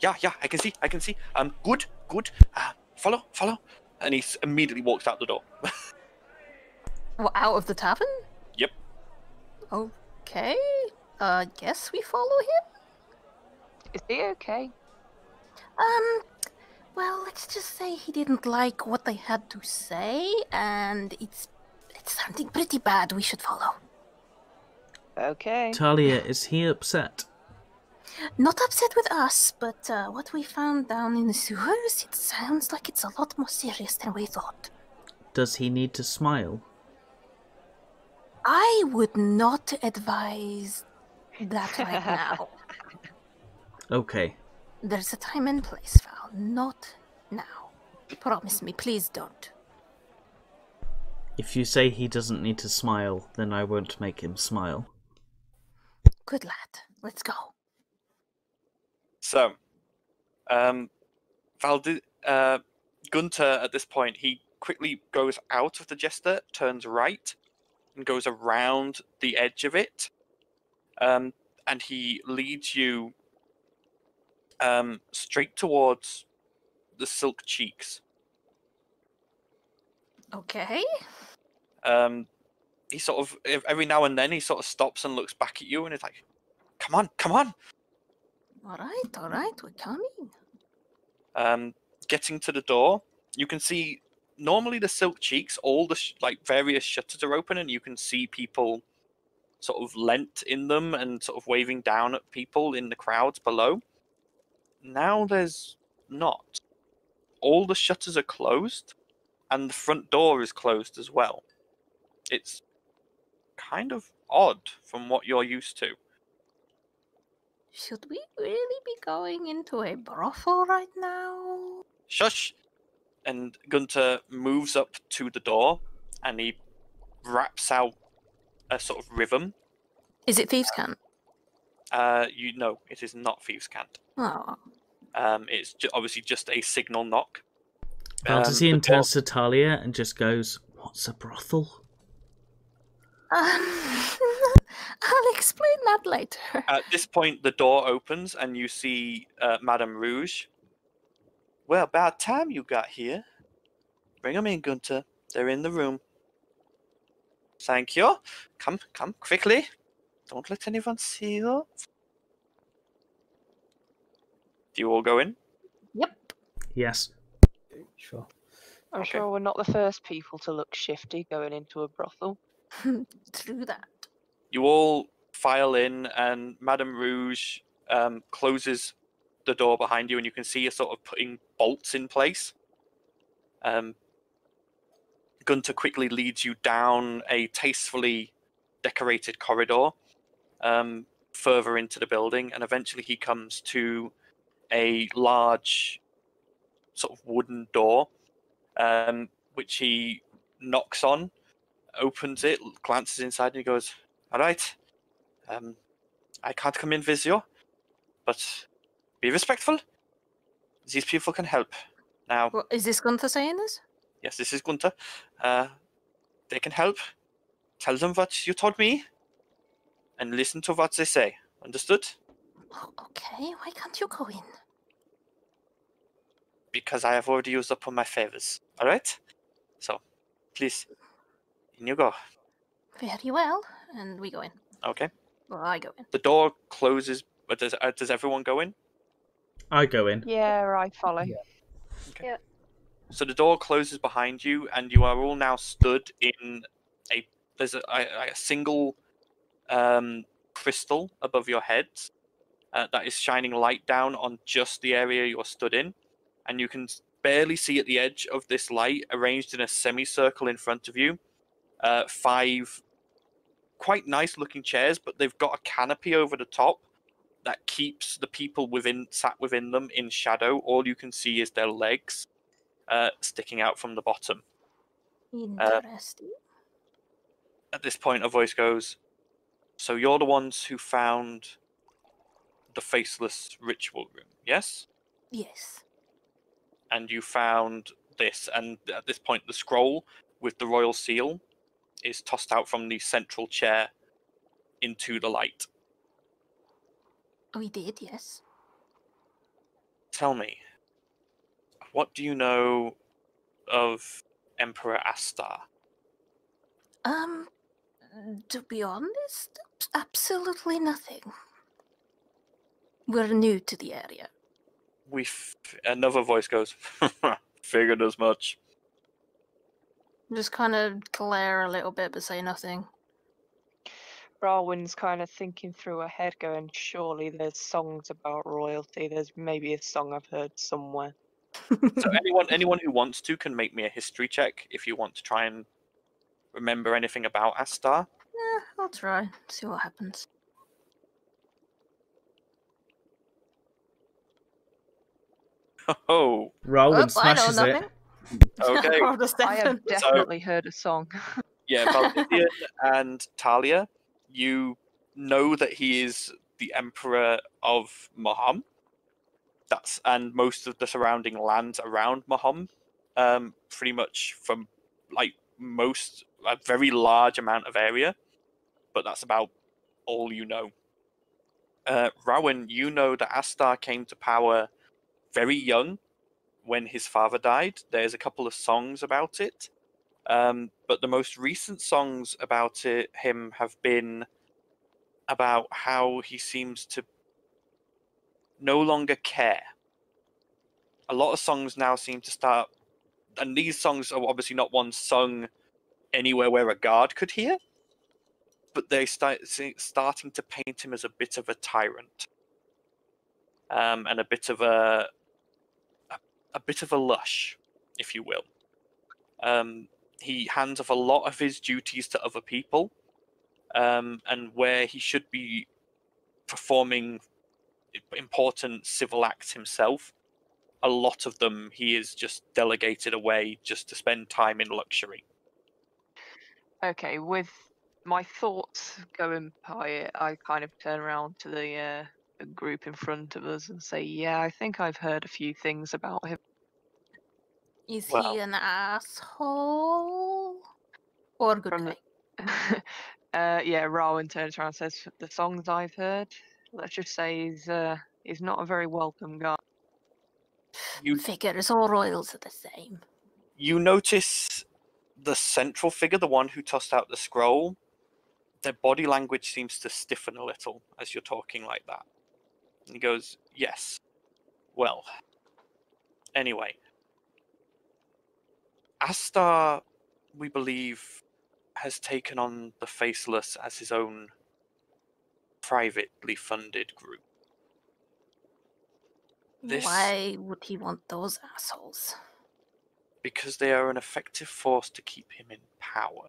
Yeah, I can see. Good. Follow. And he immediately walks out the door. Well, out of the tavern? Yep. Okay. Guess we follow him? Is he okay? Well, let's just say he didn't like what they had to say, and it's something pretty bad we should follow. Okay. Talia, is he upset? Not upset with us, but what we found down in the sewers, it sounds like it's a lot more serious than we thought. Does he need to smile? I would not advise that right now. Okay. There's a time and place, Val. Not now. Promise me, please don't. If you say he doesn't need to smile, then I won't make him smile. Good lad. Let's go. So, Gunther, at this point, he quickly goes out of the Jester, turns right, and goes around the edge of it, and he leads you straight towards the Silk Cheeks. Okay. He sort of, every now and then, he sort of stops and looks back at you, and it's like, come on. All right, we're coming. Getting to the door, you can see normally the Silk Cheeks, all the various shutters are open, and you can see people sort of leant in them and sort of waving down at people in the crowds below. Now there's not. All the shutters are closed, and the front door is closed as well. It's kind of odd from what you're used to. Should we really be going into a brothel right now? Shush! And Gunther moves up to the door, and he raps out a sort of rhythm. Is it Thieves' Cant? You know, it is not Thieves' Cant. Oh. It's obviously just a signal knock. Valdezine turns to Talia and just goes, "What's a brothel?" I'll explain that later. At this point, the door opens, and you see Madame Rouge. Well, about time you got here. Bring them in, Gunther. They're in the room. Thank you. Come, quickly. Don't let anyone see you. Do you all go in? Yep. Yes. Sure. I'm Okay. sure we're not the first people to look shifty going into a brothel. True that. You all file in, and Madame Rouge closes the door behind you, and you can see her sort of putting bolts in place. Gunther quickly leads you down a tastefully decorated corridor, further into the building, and eventually he comes to a large sort of wooden door, which he knocks on, opens it, glances inside, and he goes, "All right, I can't come in with you, but be respectful. These people can help. Now, Well, is this Gunther saying this? yes, this is Gunther. They can help. Tell them what you told me, and listen to what they say. Understood? Oh, okay, why can't you go in? Because I have already used up all my favors. All right? So, please, in you go. Very well, and we go in. Okay. Well, I go in. The door closes. But does everyone go in? I go in. Yeah, I follow. Yeah. Okay. Yeah. So the door closes behind you, and you are all now stood in there's a single crystal above your heads that is shining light down on just the area you're stood in, and you can barely see at the edge of this light, arranged in a semicircle in front of you, 5 quite nice looking chairs, but they've got a canopy over the top that keeps the people sat within them in shadow. All you can see is their legs sticking out from the bottom. Interesting. At this point, a voice goes, "So you're the ones who found the faceless ritual room, yes? Yes. And you found this." And at this point, the scroll with the royal seal is tossed out from the central chair into the light. We did, yes. Tell me, what do you know of Emperor Astar? To be honest, absolutely nothing. We're new to the area. Another voice goes, "Figured as much." Just kind of glare a little bit, but say nothing. Rawin's kind of thinking through her head, going, surely there's songs about royalty. There's maybe a song I've heard somewhere. So anyone who wants to can make me a history check if you want to try and remember anything about Astar. Yeah, I'll try. See what happens. Oh, Rowan Oops, I know smashes it. nothing. okay. Rolled a I have 7. definitely heard a song. Yeah, Valdivian and Talia, you know that he is the Emperor of Maham. And most of the surrounding lands around Maham, pretty much from like a very large amount of area, but that's about all you know. Rowan, you know that Astar came to power very young when his father died. There's a couple of songs about it. But the most recent songs about him have been about how he seems to no longer care. A lot of songs now seem to start, and these songs are obviously not ones sung anywhere where a guard could hear, but they starting to paint him as a bit of a tyrant, and a bit of a lush, if you will. He hands off a lot of his duties to other people, and where he should be performing important civil acts himself, a lot of them he is just delegated away just to spend time in luxury. Okay, with my thoughts going by it, I kind of turn around to the group in front of us and say, yeah, I think I've heard a few things about him. Is Well, he an asshole? Or a good From guy? Yeah, Rowan turns around and says, the songs I've heard, let's just say he's not a very welcome guy. Figures, all royals are the same. You notice the central figure, the one who tossed out the scroll, their body language seems to stiffen a little as you're talking like that. And he goes, "Yes. Well, anyway, Astar, we believe, has taken on the Faceless as his own privately funded group. Why would he want those assholes? Because they are an effective force to keep him in power,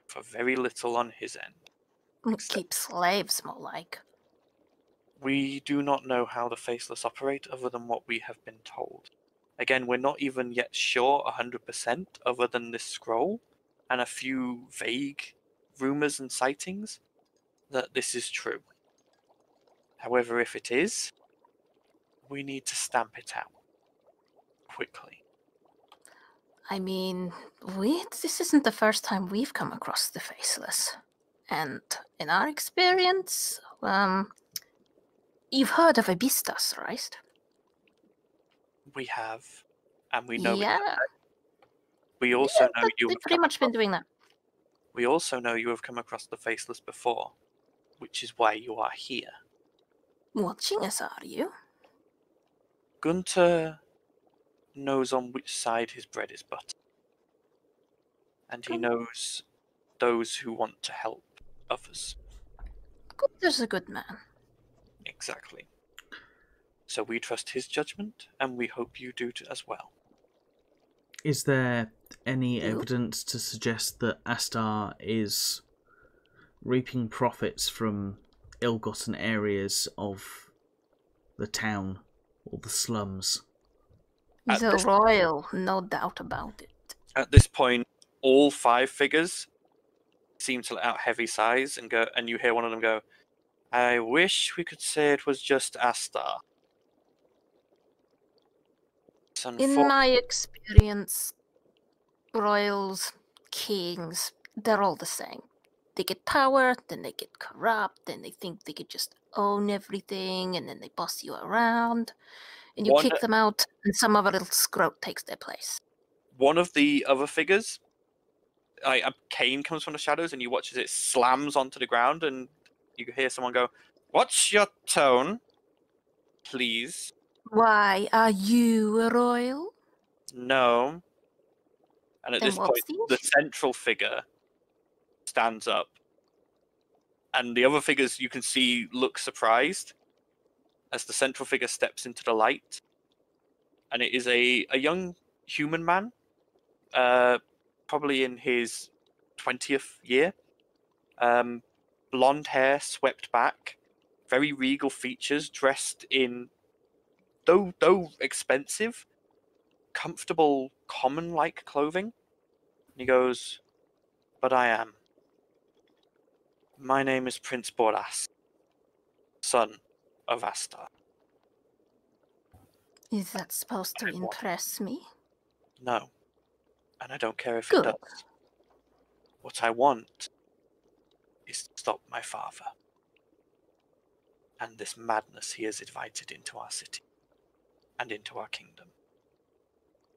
for very little on his end. Keep slaves, more like. We do not know how the Faceless operate other than what we have been told. Again, we're not even yet sure 100% other than this scroll and a few vague rumors and sightings that this is true. However, if it is, we need to stamp it out quickly. I mean, this isn't the first time we've come across the Faceless. And in our experience, you've heard of Abystas, right? We have, and we know. Yeah. We also know you They've have pretty much been doing that. We also know you have come across the Faceless before, which is why you are here. Watching us, are you? Gunter knows on which side his bread is buttered. And he knows those who want to help others. Gunter's a good man. Exactly. So we trust his judgment, and we hope you do as well. Is there any evidence to suggest that Astar is reaping profits from ill-gotten areas of the town or the slums? The royal, no doubt about it. At this point, all 5 figures seem to let out heavy sighs and go, and you hear one of them go, "I wish we could say it was just Astar." In my experience, royals, kings, they're all the same. They get power, then they get corrupt, then they think they could just own everything, and then they boss you around, and you kick them out, and some other little scrote takes their place. One of the other figures, a cane comes from the shadows, and you watch as it slams onto the ground, and you hear someone go, "What's your tone, please?" Why, are you a royal? No. And at Then this what's point, the central figure stands up. And the other figures you can see look surprised as the central figure steps into the light. And it is a young human man, probably in his 20th year. Blonde hair swept back, very regal features, dressed in, though expensive, comfortable, common-like clothing. And he goes, "But I am. My name is Prince Boras, son of Astar." Is that supposed to impress me? No. And I don't care if it does. What I want is to stop my father and this madness he has invited into our city and into our kingdom.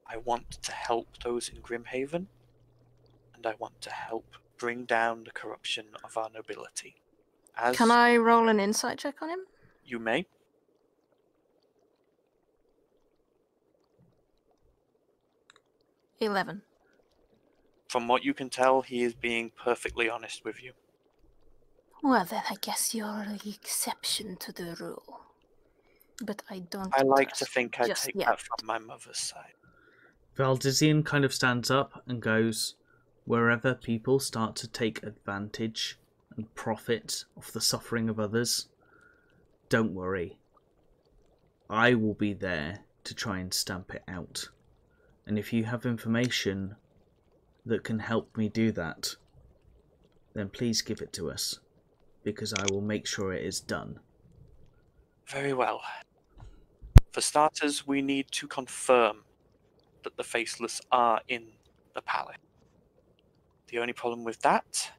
I want to help those in Grimhaven, and I want to help bring down the corruption of our nobility. Can I roll an insight check on him? You may. $11. From what you can tell, he is being perfectly honest with you. Well, then I guess you're the exception to the rule. But I don't. I like to think I take that from my mother's side. Valdizian kind of stands up and goes, "Wherever people start to take advantage and profit off the suffering of others, don't worry. I will be there to try and stamp it out. And if you have information that can help me do that, then please give it to us, because I will make sure it is done." Very well. For starters, we need to confirm that the Faceless are in the palace. The only problem with that,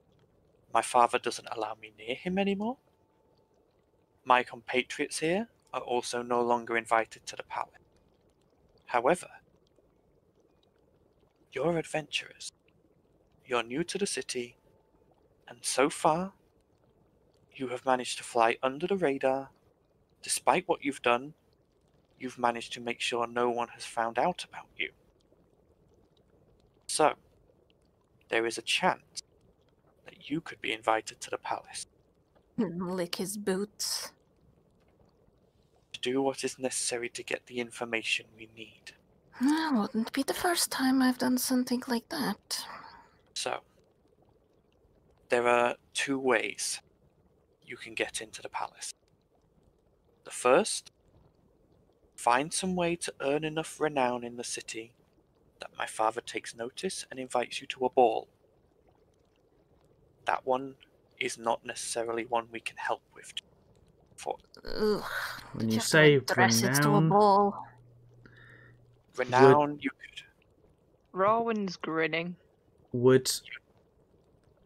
my father doesn't allow me near him anymore. My compatriots here are also no longer invited to the palace. However, you're adventurers. You're new to the city, and so far, you have managed to fly under the radar. Despite what you've done, you've managed to make sure no one has found out about you. So, there is a chance that you could be invited to the palace. Lick his boots. To do what is necessary to get the information we need. That wouldn't be the first time I've done something like that. So, there are 2 ways you can get into the palace. The first, find some way to earn enough renown in the city that my father takes notice and invites you to a ball. That one is not necessarily one we can help with. Ugh, When did you have to say wear dresses to a renown, ball? Renown, you could. Rowan's grinning. would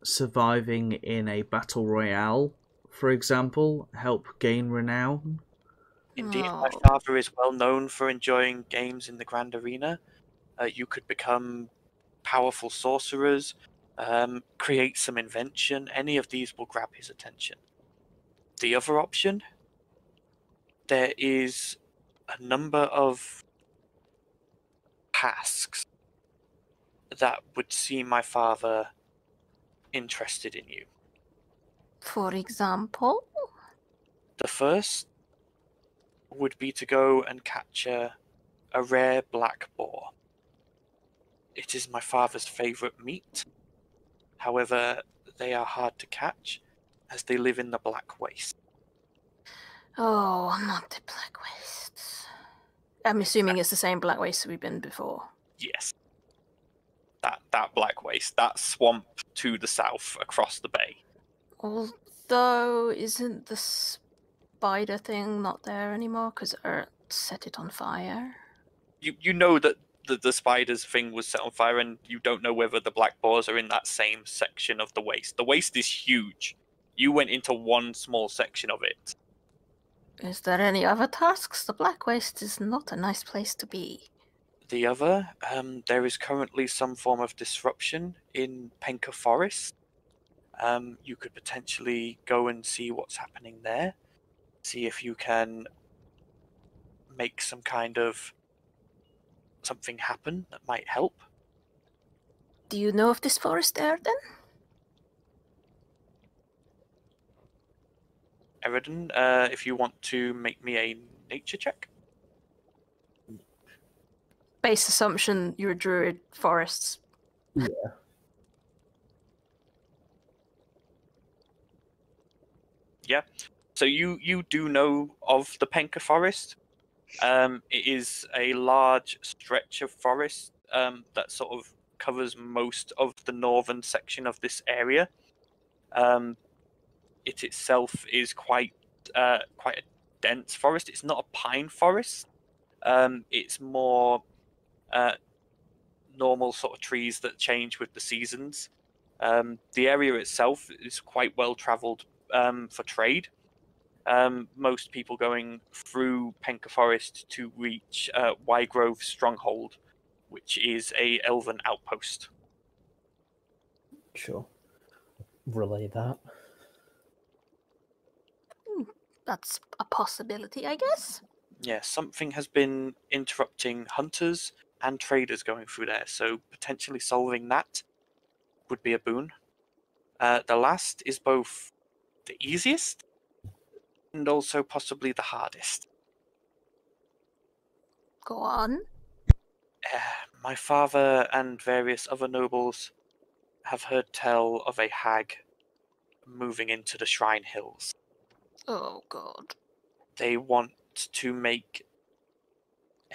surviving in a battle royale, for example, help gain renown? Indeed, my No. father is well known for enjoying games in the Grand Arena. You could become powerful sorcerers, create some invention. Any of these will grab his attention. The other option, there is a number of tasks that would see my father interested in you. For example? The first would be to go and capture a rare black boar. It is my father's favourite meat. However, they are hard to catch as they live in the Black Waste. Oh, not the Black Wastes. I'm assuming it's the same Black Waste we've been before. Yes. That Black Waste, that swamp to the south across the bay. Although, isn't the spider thing not there anymore because Earth set it on fire? You know that the spiders thing was set on fire, and you don't know whether the black boars are in that same section of the waste. The waste is huge. You went into one small section of it. Is there any other tasks? The Black Waste is not a nice place to be. The other, there is currently some form of disruption in Penka Forest. You could potentially go and see what's happening there. See if you can make some kind of something happen that might help. Do you know of this forest there then? Eridan, if you want to make me a nature check. Base assumption you're a druid, forests. Yeah. Yeah. So you do know of the Penka Forest. It is a large stretch of forest that sort of covers most of the northern section of this area. It itself is quite a dense forest. It's not a pine forest. It's more normal sort of trees that change with the seasons. The area itself is quite well travelled for trade. Most people going through Penka Forest to reach Wygrove Stronghold, which is a elven outpost. Sure. Relay that. That's a possibility, I guess. Yeah, something has been interrupting hunters and traders going through there, so potentially solving that would be a boon. The last is both the easiest and also possibly the hardest. Go on. My father and various other nobles have heard tell of a hag moving into the Shrine Hills. Oh, God. They want to make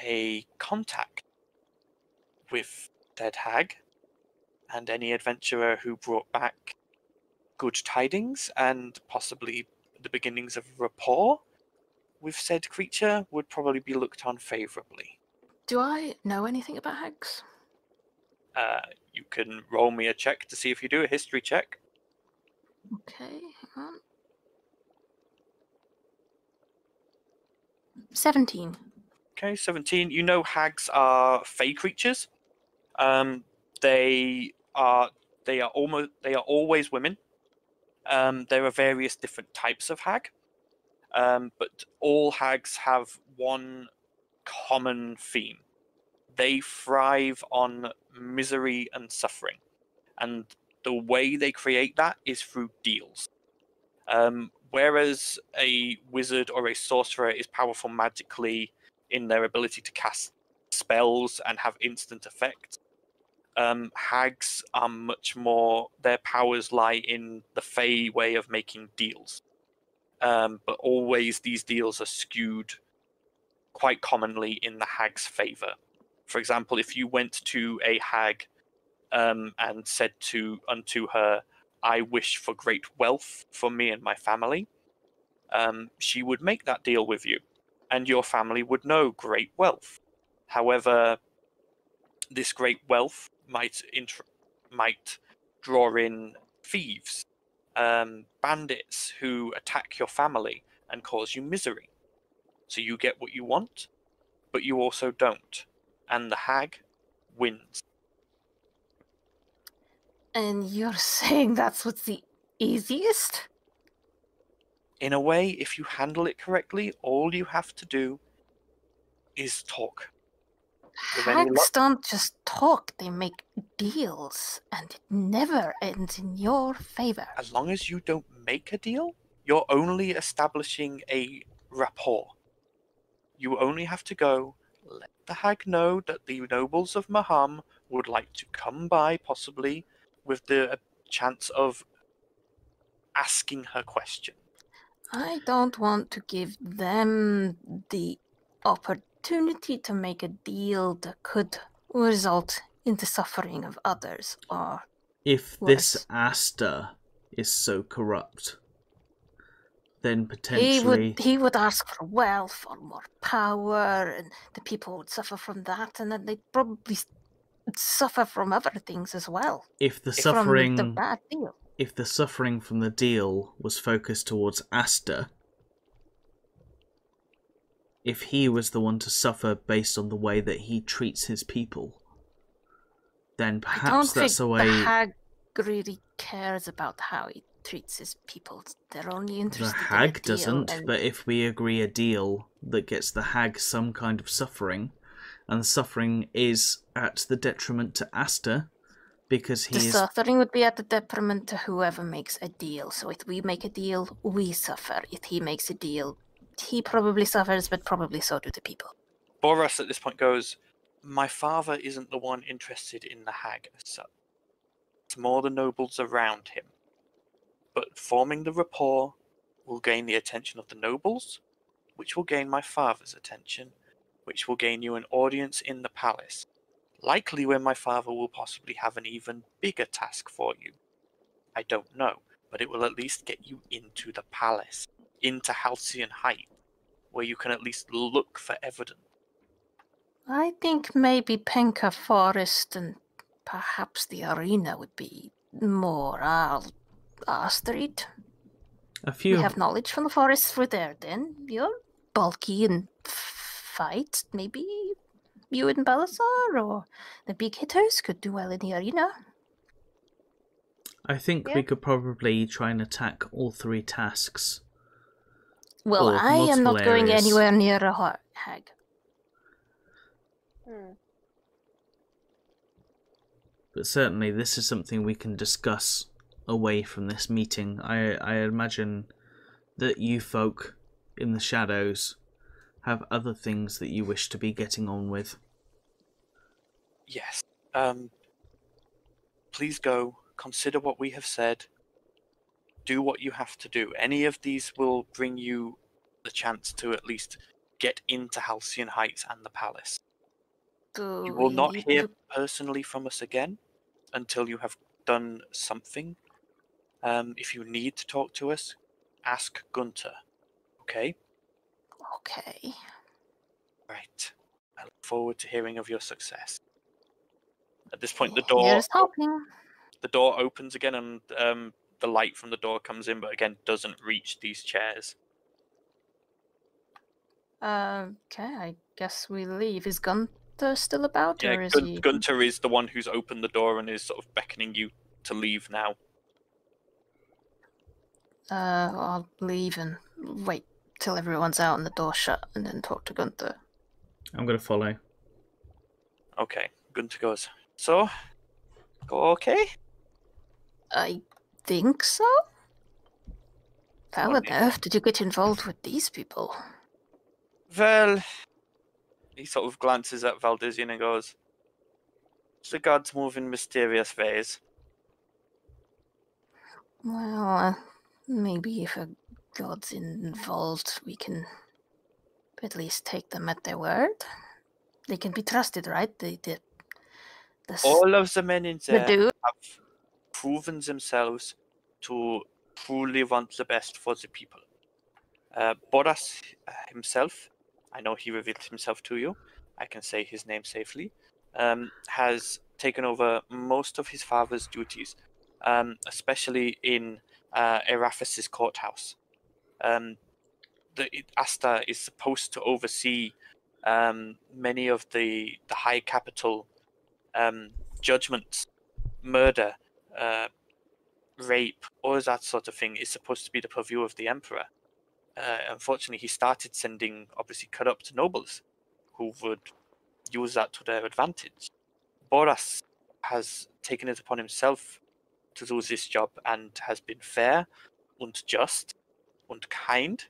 a contact with said hag and any adventurer who brought back good tidings and possibly the beginnings of rapport with said creature would probably be looked on favourably. Do I know anything about hags? You can roll me a check to see if you do a history check. Okay, hang on. 17. Okay, 17. You know hags are fey creatures. They are always women. There are various different types of hag, but all hags have one common theme. They thrive on misery and suffering, and the way they create that is through deals. Whereas a wizard or a sorcerer is powerful magically in their ability to cast spells and have instant effects, hags are much more, their powers lie in the fey way of making deals. but always these deals are skewed quite commonly in the hag's favor. For example, if you went to a hag and said unto her, "I wish for great wealth for me and my family," she would make that deal with you, and your family would know great wealth. However, this great wealth might draw in thieves, bandits who attack your family and cause you misery. So you get what you want, but you also don't, and the hag wins. And you're saying that's what's the easiest? In a way, if you handle it correctly, all you have to do is talk. With any Hags luck- don't just talk, they make deals, and it never ends in your favor. As long as you don't make a deal, you're only establishing a rapport. You only have to go, let the hag know that the nobles of Maham would like to come by, possibly, with the chance of asking her question. I don't want to give them the opportunity to make a deal that could result in the suffering of others, or If worse. this Asta is so corrupt, then potentially He would ask for wealth or more power, and the people would suffer from that, and then they'd probably suffer from other things as well. if the From suffering the bad deal. if the suffering from the deal was focused towards Asta, if he was the one to suffer based on the way that he treats his people, then I don't perhaps that's think a way the hag really cares about how he treats his people. They're only the interested in a hag deal, doesn't, and but if we agree a deal that gets the hag some kind of suffering, and the suffering is at the detriment to Asta, because the he is suffering would be at the detriment to whoever makes a deal. So if we make a deal, we suffer. If he makes a deal, he probably suffers, but probably so do the people. Boras at this point goes, "My father isn't the one interested in the hag as such. It's more the nobles around him. But forming the rapport will gain the attention of the nobles, which will gain my father's attention, which will gain you an audience in the palace. Likely where my father will possibly have an even bigger task for you. I don't know, but it will at least get you into the palace, into Halcyon Heights, where you can at least look for evidence." I think maybe Penka Forest and perhaps the arena would be more our street. a We few. have knowledge from the forests we're there then. You're bulky and fight. Maybe you and Belisar or the big hitters could do well in the arena. I think Yeah. we could probably try and attack all three tasks. Well, Or I am not multiple going areas. anywhere near a hag. But certainly this is something we can discuss away from this meeting. I imagine that you folk in the shadows have other things that you wish to be getting on with. Yes. Please go, consider what we have said, do what you have to do. Any of these will bring you the chance to at least get into Halcyon Heights and the palace. You will not hear personally from us again until you have done something. If you need to talk to us, ask Gunter. Okay? Okay. Right. I look forward to hearing of your success. At this point, the Here's hoping. door opens again, and the light from the door comes in, but again doesn't reach these chairs. Okay, I guess we leave. Is Gunther still about, or Yeah, is he? Gunter is the one who's opened the door and is sort of beckoning you to leave now. I'll leave and wait till everyone's out and the door shut, and then talk to Gunther. I'm going to follow. Okay, Gunter goes, "So, go okay?" I think so. How on Wonderful. earth did you get involved with these people? Well, he sort of glances at Valdizian and goes, "The gods move in mysterious ways." Well, maybe if a gods involved, we can at least take them at their word. They can be trusted, right? All of the men in there dude. have proven themselves to truly want the best for the people. Boras himself, I know he revealed himself to you, I can say his name safely, has taken over most of his father's duties, especially in Eraphis' courthouse. Asta is supposed to oversee many of the high capital judgments, murder, rape, all that sort of thing is supposed to be the purview of the emperor. Unfortunately, he started sending obviously corrupt nobles who would use that to their advantage. Boras has taken it upon himself to do this job and has been fair and just and kind,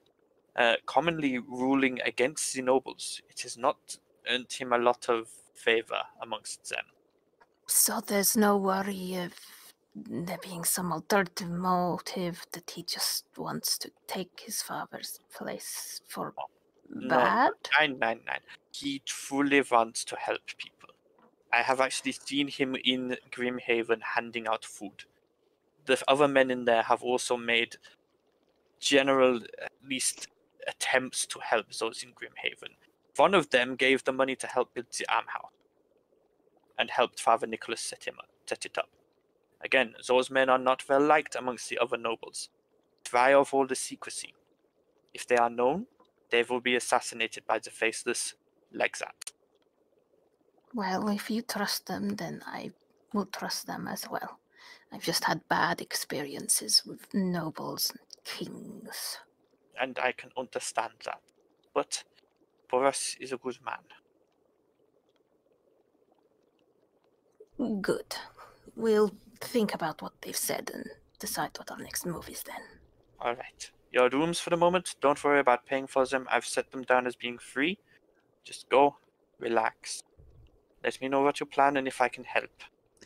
commonly ruling against the nobles. It has not earned him a lot of favor amongst them. So there's no worry of there being some alternative motive that he just wants to take his father's place for bad? No. He truly wants to help people. I have actually seen him in Grimhaven handing out food. The other men in there have also made general, at least, attempts to help those in Grimhaven. One of them gave the money to help build the armhouse and helped Father Nicholas set it up. Again, those men are not well liked amongst the other nobles. Try of all the secrecy. If they are known, they will be assassinated by the faceless like that. Well, if you trust them, then I will trust them as well. I've just had bad experiences with nobles and kings. And I can understand that. But Boras is a good man. Good. We'll think about what they've said and decide what our next move is then. Alright. Your rooms for the moment, don't worry about paying for them. I've set them down as being free. Just go, relax. Let me know what you plan and if I can help.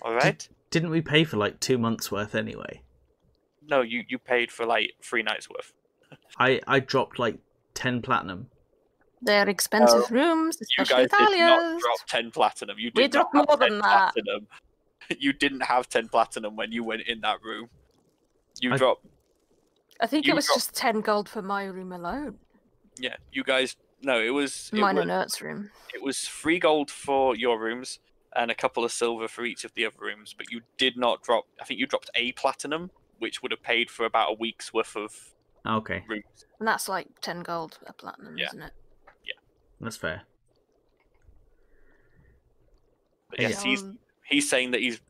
Alright? Didn't we pay for like 2 months worth anyway? No, you paid for like 3 nights worth. I dropped like 10 platinum. They're expensive rooms, especially you guys did not Italians. drop 10 platinum. You We did dropped not have more 10 than that. platinum. You didn't have 10 platinum when you went in that room. You I- dropped... I think You it was dropped- just 10 gold for my room alone. Yeah, you guys... No, it was... Mine and Ert's room. It was 3 gold for your rooms and a couple of silver for each of the other rooms, but you did not drop... I think you dropped a platinum, which would have paid for about a week's worth of Okay, rooms. And that's like 10 gold a platinum, Yeah. isn't it? that's fair. But yes, he's saying that he's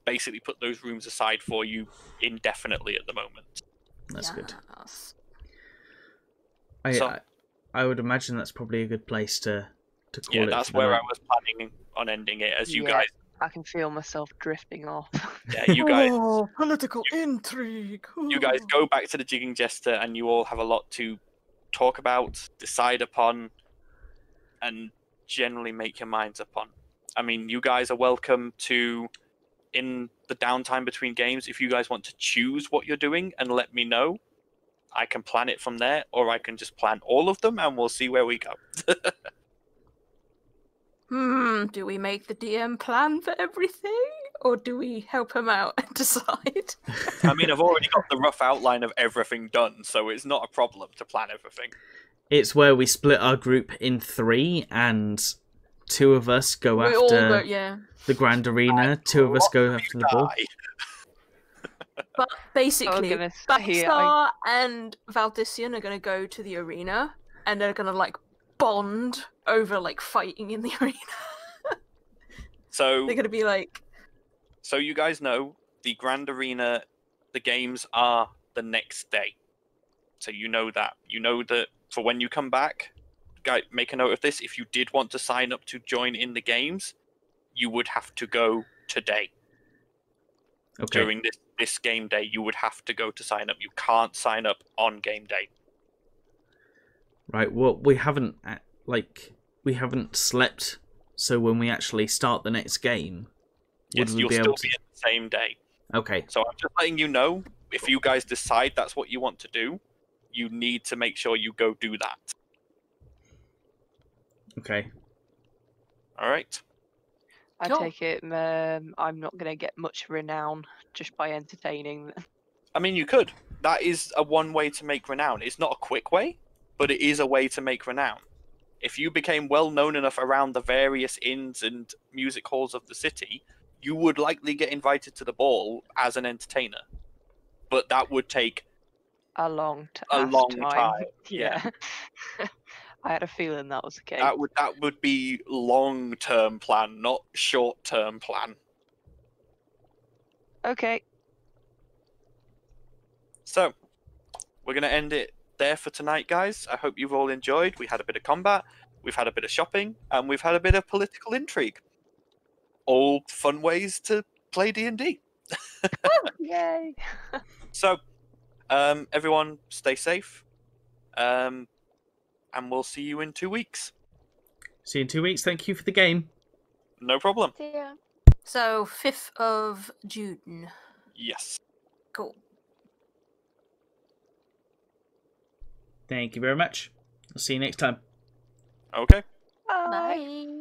basically put those rooms aside for you indefinitely at the moment. That's good. Yes. I would imagine that's probably a good place to call it. Yeah, that's for the where I night. was planning on ending it, as you Yeah. guys... I can feel myself drifting off. Yeah, you guys... Oh, political intrigue. You guys go back to the Jigging Jester and you all have a lot to talk about, decide upon, and generally make your minds up on. I mean, you guys are welcome to, in the downtime between games, if you guys want to choose what you're doing and let me know, I can plan it from there, or I can just plan all of them and we'll see where we go. Do we make the DM plan for everything? Or do we help him out and decide? I mean, I've already got the rough outline of everything done, so it's not a problem to plan everything. It's where we split our group in 3, and 2 of us go We all after go, yeah. the Grand Arena, 2 of us go after the ball. Die. But basically, goodness. Backstar and Valdician are going to go to the arena, and they're going to, like, bond over, like, fighting in the arena. So... They're going to be like... So you guys know, the Grand Arena, the games are the next day. So you know that. You know that for when you come back, guys, make a note of this. If you did want to sign up to join in the games, you would have to go today. Okay. During this game day, you would have to go to sign up. You can't sign up on game day. Right. Well, we haven't slept, so when we actually start the next game, Yes, would we you'll be still able to... be in the same day. Okay. So I'm just letting you know, if you guys decide that's what you want to do, you need to make sure you go do that. Okay. All right. I Cool. take it I'm not going to get much renown just by entertaining them. I mean, you could. That is a one way to make renown. It's not a quick way, but it is a way to make renown. If you became well known enough around the various inns and music halls of the city, you would likely get invited to the ball as an entertainer. But that would take A long time. Yeah. I had a feeling that was the case. That would be long-term plan, not short-term plan. Okay. So, we're going to end it there for tonight, guys. I hope you've all enjoyed. We had a bit of combat, we've had a bit of shopping, and we've had a bit of political intrigue. All fun ways to play D&D. Yay. So, everyone, stay safe. And we'll see you in 2 weeks. See you in 2 weeks. Thank you for the game. No problem. See ya. So 5th of June. Yes. Cool. Thank you very much. I'll see you next time. Okay. Bye. Bye.